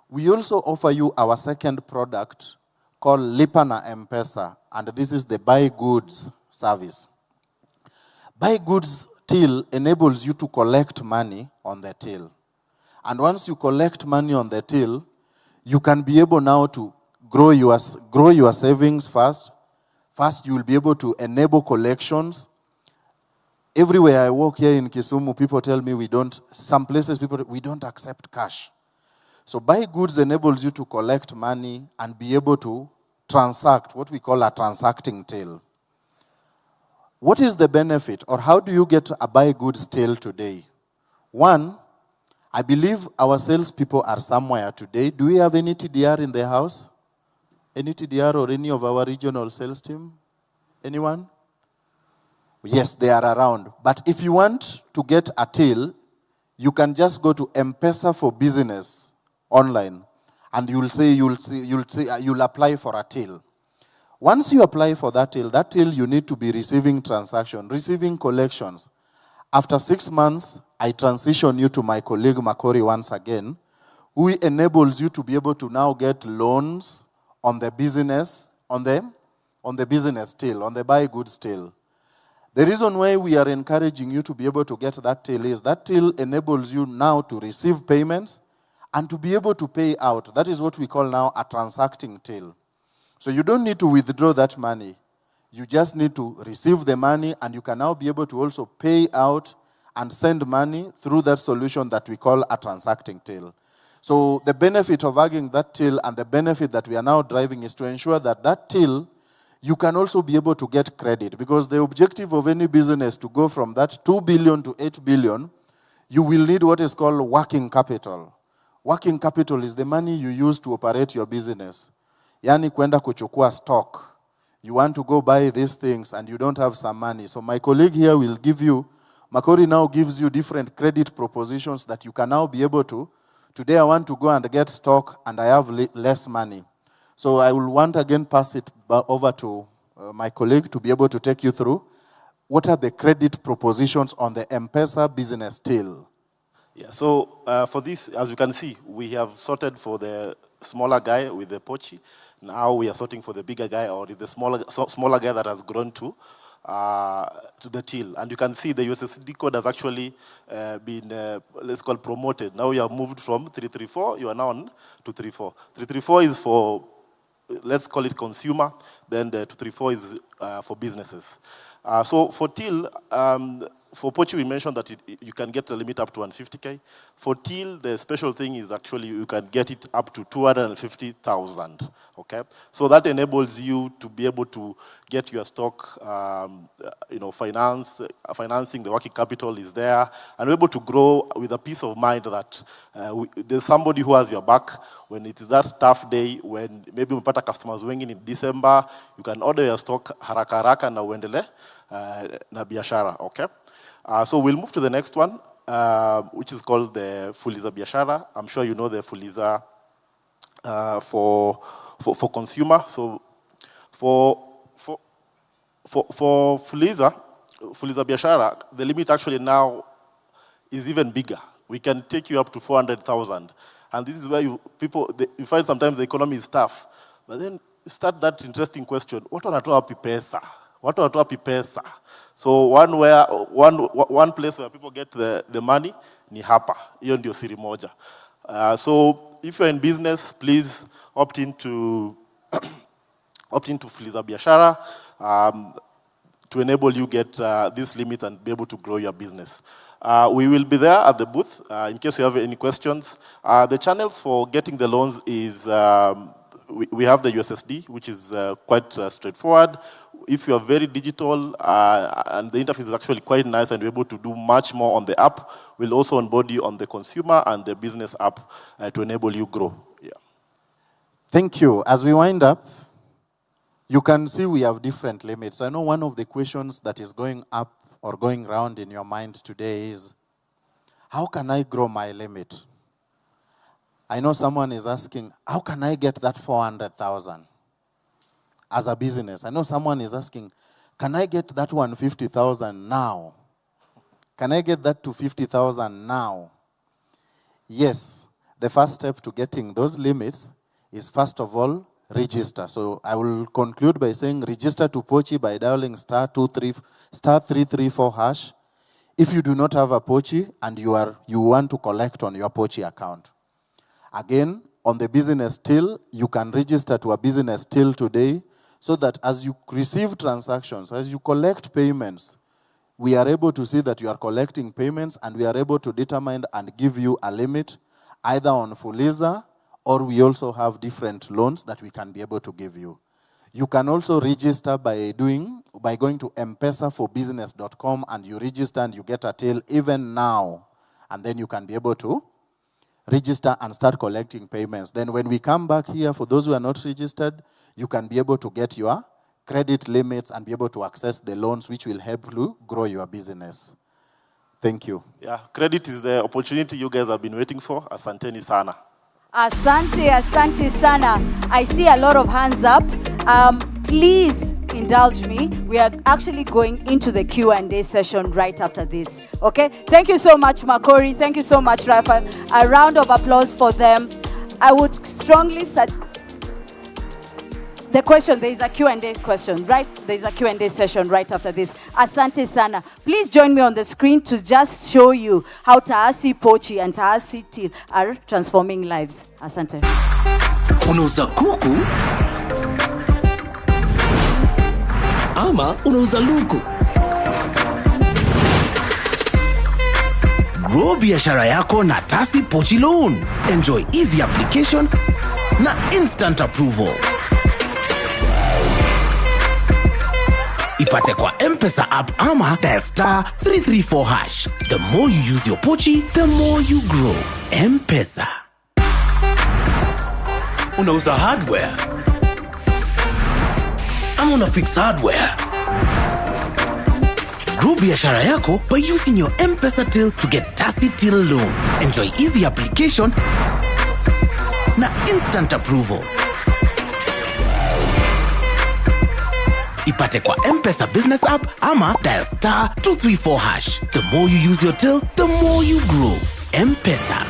we also offer you our second product called Lipa na M-Pesa, and this is the buy goods service. Buy goods till enables you to collect money on the till. And once you collect money on the till, you can be able now to grow your savings first. First, you will be able to enable collections. Everywhere I walk here in Kisumu, people tell me some places we don't accept cash. So buy goods enables you to collect money and be able to transact, what we call a transacting till. What is the benefit, or how do you get a buy goods till today? One, I believe our salespeople are somewhere today. Do we have any TDR in the house? Any TDR or any of our regional sales team? Anyone? Yes, they are around. But if you want to get a till, you can just go to M-Pesa for Business online. and you'll apply for a till. Once you apply for that till you need to be receiving transaction, receiving collections. After 6 months, I transition you to my colleague Makori once again, who enables you to be able to now get loans on the business, on the business till, on the buy goods till. The reason why we are encouraging you to be able to get that till is that till enables you now to receive payments and to be able to pay out. That is what we call now a transacting till. So you don't need to withdraw that money. You just need to receive the money, and you can now be able to also pay out and send money through that solution that we call a transacting till. So the benefit of having that till and the benefit that we are now driving is to ensure that that till, you can also be able to get credit, because the objective of any business to go from that 2 billion to 8 billion, you will need what is called working capital. Working capital is the money you use to operate your business. Yani kwenda kuchukua stock. You want to go buy these things and you don't have some money. So my colleague here will give you, Makori now gives you different credit propositions that you can now be able to. Today I want to go and get stock and I have less money. So I will once again pass it over to my colleague to be able to take you through what are the credit propositions on the M-Pesa business till. Yeah, so for this, as you can see, we have sorted for the smaller guy with the pochi. Now we are sorting for the bigger guy, or the smaller guy that has grown to the till. And you can see the USSD code has actually been, let's call, promoted. Now you have moved from 334, you are now on 234. 334 is for, let's call it consumer, then the 234 is for businesses. So for till, for Pochi, we mentioned that you can get a limit up to 150K. For till, the special thing is actually you can get it up to 250,000. Okay, so that enables you to be able to get your stock, financing, the working capital is there, and we're able to grow with a peace of mind that there's somebody who has your back when it is that tough day, when maybe umepata customers wengi in December, you can order your stock haraka haraka na uendele na biashara, okay? So we'll move to the next one, which is called the Fuliza Biashara. I'm sure you know the Fuliza for consumer. So for Fuliza Biashara, the limit actually now is even bigger. We can take you up to 400,000. And this is where you find sometimes the economy is tough. But then you start that interesting question, what wanatoa pesa? What wanatoa pesa? So one place where people get the money ni hapa. Hiyo ndio siri moja. So if you're in business, please opt into Fuliza Biashara to enable you get this limit and be able to grow your business. We will be there at the booth in case you have any questions. The channels for getting the loans is we have the USSD, which is quite straightforward. If you are very digital and the interface is actually quite nice and we're able to do much more on the app, we'll also onboard you on the consumer and the business app to enable you grow. Yeah. Thank you. As we wind up, you can see we have different limits. I know one of the questions that is going up or going around in your mind today is, how can I grow my limit? I know someone is asking, how can I get that 400,000 as a business? I know someone is asking, can I get that 150,000 now? Can I get that to 50,000 now? Yes, the first step to getting those limits is, first of all, register. So I will conclude by saying register to Pochi by dialing *334#. If you do not have a Pochi and you want to collect on your Pochi account. Again, on the business till, you can register to a business till today so that as you receive transactions, as you collect payments, we are able to see that you are collecting payments and we are able to determine and give you a limit either on Fuliza, or we also have different loans that we can be able to give you. You can also register by going to mpesa4business.com and you register and you get a till even now. And then you can be able to register and start collecting payments. Then when we come back here, for those who are not registered, you can be able to get your credit limits and be able to access the loans which will help you grow your business. Thank you. Yeah, credit is the opportunity you guys have been waiting for. Asanteni sana. Asante sana. I see a lot of hands up. Please indulge me. We are actually going into the Q&A session right after this. Okay? Thank you so much, Makori. Thank you so much, Rafa. A round of applause for them. I would strongly the question, there is a Q&A question, right? There is a Q&A session right after this. Asante sana. Please join me on the screen to just show you how Taasi Pochi and Taasi Till are transforming lives. Asante. Unauza kuku ama unauza luku? Grow biashara yako na Taasi Pochi Loan. Enjoy easy application na instant approval. Ipate kwa M-Pesa app ama dial *334#. The more you use your Pochi, the more you grow. M-Pesa. Unauza hardware ama una fix hardware? Grow biashara yako by using your M-Pesa Till to get Taasi Till Loan. Enjoy easy application na instant approval. Ipate kwa M-Pesa Business app ama dial *234#. The more you use your till, the more you grow. M-Pesa.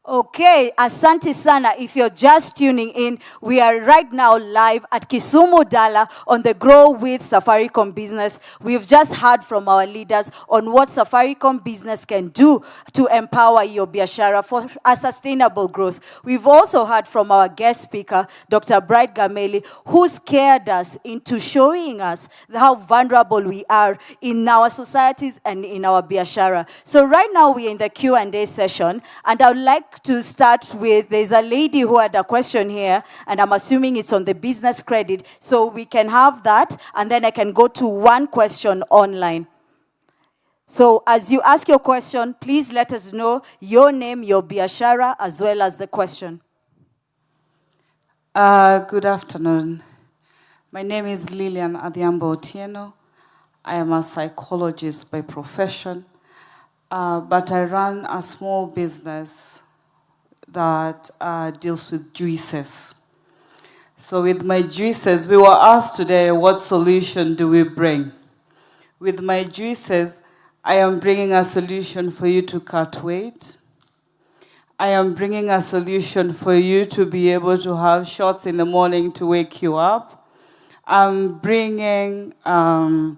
Okay, asante sana. If you're just tuning in, we are right now live at Kisumu Dala on the Grow with Safaricom Business. We've just heard from our leaders on what Safaricom Business can do to empower your biashara for a sustainable growth. We've also heard from our guest speaker, Dr. Bright Gameli, who scared us into showing us how vulnerable we are in our societies and in our biashara. So right now we're in the Q&A session, and I would like to start with, there's a lady who had a question here, and I'm assuming it's on the business credit, so we can have that, and then I can go to one question online. So as you ask your question, please let us know your name, your biashara, as well as the question. Good afternoon. My name is Lillian Adhiambo Otieno. I am a psychologist by profession, but I run a small business that deals with juices. So with my juices, we were asked today, what solution do we bring? With my juices, I am bringing a solution for you to cut weight. I am bringing a solution for you to be able to have shots in the morning to wake you up. I'm bringing, how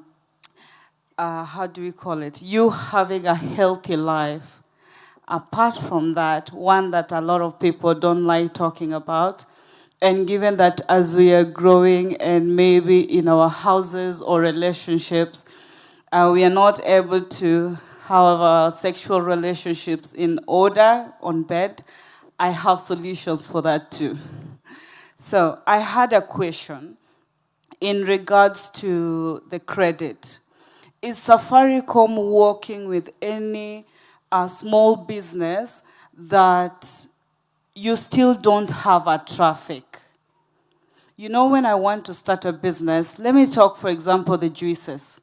do we call it? You having a healthy life. Apart from that, one that a lot of people don't like talking about, and given that as we are growing and maybe in our houses or relationships, we are not able to have our sexual relationships in order on bed, I have solutions for that too. So I had a question in regards to the credit. Is Safaricom working with any small business that you still don't have a traffic? You know, when I want to start a business, let me talk, for example, the juices.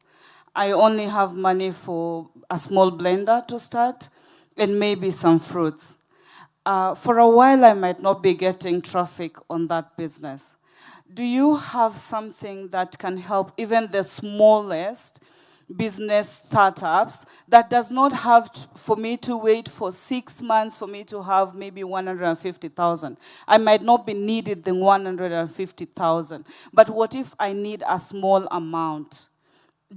I only have money for a small blender to start and maybe some fruits. For a while, I might not be getting traffic on that business. Do you have something that can help even the smallest business startups that does not have for me to wait for 6 months for me to have maybe 150,000? I might not be needed the 150,000, but what if I need a small amount?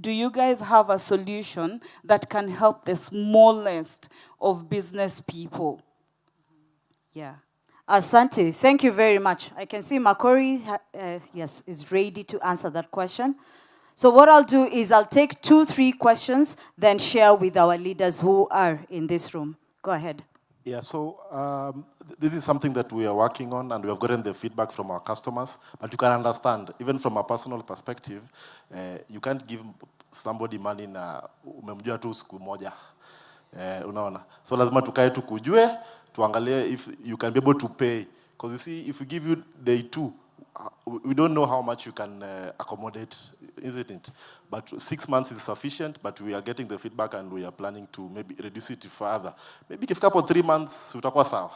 Do you guys have a solution that can help the smallest of business people? Yeah. Asante, thank you very much. I can see Makori, yes, is ready to answer that question. So what I'll do is I'll take 2-3 questions, then share with our leaders who are in this room. Go ahead. Yeah, so this is something that we are working on, and we have gotten the feedback from our customers. But you can understand, even from a personal perspective, you can't give somebody money na umemjua tu siku moja. Unaona? So lazima tukae tukujue, tuangalie if you can be able to pay. Because you see, if we give you day 2, we don't know how much you can accommodate, isn't it? But 6 months is sufficient, but we are getting the feedback and we are planning to maybe reduce it further. Maybe if a couple 3 months, utakuwa sawa.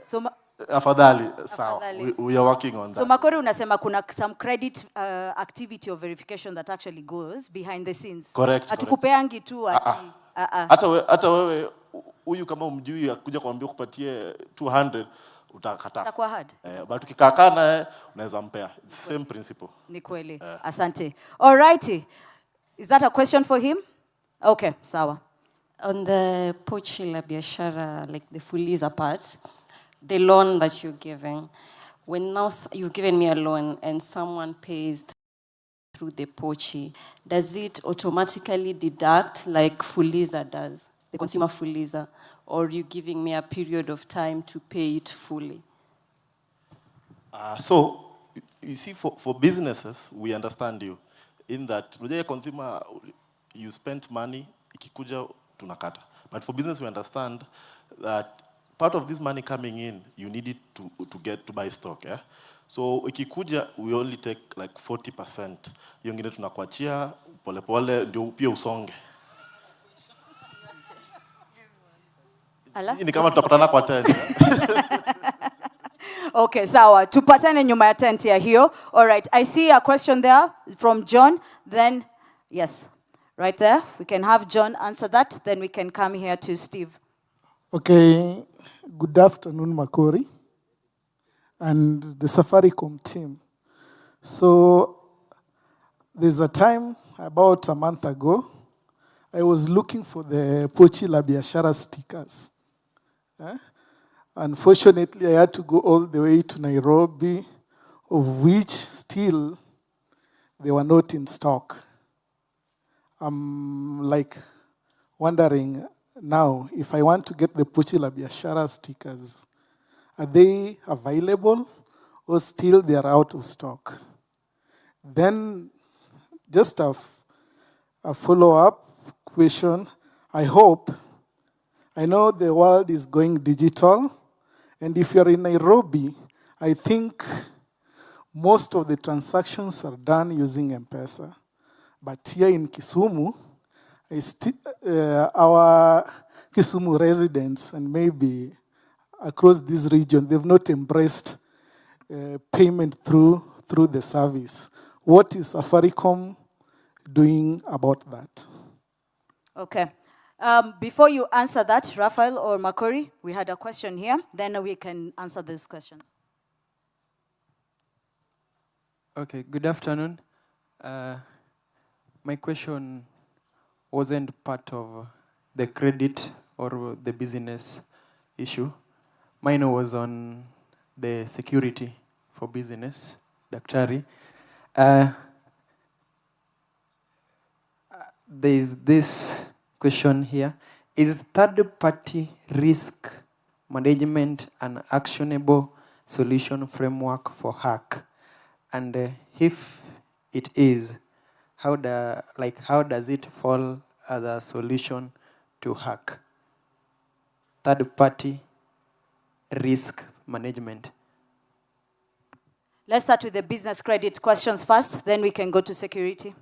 So Afadhali, sawa. Afadhali. We are working on that. So Makori unasema kuna some credit activity or verification that actually goes behind the scenes. Correct. Hatukupeangi tu ati. Hata wewe huyu kama umjui akuja kuambia kupatie 200 utakataa. Itakuwa hard. But ukikaa naye unaweza mpea. It's the same principle. Ni kweli. Asante. All righty. Is that a question for him? Okay, sawa. On the pochi la biashara, like the fuliza part, the loan that you're giving, when now you've given me a loan and someone pays through the pochi, does it automatically deduct like fuliza does, the consumer fuliza, or are you giving me a period of time to pay it fully? So, you see, for businesses, we understand you. In that, consumer, you spent money, ikikuja tunakata. But for business, we understand that part of this money coming in, you need it to buy stock. Yeah? So, ikikuja, we only take like 40%. Yongine tunakuachia, pole pole, ndio pia usonge. Ni kama tutapatana kwa tent. Okay, sawa. Tupatane nyuma ya tent ya hiyo. All right. I see a question there from John. Then, yes, right there. We can have John answer that. Then we can come here to Steve. Okay. Good afternoon, Makori, and the Safaricom team. So, there's a time, about a month ago, I was looking for the Pochi la Biashara stickers. Unfortunately, I had to go all the way to Nairobi, of which still they were not in stock. I'm like wondering now, if I want to get the Pochi la Biashara stickers, are they available or still they are out of stock? Then, just a follow-up question. I know the world is going digital, and if you're in Nairobi, I think most of the transactions are done using M-Pesa. But here in Kisumu, our Kisumu residents and maybe across this region, they've not embraced payment through the service. What is Safaricom doing about that? Okay. Before you answer that, Raphael or Makori, we had a question here. Then we can answer those questions. Okay, good afternoon. My question wasn't part of the credit or the business issue. Mine was on the security for business, Daktari. There is this question here. Is third-party risk management an actionable solution framework for hack? And if it is, how does it fall as a solution to hack? Third-party risk management. Let's start with the business credit questions first, then we can go to security.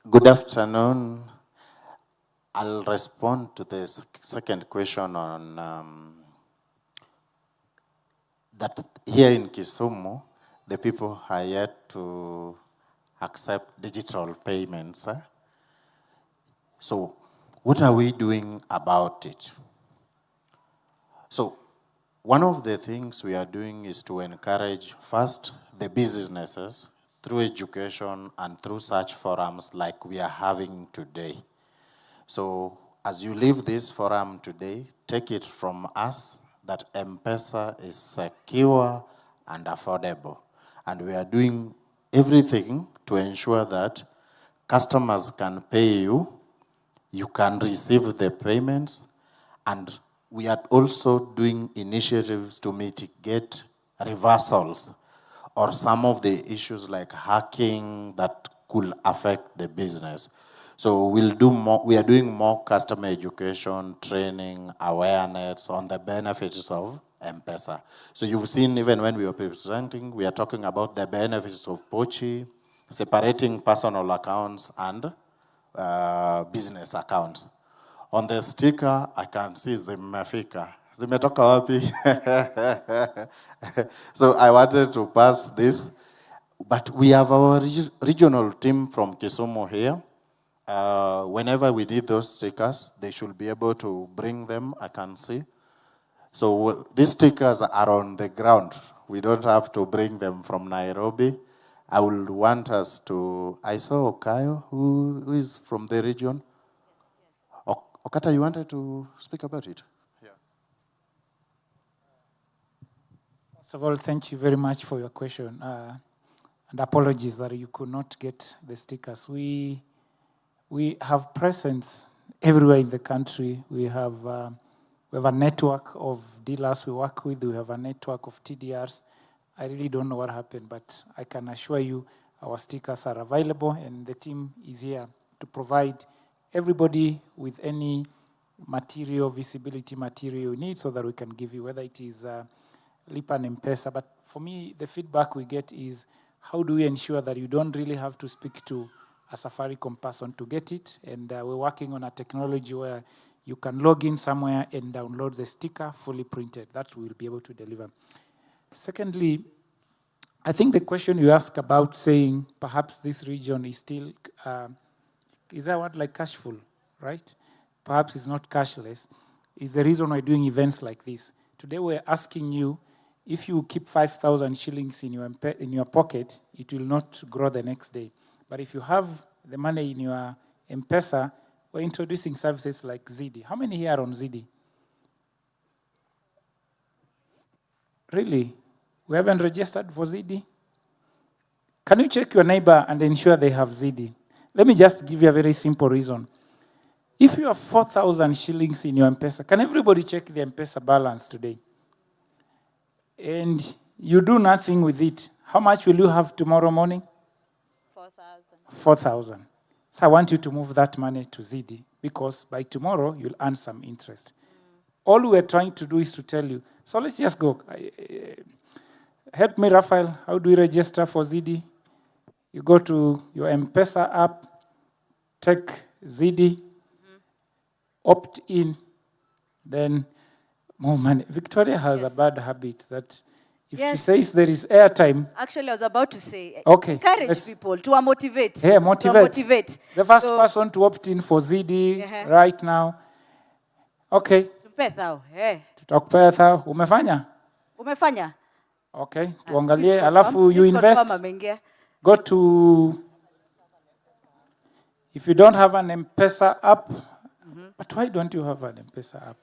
Good afternoon. I'll respond to the second question on that here in Kisumu, the people are yet to accept digital payments. So what are we doing about it? So one of the things we are doing is to encourage first the businesses through education and through such forums like we are having today. So as you leave this forum today, take it from us that M-Pesa is secure and affordable. And we are doing everything to ensure that customers can pay you, you can receive the payments, and we are also doing initiatives to mitigate reversals or some of the issues like hacking that could affect the business. So we'll do more, we are doing more customer education, training, awareness on the benefits of M-Pesa. So you've seen even when we were presenting, we are talking about the benefits of Pochi, separating personal accounts and business accounts. On the sticker, I can see zimefika. Zimetoka wapi? So I wanted to pass this. But we have our regional team from Kisumu here. Whenever we need those stickers, they should be able to bring them, I can see. So these stickers are on the ground. We don't have to bring them from Nairobi. I would want us to, I saw Okayo, who is from the region. Okata, you wanted to speak about it? Yeah. First of all, thank you very much for your question. And apologies that you could not get the stickers. We have presence everywhere in the country. We have a network of dealers we work with. We have a network of TDRs. I really don't know what happened, but I can assure you our stickers are available, and the team is here to provide everybody with any material, visibility material you need so that we can give you, whether it is Lipa and M-Pesa. But for me, the feedback we get is, how do we ensure that you don't really have to speak to a Safaricom person to get it? And we're working on a technology where you can log in somewhere and download the sticker fully printed. That we'll be able to deliver. Secondly, I think the question you asked about saying perhaps this region is still, is that word like cashful, right? Perhaps it's not cashless. Is the reason we're doing events like this. Today we're asking you, if you keep 5,000 shillings in your pocket, it will not grow the next day. But if you have the money in your M-Pesa, we're introducing services like Zidi. How many here are on Zidi? Really? We haven't registered for Zidi? Can you check your neighbor and ensure they have Zidi? Let me just give you a very simple reason. If you have 4,000 shillings in your M-Pesa, can everybody check the M-Pesa balance today? And you do nothing with it. How much will you have tomorrow morning? 4,000. 4,000. So I want you to move that money to Zidi, because by tomorrow you'll earn some interest. All we're trying to do is to tell you. So let's just go. Help me, Raphael. How do we register for Zidi? You go to your M-Pesa app, take Zidi, opt in, then more money. Victoria has a bad habit that if she says there is airtime. Actually, I was about to say, okay, encourage people to motivate. Yeah, motivate. To motivate. The first person to opt in for Zidi right now. Okay. Tutakupea thao. Umefanya? Umefanya? Okay, tuangalie. Alafu you invest. Go to, if you don't have an M-Pesa app, but why don't you have an M-Pesa app?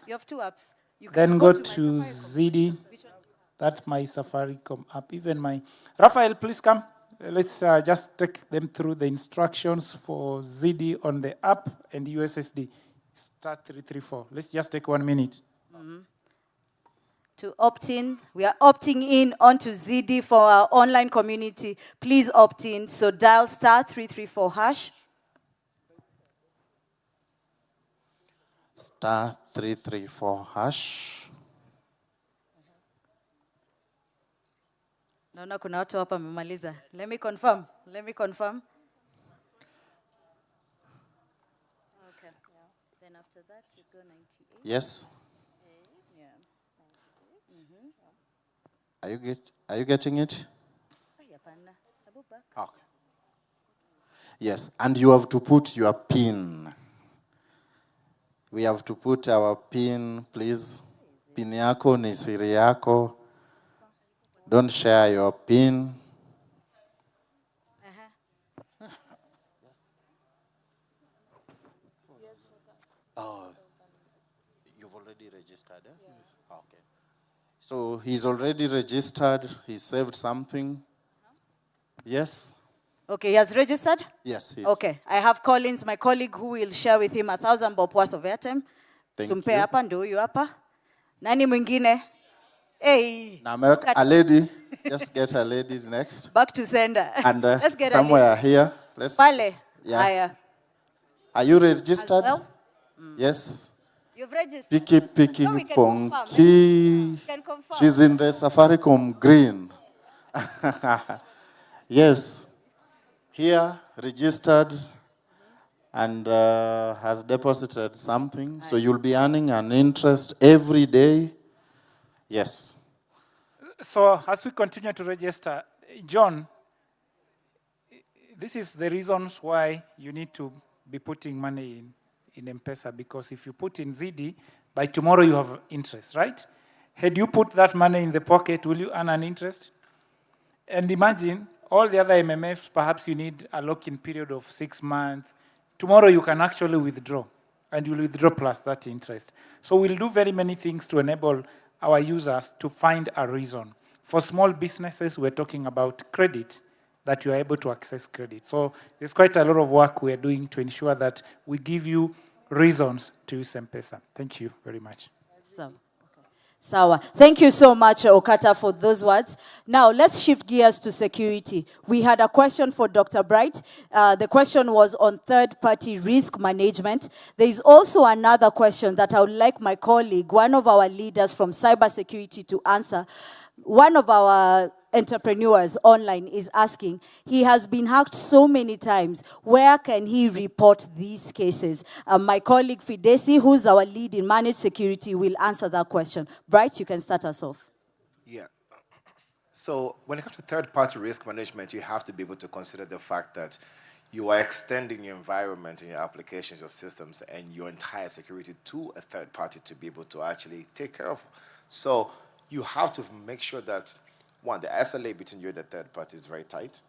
You have two apps. You Then can go to to Zidi. That's my Safaricom app. Even my, Raphael, please come. Let's just take them through the instructions for Zidi on the app and USSD. Start 334. Let's just take 1 minute. To opt in, we are opting in onto Zidi for our online community. Please opt in. So dial *334 hash. *334 hash. Naona kuna watu hapa wamemaliza. Let me confirm. Okay. Then after that you go 98. Yes. Are you getting it? Okay. Yes, and you have to put your PIN. We have to put our PIN, please. PIN yako ni siri yako. Don't share your PIN. Oh, you've already registered, eh? Yes. Okay. So he's already registered. He saved something. Yes? Okay, he has registered? Yes. Okay, I have Collins, my colleague, who will share with him 1,000 bob worth of airtime. Tumpe hapa, ndo huyu hapa. Nani mwingine? Hey. Now, a lady. Just get a lady next. Back to sender. And let's get somewhere here. Let's. Pale. Yeah. Are you registered? Well? Yes. You've registered. Piki No, we can Ponki. confirm, We can confirm. She's in the Safaricom green. Yes. Here, registered. and has deposited something. So you'll be earning an interest every day. Yes. So as we continue to register, John, this is the reasons why you need to be putting money in M-Pesa, because if you put in Zidi, by tomorrow you have interest, right? Had you put that money in the pocket, will you earn an interest? And imagine all the other MMFs, perhaps you need a lock-in period of 6 months. Tomorrow you can actually withdraw, and you'll withdraw plus that interest. So we'll do very many things to enable our users to find a reason. For small businesses, we're talking about credit, that you are able to access credit. So there's quite a lot of work we are doing to ensure that we give you reasons to use M-Pesa. Thank you very much. Sawa. Thank you so much, Okata, for those words. Now, let's shift gears to security. We had a question for Dr. Bright. The question was on third-party risk management. There is also another question that I would like my colleague, one of our leaders from cybersecurity, to answer. One of our entrepreneurs online is asking, he has been hacked so many times, where can he report these cases? My colleague Fidesi, who's our lead in managed security, will answer that question. Bright, you can start us off. Yeah. So when it comes to third-party risk management, you have to be able to consider the fact that you are extending your environment and your applications, your systems, and your entire security to a third party to be able to actually take care of. So you have to make sure that, one, the SLA between you and the third party is very tight.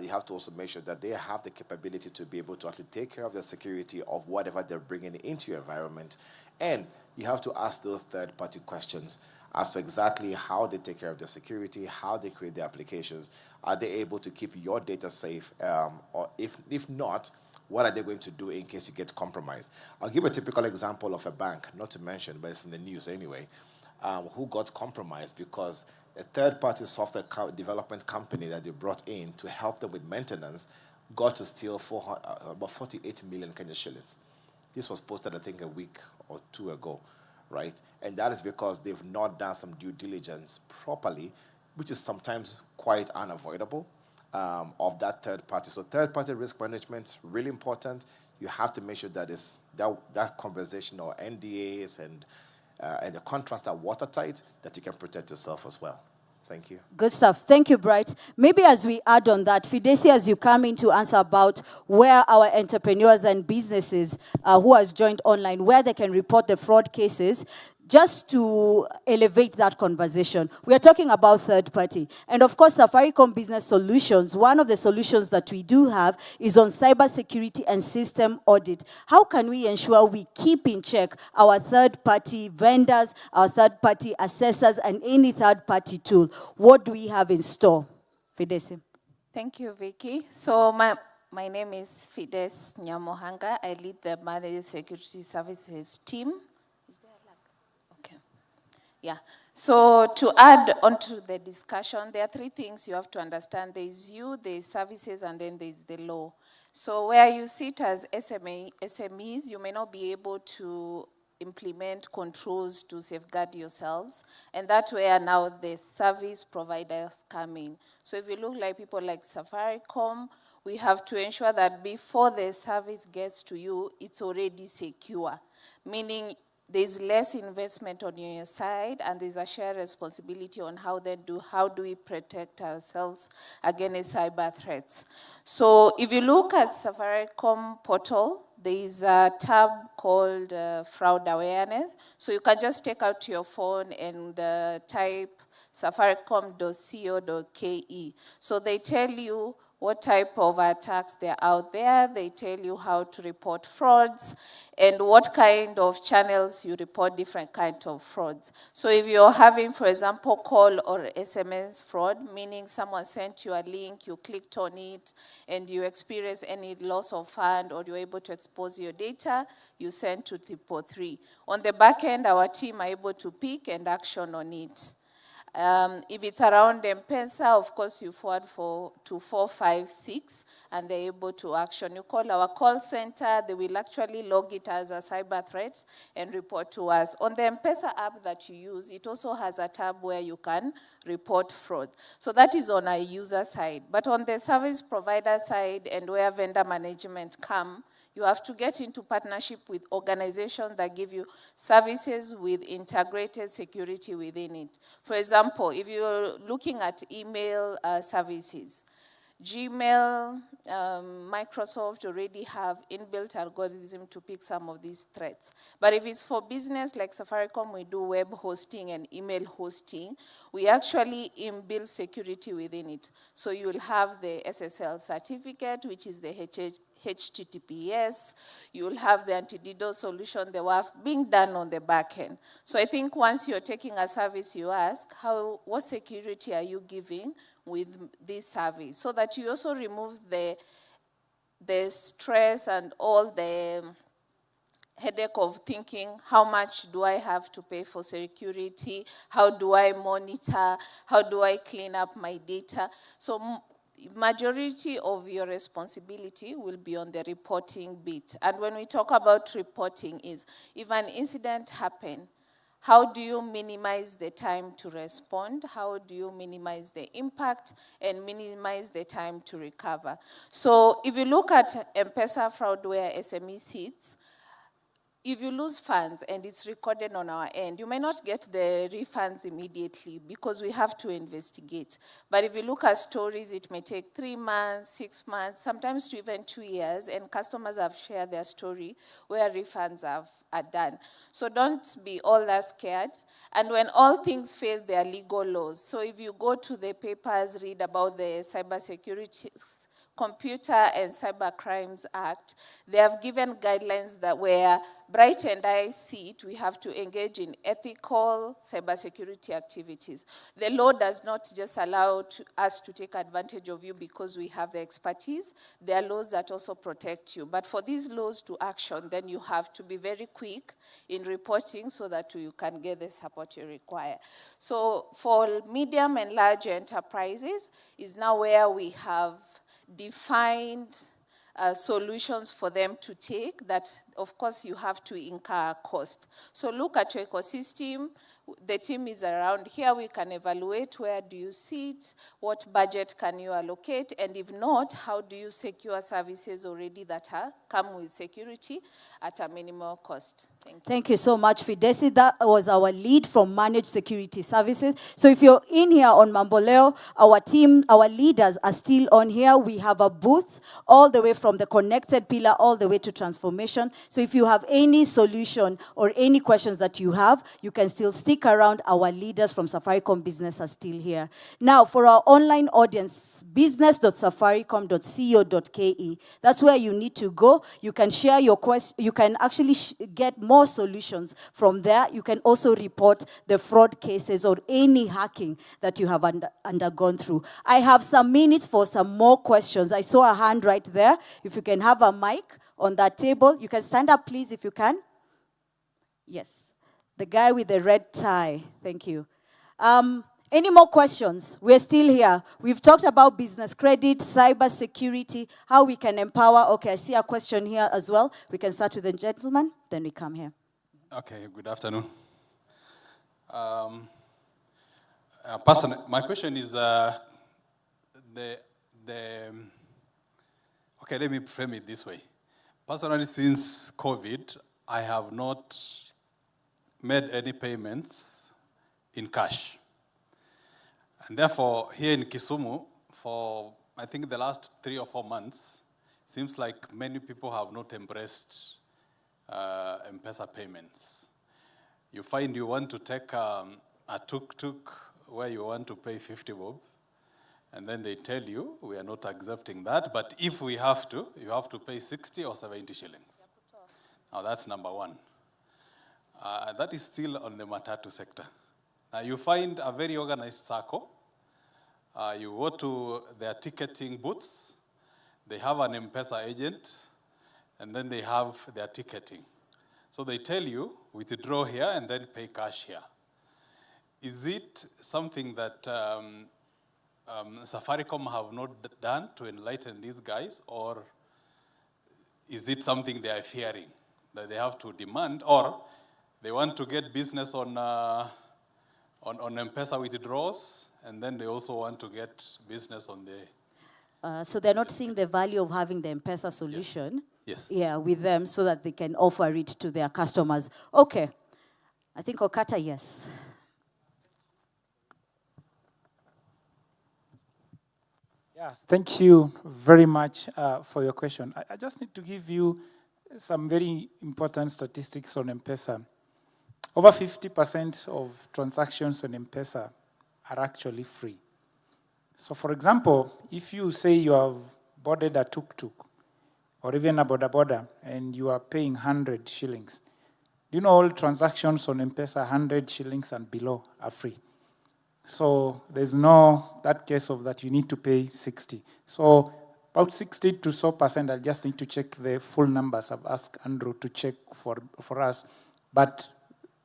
You have to also make sure that they have the capability to be able to actually take care of the security of whatever they're bringing into your environment. And you have to ask those third-party questions as to exactly how they take care of their security, how they create their applications. Are they able to keep your data safe? Or if not, what are they going to do in case you get compromised? I'll give a typical example of a bank, not to mention, but it's in the news anyway, who got compromised because a third-party software development company that they brought in to help them with maintenance got to steal about 48 million Kenya shillings. This was posted, I think, a week or two ago, right? And that is because they've not done some due diligence properly, which is sometimes quite unavoidable of that third party. So third-party risk management, really important. You have to make sure that that conversation or NDAs and the contracts are watertight, that you can protect yourself as well. Thank you. Good stuff. Thank you, Bright. Maybe as we add on that, Fidesi, as you come in to answer about where our entrepreneurs and businesses who have joined online, where they can report the fraud cases, just to elevate that conversation, we are talking about third party. And of course, Safaricom Business Solutions, one of the solutions that we do have is on cybersecurity and system audit. How can we ensure we keep in check our third party vendors, our third party assessors, and any third party tool? What do we have in store? Fidesi. Thank you, Vicky. So my name is Fides Nyamohanga. I lead the Managed Security Services team. Yeah, so to add on to the discussion, there are three things you have to understand. There is you, there is services, and then there is the law. So where you sit as SMEs, you may not be able to implement controls to safeguard yourselves, and that's where now the service providers come in. So if you look like people like Safaricom, we have to ensure that before the service gets to you, it's already secure, meaning there's less investment on your side, and there's a shared responsibility on how do we protect ourselves against cyber threats. So if you look at Safaricom portal, there is a tab called fraud awareness. So you can just take out your phone and type safaricom.co.ke. So they tell you what type of attacks they're out there. They tell you how to report frauds and what kind of channels you report different kinds of frauds. So if you're having, for example, call or SMS fraud, meaning someone sent you a link, you clicked on it, and you experience any loss of fund or you're able to expose your data, you send to 333. On the back end, our team are able to pick and action on it. If it's around M-Pesa, of course, you forward to 456, and they're able to action. You call our call center, they will actually log it as a cyber threat and report to us. On the M-Pesa app that you use, it also has a tab where you can report fraud. So that is on our user side. But on the service provider side and where vendor management come, you have to get into partnership with organizations that give you services with integrated security within it. For example, if you're looking at email services, Gmail, Microsoft already have inbuilt algorithm to pick some of these threats. But if it's for business, like Safaricom, we do web hosting and email hosting, we actually inbuild security within it. So you will have the SSL certificate, which is the HTTPS. You will have the anti-DDoS solution, the WAF being done on the back end. So I think once you're taking a service, you ask, what security are you giving with this service, so that you also remove the stress and all the headache of thinking, how much do I have to pay for security? How do I monitor? How do I clean up my data? So majority of your responsibility will be on the reporting bit. And when we talk about reporting is, if an incident happened, how do you minimize the time to respond? How do you minimize the impact and minimize the time to recover? So if you look at M-Pesa fraud where SME sits, if you lose funds and it's recorded on our end, you may not get the refunds immediately because we have to investigate. But if you look at stories, it may take 3 months, 6 months, sometimes to even 2 years, and customers have shared their story where refunds are done. So don't be all that scared. And when all things fail, there are legal laws. So if you go to the papers, read about the Cybersecurity, Computer and Cyber Crimes Act, they have given guidelines that where Bright and I see it, we have to engage in ethical cybersecurity activities. The law does not just allow us to take advantage of you because we have the expertise. There are laws that also protect you. But for these laws to action, then you have to be very quick in reporting so that you can get the support you require. So for medium and large enterprises is now where we have defined solutions for them to take that, of course, you have to incur cost. So look at your ecosystem. The team is around here. We can evaluate where do you sit, what budget can you allocate, and if not, how do you secure services already that come with security at a minimal cost. Thank you. Thank you so much, Fidesi. That was our lead from Managed Security Services. So if you're in here on Mamboleo, our team, our leaders are still on here. We have a booth all the way from the connected pillar all the way to transformation. So if you have any solution or any questions that you have, you can still stick around. Our leaders from Safaricom Business are still here. Now, for our online audience, business.safaricom.co.ke. That's where you need to go. You can share your questions. You can actually get more solutions from there. You can also report the fraud cases or any hacking that you have undergone through. I have some minutes for some more questions. I saw a hand right there. If you can have a mic on that table. You can stand up, please, if you can. Yes. The guy with the red tie. Thank you. Any more questions? We're still here. We've talked about business credit, cyber security, how we can empower. Okay, I see a question here as well. We can start with the gentleman, then we come here. Okay, good afternoon. My question is okay, let me frame it this way. Personally, since COVID, I have not made any payments in cash. And therefore, here in Kisumu, for I think the last 3 or 4 months, seems like many people have not embraced M-Pesa payments. You find you want to take a tuk-tuk where you want to pay 50 bob, and then they tell you, we are not accepting that, but if we have to, you have to pay 60 or 70 shillings. Now that's number one. That is still on the matatu sector. Now you find a very organized circle. You go to their ticketing booths. They have an M-Pesa agent, and then they have their ticketing. So they tell you, withdraw here and then pay cash here. is it something that Safaricom have not done to enlighten these guys, or is it something they are fearing that they have to demand, or they want to get business on M-Pesa withdrawals, and then they also want to get business on the... So they're not seeing the value of having the M-Pesa solution Yes. Yeah, with them so that they can offer it to their customers. Okay. I think Okata, yes. Yes, thank you very much for your question. I just need to give you some very important statistics on M-Pesa. Over 50% of transactions on M-Pesa are actually free. So for example, if you say you have boarded a tuk-tuk or even a boda-boda and you are paying 100 shillings, do you know all transactions on M-Pesa, 100 shillings and below are free? So there's no that case of that you need to pay 60. So about 60 to so percent, I just need to check the full numbers. I've asked Andrew to check for us. But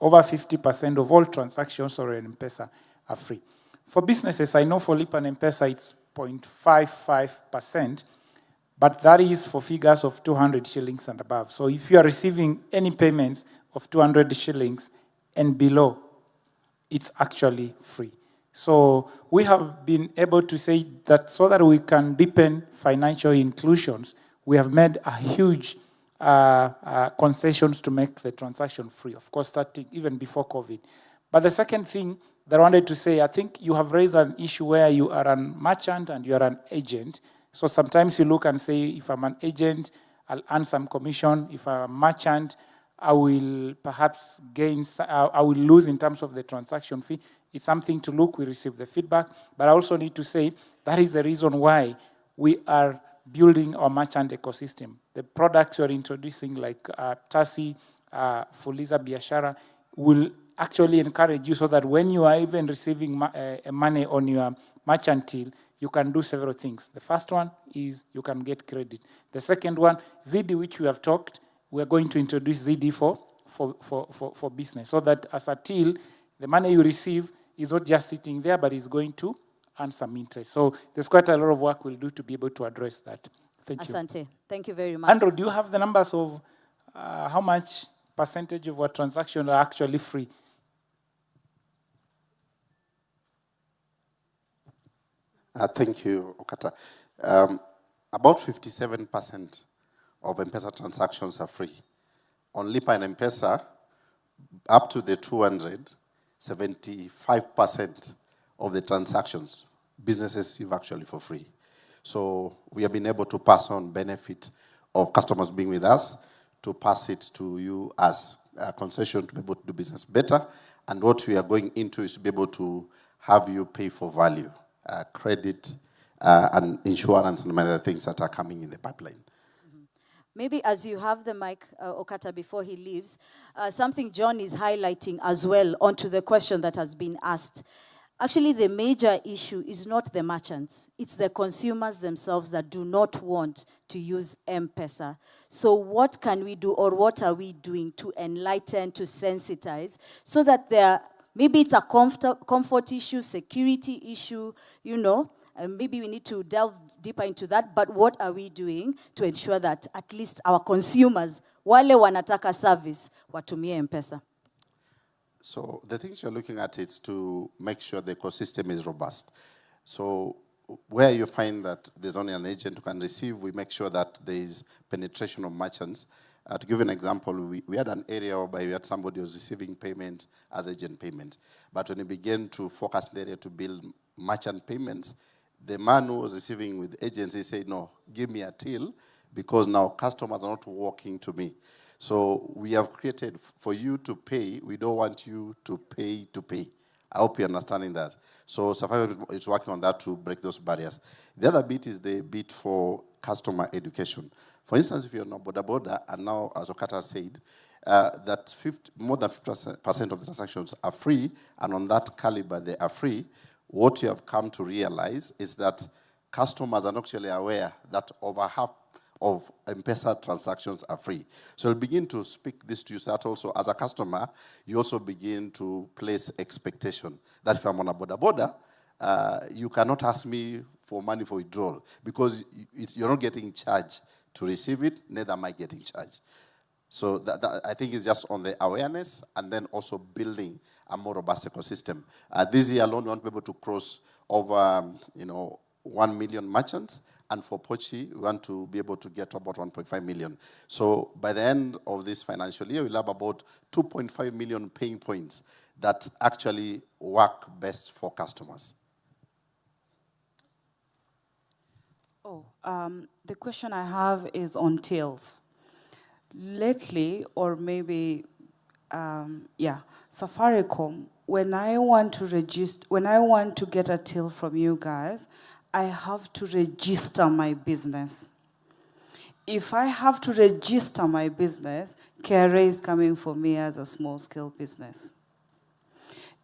over 50% of all transactions on M-Pesa are free. For businesses, I know for Lipa and M-Pesa it's 0.55%, but that is for figures of 200 shillings and above. So if you are receiving any payments of 200 shillings and below, it's actually free. So we have been able to say that so that we can deepen financial inclusions, we have made a huge concessions to make the transaction free, of course, starting even before COVID. But the second thing that I wanted to say, I think you have raised an issue where you are a merchant and you are an agent. So sometimes you look and say, if I'm an agent, I'll earn some commission. If I'm a merchant, I will perhaps gain, I will lose in terms of the transaction fee. It's something to look, we receive the feedback. But I also need to say that is the reason why we are building our merchant ecosystem. The products you're introducing like Tasi, Fuliza Biashara will actually encourage you so that when you are even receiving money on your merchant till, you can do several things. The first one is you can get credit. The second one, Zidi, which we have talked, we're going to introduce Zidi for business, so that as a till, the money you receive is not just sitting there, but is going to earn some interest. So there's quite a lot of work we'll do to be able to address that. Thank you. Asante. Thank you very much. Andrew, do you have the numbers of how much percentage of our transactions are actually free? Thank you, Okata. About 57% of M-Pesa transactions are free. On Lipa and M-Pesa, up to the 200, 75% of the transactions businesses receive actually for free. So we have been able to pass on benefit of customers being with us to pass it to you as a concession to be able to do business better. And what we are going into is to be able to have you pay for value, credit, and insurance and many other things that are coming in the pipeline. Maybe as you have the mic, Okata, before he leaves, something John is highlighting as well onto the question that has been asked. Actually, the major issue is not the merchants. It's the consumers themselves that do not want to use M-Pesa. So what can we do, or what are we doing to enlighten, to sensitize, so that maybe it's a comfort issue, security issue, you know, maybe we need to delve deeper into that, but what are we doing to ensure that at least our consumers, wale wanataka service, watumie M-Pesa? So the things you're looking at is to make sure the ecosystem is robust. So where you find that there's only an agent who can receive, we make sure that there is penetration of merchants. To give an example, we had an area where we had somebody who was receiving payment as agent payment. But when we began to focus the area to build merchant payments, the man who was receiving with agency said, no, give me a till, because now customers are not walking to me. So we have created, for you to pay, we don't want you to pay to pay. I hope you're understanding that. So Safaricom is working on that to break those barriers. The other bit is the bit for customer education. For instance, if you're not boda, and now, as Okata said, that more than 50% of the transactions are free, and on that caliber they are free, what you have come to realize is that customers are not actually aware that over of M-Pesa transactions are free. So you'll begin to speak this to you, so that also as a customer, you also begin to place expectation that if I'm on a border, you cannot ask me for money for withdrawal because you're not getting charged to receive it, neither am I getting charged. So that I think is just on the awareness and then also building a more robust ecosystem. This year alone, we want to be able to cross over, 1 million merchants, and for Pochi, we want to be able to get to about 1.5 million. So by the end of this financial year, we'll have about 2.5 million paying points that actually work best for customers. The question I have is on tills. Lately, or maybe, Safaricom, when I want to get a till from you guys, I have to register my business. If I have to register my business, KRA is coming for me as a small-scale business.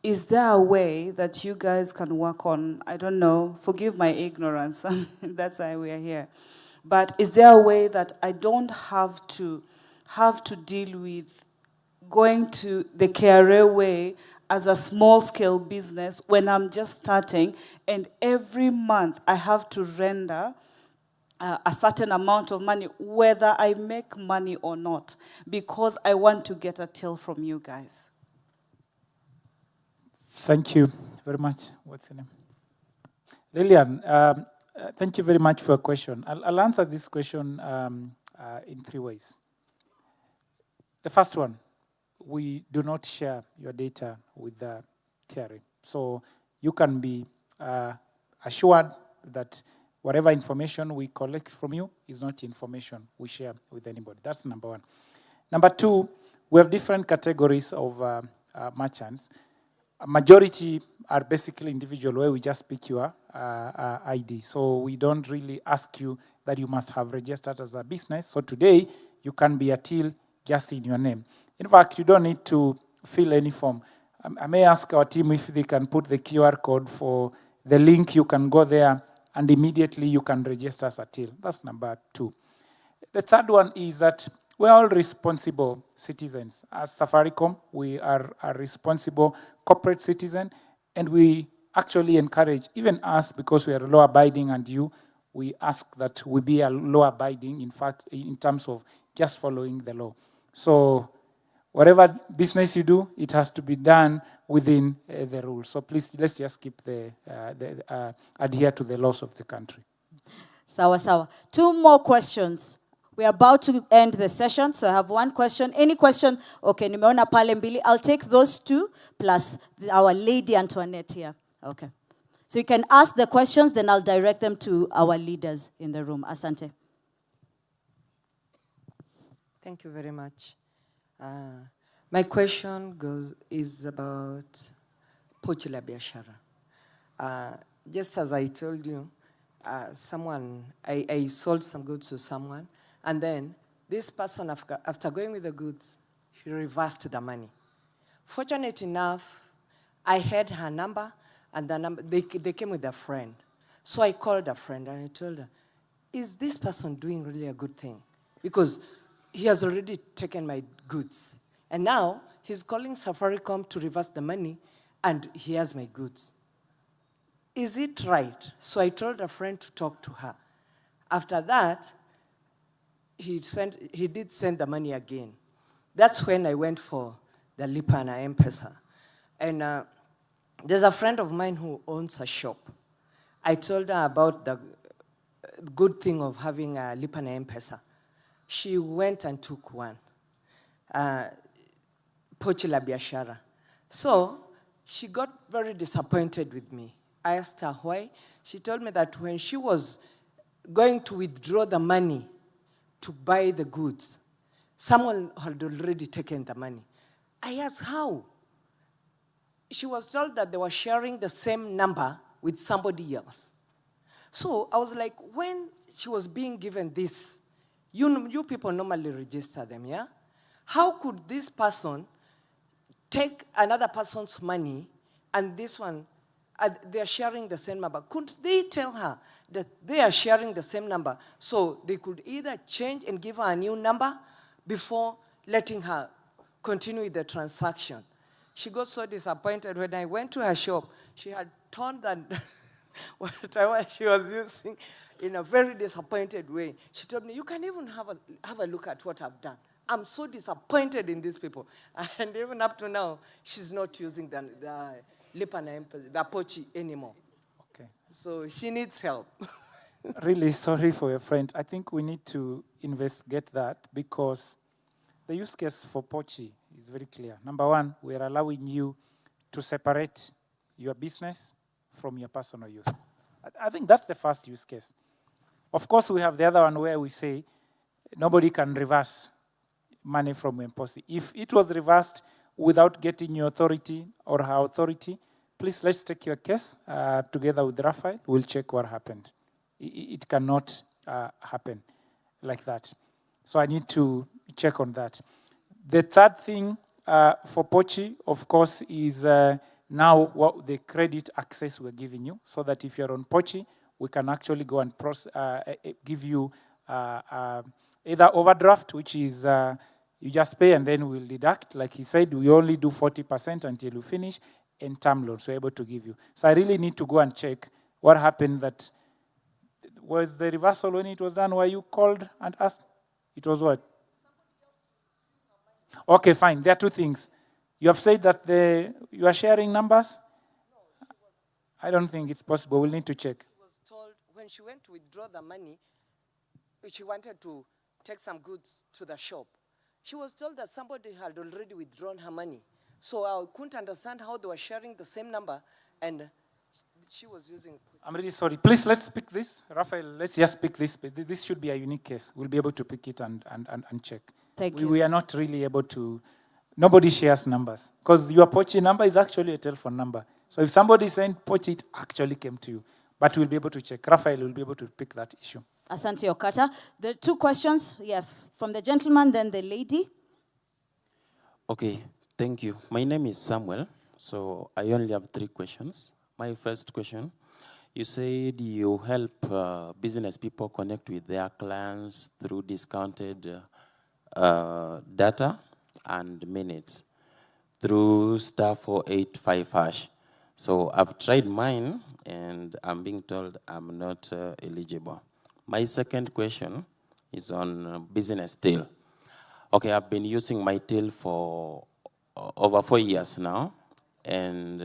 Is there a way that you guys can work on, I don't know, forgive my ignorance, that's why we are here, but is there a way that I don't have to deal with going to the KRA way as a small-scale business when I'm just starting, and every month I have to render a certain amount of money, whether I make money or not, because I want to get a till from you guys? Thank you very much. What's your name? Lillian, thank you very much for your question. I'll answer this question in 3 ways. The first one, we do not share your data with the TRA. So you can be assured that whatever information we collect from you is not information we share with anybody. That's number one. Number two, we have different categories of merchants. A majority are basically individual, where we just pick your ID. So we don't really ask you that you must have registered as a business. So today, you can be a till just in your name. In fact, you don't need to fill any form. I may ask our team if they can put the QR code for the link. You can go there, and immediately you can register as a till. That's number two. The third one is that we're all responsible citizens. As Safaricom, we are a responsible corporate citizen, and we actually encourage, even us, because we are law-abiding, and we ask that we be a law-abiding, in fact, in terms of just following the law. So whatever business you do, it has to be done within the rules. So please, let's just keep adhere to the laws of the country. Sawa. 2 more questions. We're about to end the session, so I have 1 question. Any question? Okay, nimeona pale mbili. I'll take those 2 plus our Lady Antoinette here. Okay. So you can ask the questions, then I'll direct them to our leaders in the room. Asante. Thank you very much. My question is about Pochi la Biashara. Just as I told you, I sold some goods to someone, and then this person, after going with the goods, he reversed the money. Fortunate enough, I had her number, and the number, they came with a friend. So I called a friend, and I told her, is this person doing really a good thing? Because he has already taken my goods. And now he's calling Safaricom to reverse the money, and he has my goods. Is it right? So I told a friend to talk to her. After that, he did send the money again. That's when I went for the Lipa na M-Pesa. And there's a friend of mine who owns a shop. I told her about the good thing of having a Lipa na M-Pesa. She went and took one, Pochi la Biashara. So she got very disappointed with me. I asked her why. She told me that when she was going to withdraw the money to buy the goods, someone had already taken the money. I asked how. She was told that they were sharing the same number with somebody else. So I was like, when she was being given this, you people normally register them, yeah? How could this person take another person's money and this one they are sharing the same number. Couldn't they tell her that they are sharing the same number so they could either change and give her a new number before letting her continue with the transaction? She got so disappointed when I went to her shop. She had turned that whatever she was using in a very disappointed way. She told me, you can even have a look at what I've done. I'm so disappointed in these people. And even up to now, she's not using the lip and the pochi anymore. Okay. So she needs help. Really sorry for your friend. I think we need to investigate that because the use case for pochi is very clear. Number one, we are allowing you to separate your business from your personal use. I think that's the first use case. Of course, we have the other one where we say nobody can reverse money from M-Posi. If it was reversed without getting your authority or her authority, please let's take your case together with Raphael. We'll check what happened. It cannot happen like that. So I need to check on that. The third thing for Pochi, of course, is now what the credit access we're giving you, so that if you're on Pochi, we can actually go and give you either overdraft, which is you just pay and then we'll deduct. Like he said, we only do 40% until you finish, and term loans we're able to give you. So I really need to go and check what happened. That was the reversal when it was done, where you called and asked? It was what? Okay, fine. There are two things. You have said that you are sharing numbers? I don't think it's possible. We'll need to check. She was told when she went to withdraw the money, she wanted to take some goods to the shop. She was told that somebody had already withdrawn her money. So I couldn't understand how they were sharing the same number and she was using... I'm really sorry. Please, let's pick this. Raphael, let's just pick this. This should be a unique case. We'll be able to pick it and check. Thank you. We are not really able to... Nobody shares numbers. Because your Pochi number is actually a telephone number. So if somebody is saying Pochi, it actually came to you. But we'll be able to check. Raphael will be able to pick that issue. Asante Okata. The two questions, from the gentleman, then the lady. Okay, thank you. My name is Samuel, so I only have 3 questions. My first question, you said you help business people connect with their clients through discounted data and minutes through *485#. So I've tried mine and I'm being told I'm not eligible. My second question is on business till. Okay, I've been using my till for over 4 years now, and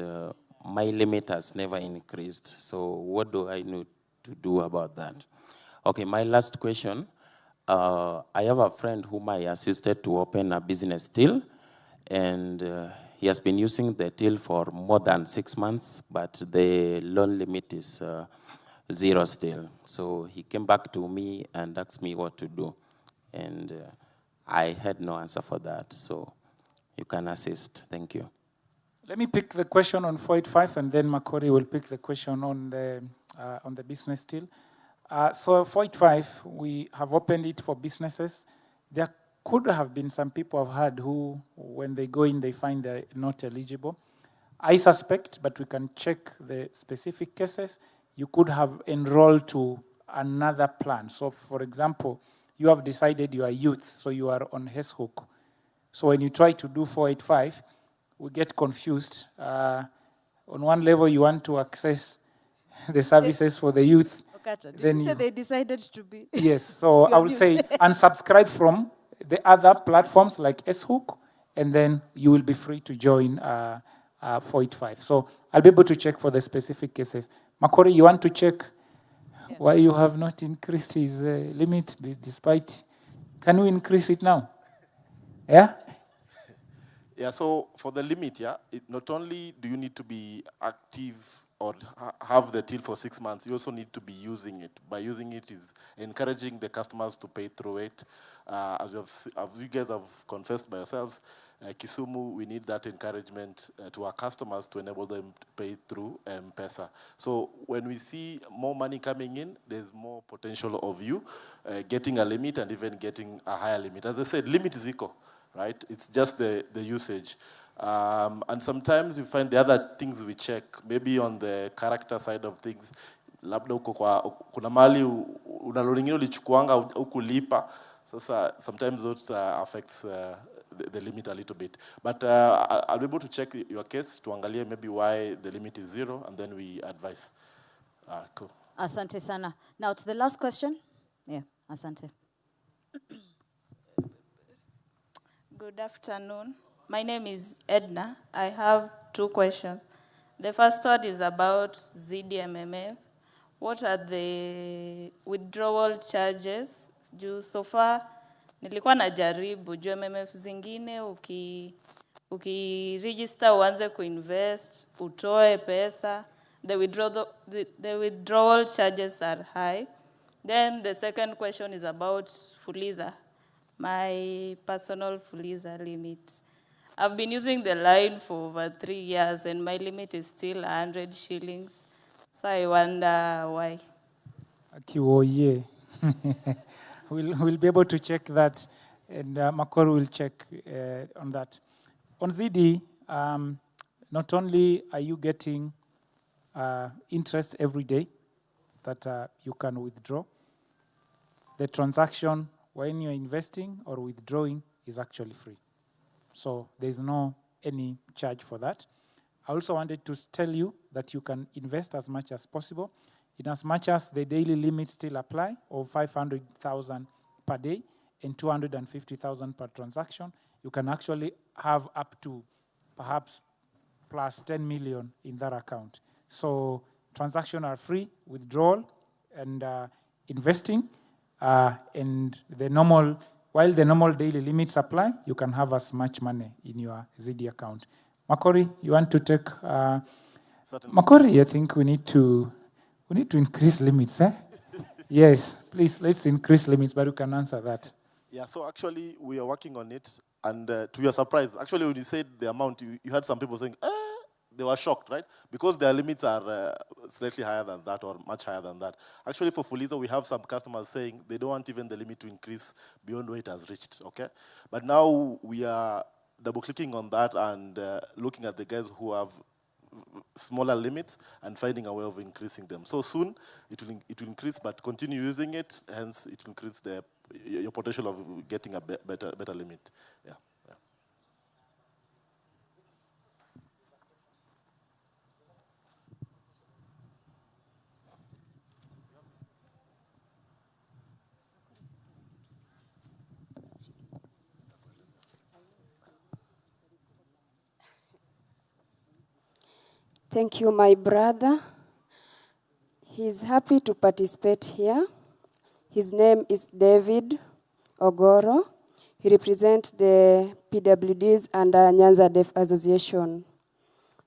my limit has never increased. So what do I need to do about that? Okay, my last question. I have a friend whom I assisted to open a business till, and he has been using the till for more than 6 months, but the loan limit is 0 still. So he came back to me and asked me what to do, and I had no answer for that. So you can assist. Thank you. Let me pick the question on 485, and then Makori will pick the question on the business till. So 485, we have opened it for businesses. There could have been some people I've heard who, when they go in, they find they're not eligible. I suspect, but we can check the specific cases, you could have enrolled to another plan. So for example, you have decided you are youth, so you are on HESHOOK. So when you try to do 485, we get confused. On one level, you want to access the services for the youth. Okata, did you say they decided to be? Yes, so I would say unsubscribe from the other platforms like SHOOK, and then you will be free to join 485. So I'll be able to check for the specific cases. Makori, you want to check why you have not increased his limit despite... Can we increase it now? Yeah? Yeah, so for the limit, not only do you need to be active or have the till for 6 months, you also need to be using it. By using it is encouraging the customers to pay through it. As you guys have confessed by yourselves, Kisumu, we need that encouragement to our customers to enable them to pay through M-Pesa. So when we see more money coming in, there's more potential of you getting a limit and even getting a higher limit. As I said, limit is equal, right? It's just the usage. And sometimes you find the other things we check, maybe on the character side of things, labda uko kuna mali unalo lingine ulichukuanga ukulipa. Sasa sometimes that affects the limit a little bit. But I'll be able to check your case to angalia maybe why the limit is 0, and then we advise. Cool. Asante sana. Now to the last question. Yeah, asante. Good afternoon. My name is Edna. I have 2 questions. The first one is about ZDMMF. What are the withdrawal charges? So far, nilikuwa najaribu juu MMF zingine register uanze kuinvest, utoe pesa, the withdrawal charges are high. Then the second question is about Fuliza, my personal Fuliza limit. I've been using the line for over 3 years and my limit is still 100 shillings. So I wonder why. Akiwoye. We'll be able to check that, and Makoro will check on that. On ZD, not only are you getting interest every day that you can withdraw, the transaction when you're investing or withdrawing is actually free. So there's no any charge for that. I also wanted to tell you that you can invest as much as possible, in as much as the daily limits still apply of 500,000 per day and 250,000 per transaction. You can actually have up to perhaps plus 10 million in that account. So transactions are free, withdrawal and investing, and the normal, while the normal daily limits apply, you can have as much money in your ZD account. Makori, you want to take? Makori, I think we need to increase limits, eh? Yes, please, let's increase limits, but you can answer that. Yeah, so actually we are working on it, and to your surprise, actually when you said the amount, you had some people saying, they were shocked, right? Because their limits are slightly higher than that or much higher than that. Actually for Fuliza, we have some customers saying they don't want even the limit to increase beyond where it has reached, okay? But now we are double-clicking on that and looking at the guys who have smaller limits and finding a way of increasing them. So soon it will increase, but continue using it, hence it will increase your potential of getting a better limit. Yeah. Thank you, my brother. He's happy to participate here. His name is David Ogoro. He represents the PWDs under Nyanza Deaf Association.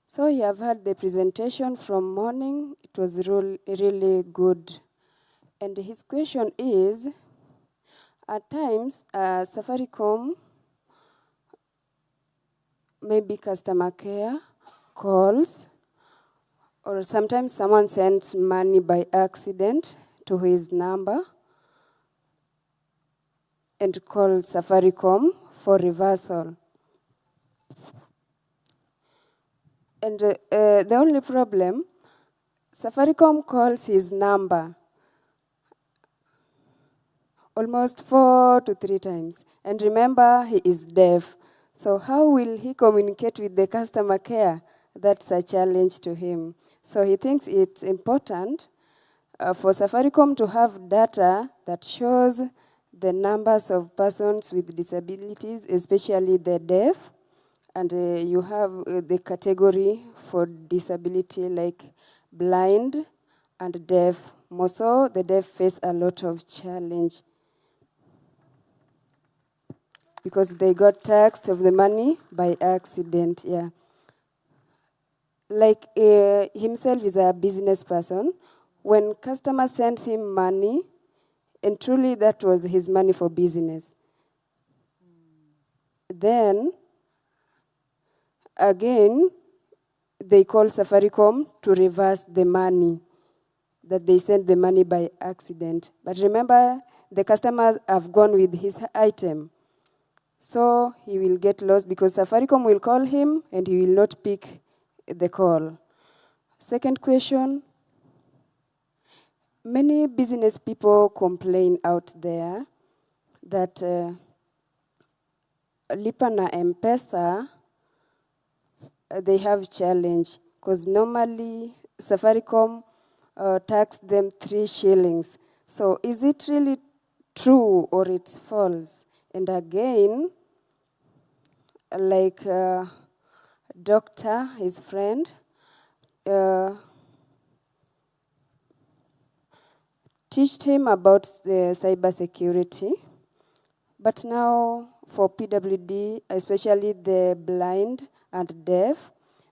So you have heard the presentation from morning. It was really good. And his question is, at times, Safaricom, maybe customer care, calls, or sometimes someone sends money by accident to his number and calls Safaricom for reversal. And the only problem, Safaricom calls his number almost 4 to 3 times. And remember, he is deaf. So how will he communicate with the customer care? That's a challenge to him. So he thinks it's important for Safaricom to have data that shows the numbers of persons with disabilities, especially the deaf, and you have the category for disability like blind and deaf. More so, the deaf face a lot of challenge because they got taxed of the money by accident, yeah. Like himself is a business person, when customer sends him money, and truly that was his money for business, then again, they call Safaricom to reverse the money, that they sent the money by accident. But remember, the customers have gone with his item. So he will get lost because Safaricom will call him and he will not pick the call. Second question, many business people complain out there that Lipa na M-Pesa, they have challenge because normally Safaricom tax them 3 shillings. So is it really true or it's false? And again, like doctor, his friend, teached him about the cybersecurity. But now for PWD, especially the blind and deaf,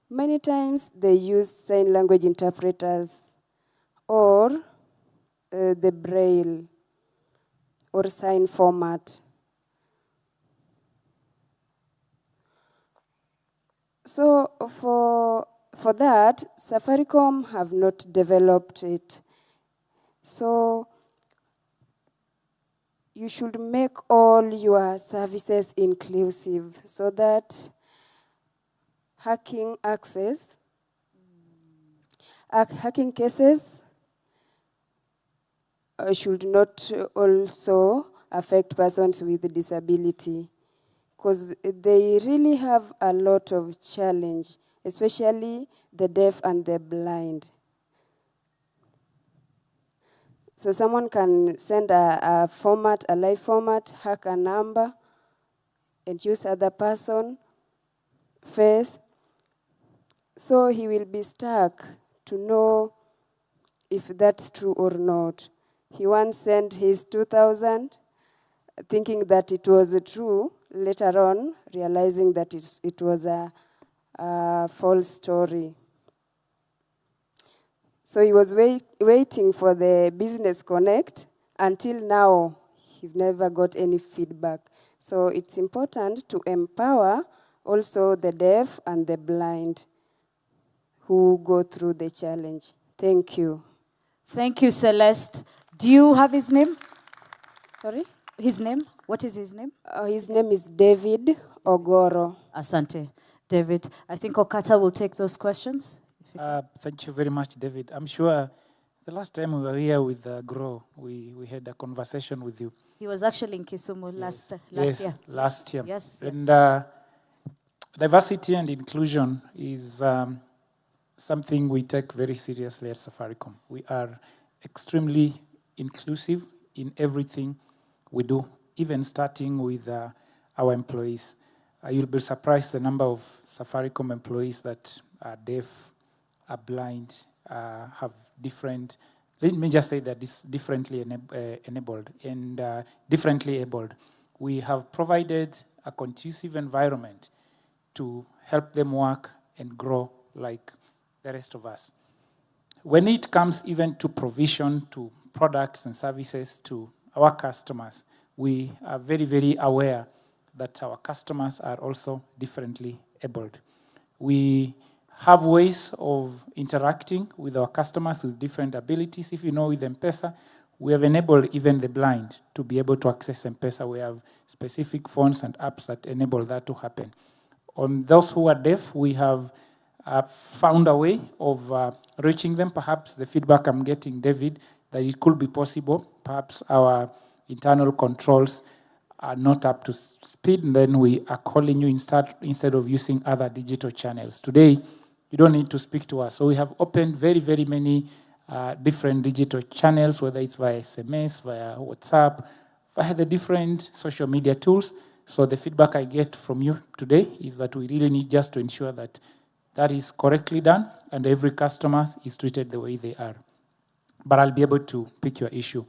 many times they use sign language interpreters or the braille or sign format. So for that, Safaricom have not developed it. So you should make all your services inclusive so that hacking cases should not also affect persons with disability, because they really have a lot of challenge, especially the deaf and the blind. So someone can send a format, a live format, hack a number, and use other person face. So he will be stuck to know if that's true or not. He once sent his 2,000, thinking that it was true, later on realizing that it was a false story. So he was waiting for the business connect. Until now, he never got any feedback. So it's important to empower also the deaf and the blind who go through the challenge. Thank you. Thank you, Celeste. Do you have his name? Sorry? His name? What is his name? His name is David Ogoro. Asante. David, I think Okata will take those questions. Thank you very much, David. I'm sure the last time we were here with Grow, we had a conversation with you. He was actually in Kisumu last year. Last year. Yes. And diversity and inclusion is something we take very seriously at Safaricom. We are extremely inclusive in everything we do, even starting with our employees. You'll be surprised the number of Safaricom employees that are deaf, are blind, have different, let me just say that it's differently enabled and differently abled. We have provided a conducive environment to help them work and grow like the rest of us. When it comes even to provision to products and services to our customers, we are very, very aware that our customers are also differently abled. We have ways of interacting with our customers with different abilities. If you know, with M-Pesa, we have enabled even the blind to be able to access M-Pesa. We have specific phones and apps that enable that to happen. On those who are deaf, we have found a way of reaching them. Perhaps the feedback I'm getting, David, that it could be possible. Perhaps our internal controls are not up to speed, and then we are calling you instead of using other digital channels. Today, you don't need to speak to us. So we have opened very, very many different digital channels, whether it's via SMS, via WhatsApp, via the different social media tools. So the feedback I get from you today is that we really need just to ensure that that is correctly done and every customer is treated the way they are. But I'll be able to pick your issue.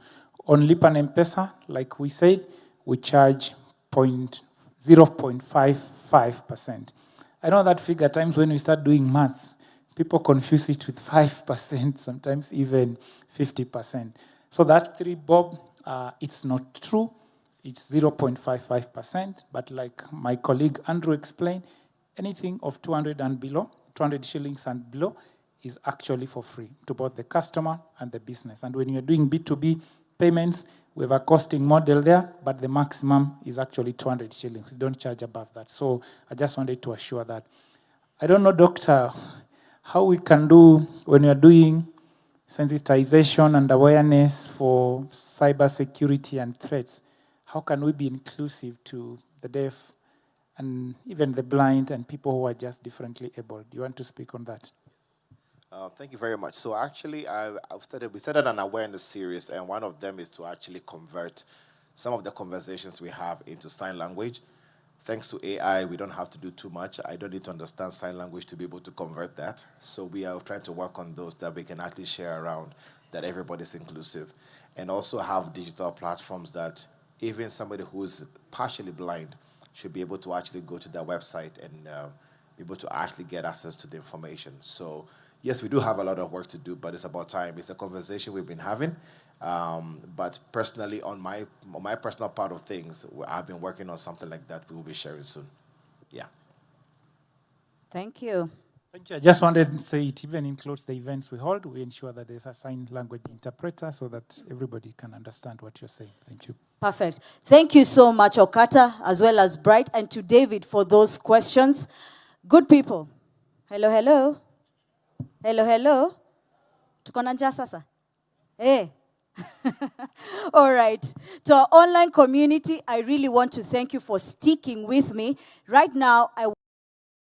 On Lipa and M-Pesa, like we said, we charge 0.55%. I know that figure, at times when we start doing math, people confuse it with 5%, sometimes even 50%. So that 3 bob, it's not true. It's 0.55%, but like my colleague Andrew explained, anything of 200 and below, 200 shillings and below, is actually for free to both the customer and the business. And when you're doing B2B, payments. We have a costing model there, but the maximum is actually 200 shillings. We don't charge above that. So I just wanted to assure that. I don't know, Doctor, how we can do when we are doing sensitization and awareness for cybersecurity and threats. How can we be inclusive to the deaf and even the blind and people who are just differently able? Do you want to speak on that? Thank you very much. So actually, we started an awareness series, and one of them is to actually convert some of the conversations we have into sign language. Thanks to AI, we don't have to do too much. I don't need to understand sign language to be able to convert that. So we are trying to work on those that we can actually share around, that everybody's inclusive. And also have digital platforms that even somebody who's partially blind should be able to actually go to their website and be able to actually get access to the information. So yes, we do have a lot of work to do, but it's about time. It's a conversation we've been having. But personally, on my personal part of things, I've been working on something like that. We will be sharing soon. Yeah. Thank you. Thank you. I just wanted to say it even includes the events we hold. We ensure that there's a sign language interpreter so that everybody can understand what you're saying. Thank you. Perfect. Thank you so much, Okata, as well as Bright, and to David for those questions. Good people. Hello, hello. Hello, hello. Tuko na njaa sasa? Hey. All right. To our online community, I really want to thank you for sticking with me. Right now, I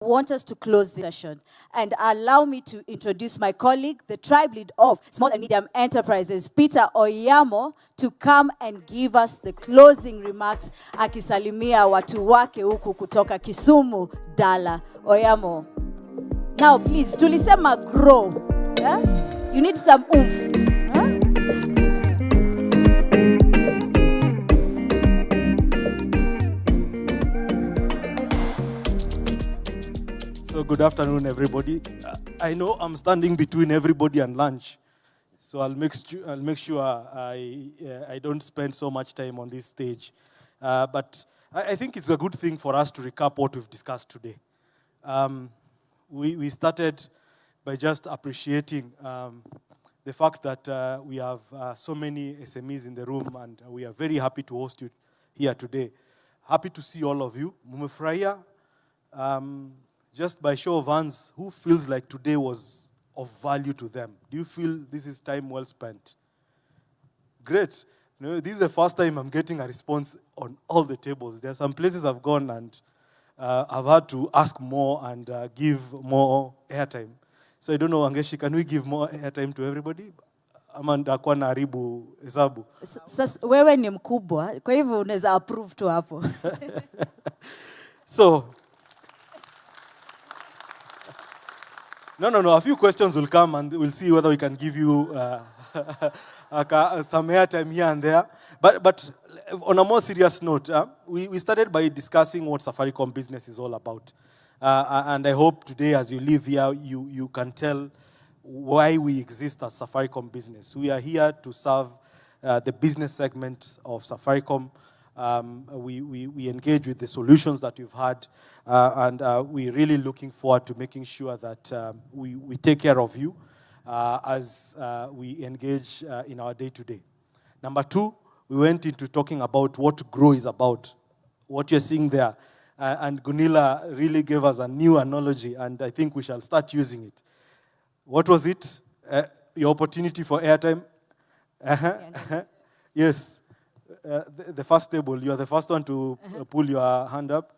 want us to close the session and allow me to introduce my colleague, the tribe lead of Small and Medium Enterprises, Peter Oyamo, to come and give us the closing remarks, akisalimia watu wake huku kutoka Kisumu, Dala. Oyamo. Now, please, tulisema grow. Yeah? You need some oomph. Huh? So good afternoon, everybody. I know I'm standing between everybody and lunch, so I'll make sure I don't spend so much time on this stage. But I think it's a good thing for us to recap what we've discussed today. We started by just appreciating the fact that we have so many SMEs in the room, and we are very happy to host you here today. Happy to see all of you. Mumefurahia. Just by show of hands, who feels like today was of value to them? Do you feel this is time well spent? Great. You know, this is the first time I'm getting a response on all the tables. There are some places I've gone and I've had to ask more and give more airtime. So I don't know, Angeshi, can we give more airtime to everybody? Ama ndakuwa naharibu hesabu. Sasa wewe ni mkubwa, kwa hivyo unaweza approve tu hapo. So, no, a few questions will come and we'll see whether we can give you some airtime here and there. But on a more serious note, we started by discussing what Safaricom Business is all about. And I hope today as you leave here, you can tell why we exist as Safaricom Business. We are here to serve the business segment of Safaricom. We engage with the solutions that we've had, and we're really looking forward to making sure that we take care of you as we engage in our day-to-day. Number two, we went into talking about what Grow is about, what you're seeing there. And Gunilla really gave us a new analogy, and I think we shall start using it. What was it? Your opportunity for airtime? Yes. The first table, you are the first one to pull your hand up.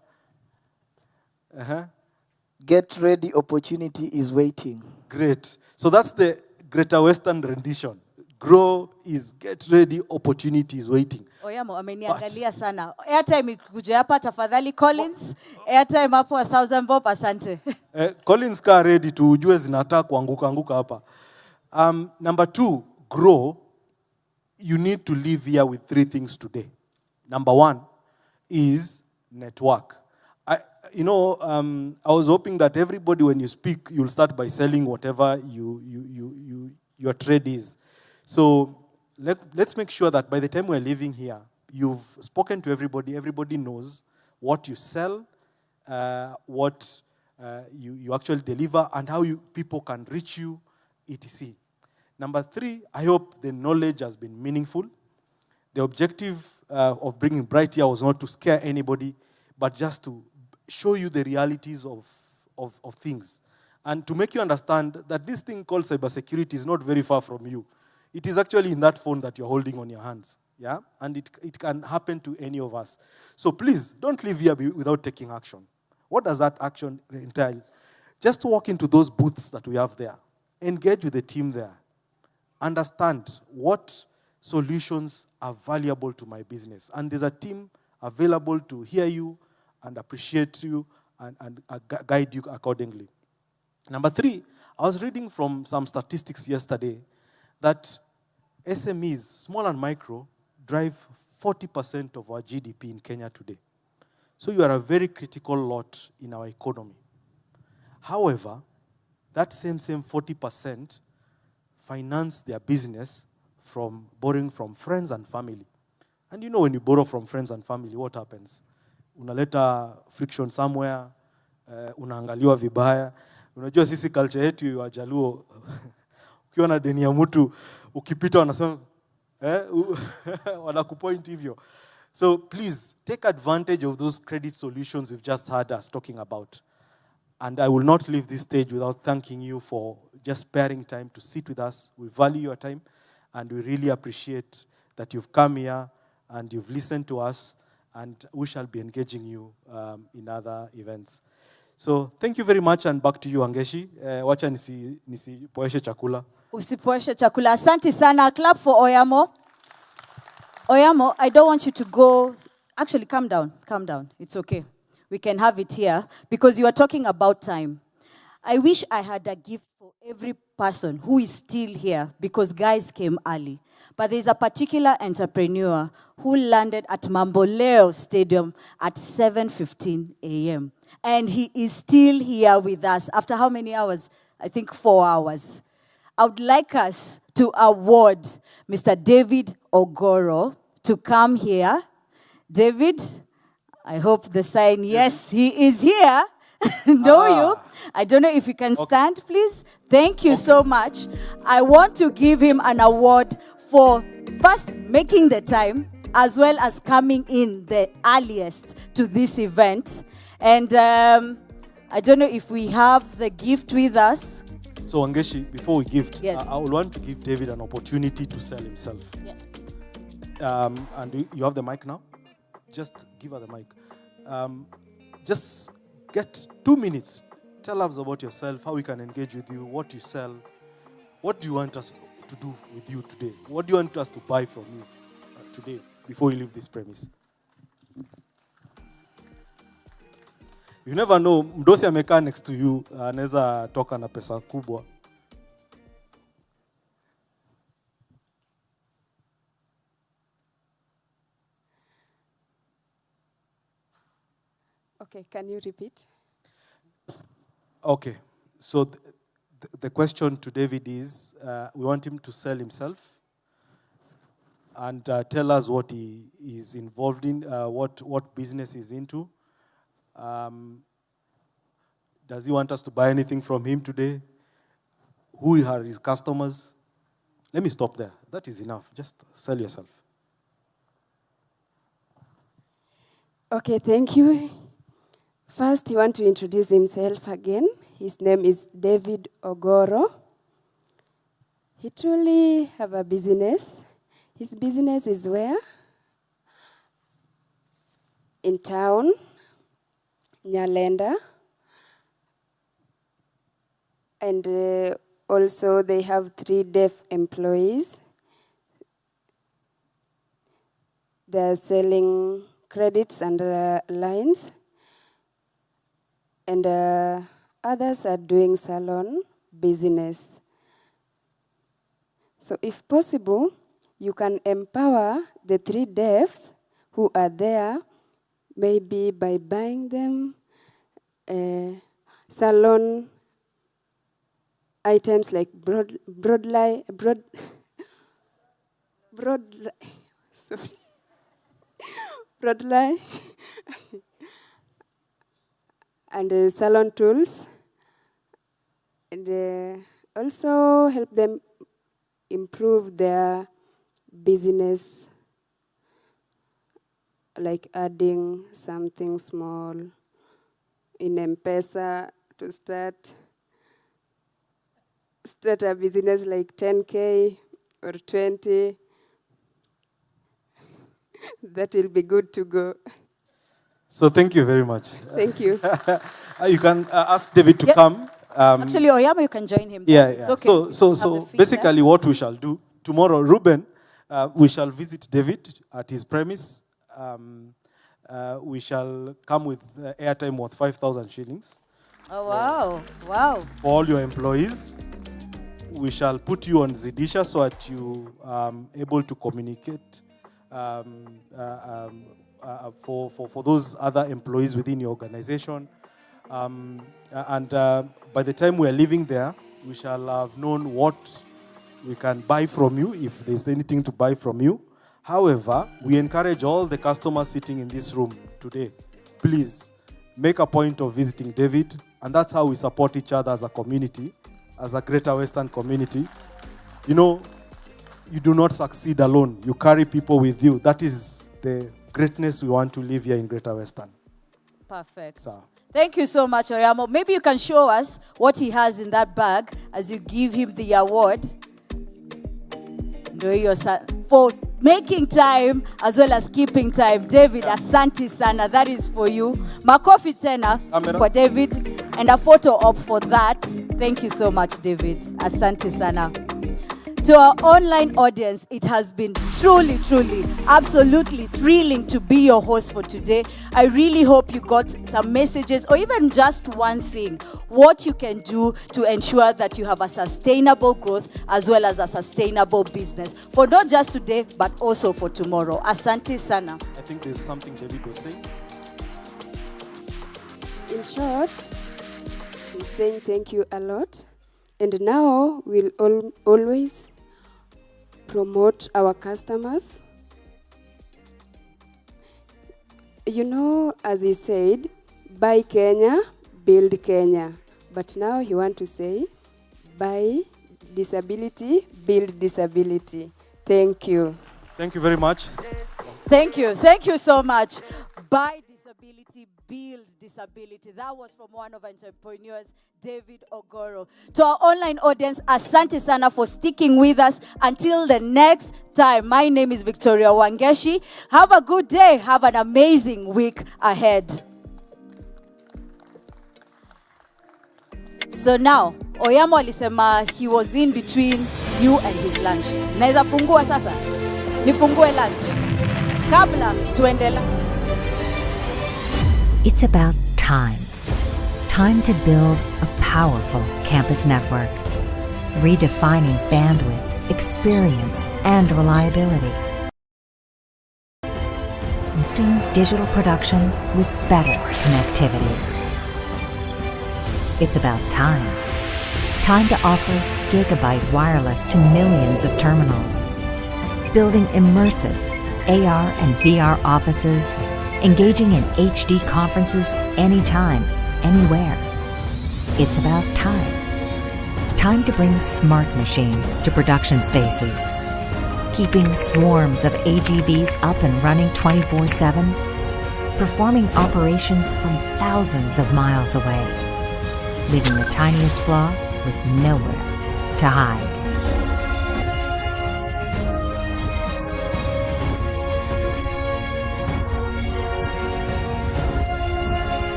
Get ready, opportunity is waiting. Great. So that's the Greater Western rendition. Grow is get ready, opportunity is waiting. Oyamo, ameniangalia sana. Airtime ikuje hapa tafadhali Collins. Airtime hapo 1,000 bob, asante. Collins ka ready tu ujue zinataka kuanguka hapa. Number two, grow. You need to leave here with three things today. Number one is network. I was hoping that everybody, when you speak, you'll start by selling whatever your trade is. So let's make sure that by the time we're leaving here, you've spoken to everybody. Everybody knows what you sell, what you actually deliver, and how people can reach you, etc. Number three, I hope the knowledge has been meaningful. The objective of bringing Bright here was not to scare anybody, but just to show you the realities of things. And to make you understand that this thing called cybersecurity is not very far from you. It is actually in that phone that you're holding on your hands. Yeah? And it can happen to any of us. So please, don't leave here without taking action. What does that action entail? Just walk into those booths that we have there. Engage with the team there. Understand what solutions are valuable to my business. And there's a team available to hear you and appreciate you and guide you accordingly. Number 3, I was reading from some statistics yesterday that SMEs, small and micro, drive 40% of our GDP in Kenya today. So you are a very critical lot in our economy. However, that same 40% finance their business from borrowing from friends and family. And you know when you borrow from friends and family, what happens? Unaleta friction somewhere, unaangaliwa vibaya. Unajua sisi culture yetu ya Wajaluo, ukiwa na deni ya mtu, ukipita wanasema, wanakupoint hivyo. So please, take advantage of those credit solutions you've just heard us talking about. And I will not leave this stage without thanking you for just sparing time to sit with us. We value your time, and we really appreciate that you've come here and you've listened to us, and we shall be engaging you in other events. So thank you very much, and back to you, Angeshi. Wacha nisipoeshe chakula. Usipoeshe chakula. Asante sana. Clap for Oyamo. Oyamo, I don't want you to go. Actually, calm down. Calm down. It's okay. We can have it here because you are talking about time. I wish I had a gift for every person who is still here because guys came early. But there's a particular entrepreneur who landed at Mamboleo Stadium at 7:15 a.m. And he is still here with us after how many hours? I think 4 hours. I would like us to award Mr. David Ogoro to come here. David, I hope the sign, yes, he is here. Know you. I don't know if you can stand, please. Thank you so much. I want to give him an award for first making the time as well as coming in the earliest to this event. And I don't know if we have the gift with us. So Angeshi, before we gift, yes. I would want to give David an opportunity to sell himself. Yes. And you have the mic now? Just give her the mic. Just get 2 minutes. Tell us about yourself, how we can engage with you, what you sell. What do you want us to do with you today? What do you want us to buy from you today before you leave this premise? You never know, mdosi amekaa next to you, anaweza toka na pesa kubwa. Okay, can you repeat? Okay, so the question to David is, we want him to sell himself and tell us what he is involved in, what business he's into. Does he want us to buy anything from him today? Who are his customers? Let me stop there. That is enough. Just sell yourself. Okay, thank you. First, he wants to introduce himself again. His name is David Ogoro. He truly have a business. His business is where? In town, Nyalenda. And also they have 3 deaf employees. They're selling credits and lines. And others are doing salon business. So if possible, you can empower the 3 deafs who are there, maybe by buying them salon items like broadline, and salon tools, and also help them improve their business like adding something small in M-Pesa to start a business like 10K or 20. That will be good to go. So thank you very much. Thank you. You can ask David to come. Actually, Oyama, you can join him. Yeah, It's yeah. okay. So basically what we shall do, tomorrow, Ruben, we shall visit David at his premise. We shall come with airtime worth 5,000 shillings. Oh, wow. Wow. For all your employees. We shall put you on Zidisha so that you are able to communicate for those other employees within your organization. By the time we are leaving there, we shall have known what we can buy from you, if there's anything to buy from you. However, we encourage all the customers sitting in this room today, please make a point of visiting David, and that's how we support each other as a community, as a Greater Western community. You know, you do not succeed alone. You carry people with you. That is the greatness we want to live here in Greater Western. Perfect. So. Thank you so much, Oyamo. Maybe you can show us what he has in that bag as you give him the award. For making time as well as keeping time. David, asante sana. That is for you. Makofi tena for David. And a photo op for that. Thank you so much, David. Asante sana. To our online audience, it has been truly, truly, absolutely thrilling to be your host for today. I really hope you got some messages or even just one thing, what you can do to ensure that you have a sustainable growth as well as a sustainable business for not just today, but also for tomorrow. Asante sana. I think there's something David was saying. In short, he's saying thank you a lot. And now we'll always promote our customers. You know, as he said, buy Kenya, build Kenya. But now he wants to say, buy disability, build disability. Thank you. Thank you very much. Thank you. Thank you so much. Buy disability, build disability. That was from one of our entrepreneurs, David Ogoro. To our online audience, asante sana for sticking with us until the next time. My name is Victoria Wangeshi. Have a good day. Have an amazing week ahead. So now, Oyamo alisema he was in between you and his lunch. Naweza fungua sasa? Nifungue lunch. Kabla tuendela. It's about time. Time to build a powerful campus network, redefining bandwidth, experience, and reliability. Boosting digital production with better connectivity. It's about time. Time to offer gigabyte wireless to millions of terminals. Building immersive AR and VR offices, engaging in HD conferences anytime, anywhere. It's about time. Time to bring smart machines to production spaces. Keeping swarms of AGVs up and running 24/7. Performing operations from thousands of miles away. Leaving the tiniest flaw with nowhere to hide.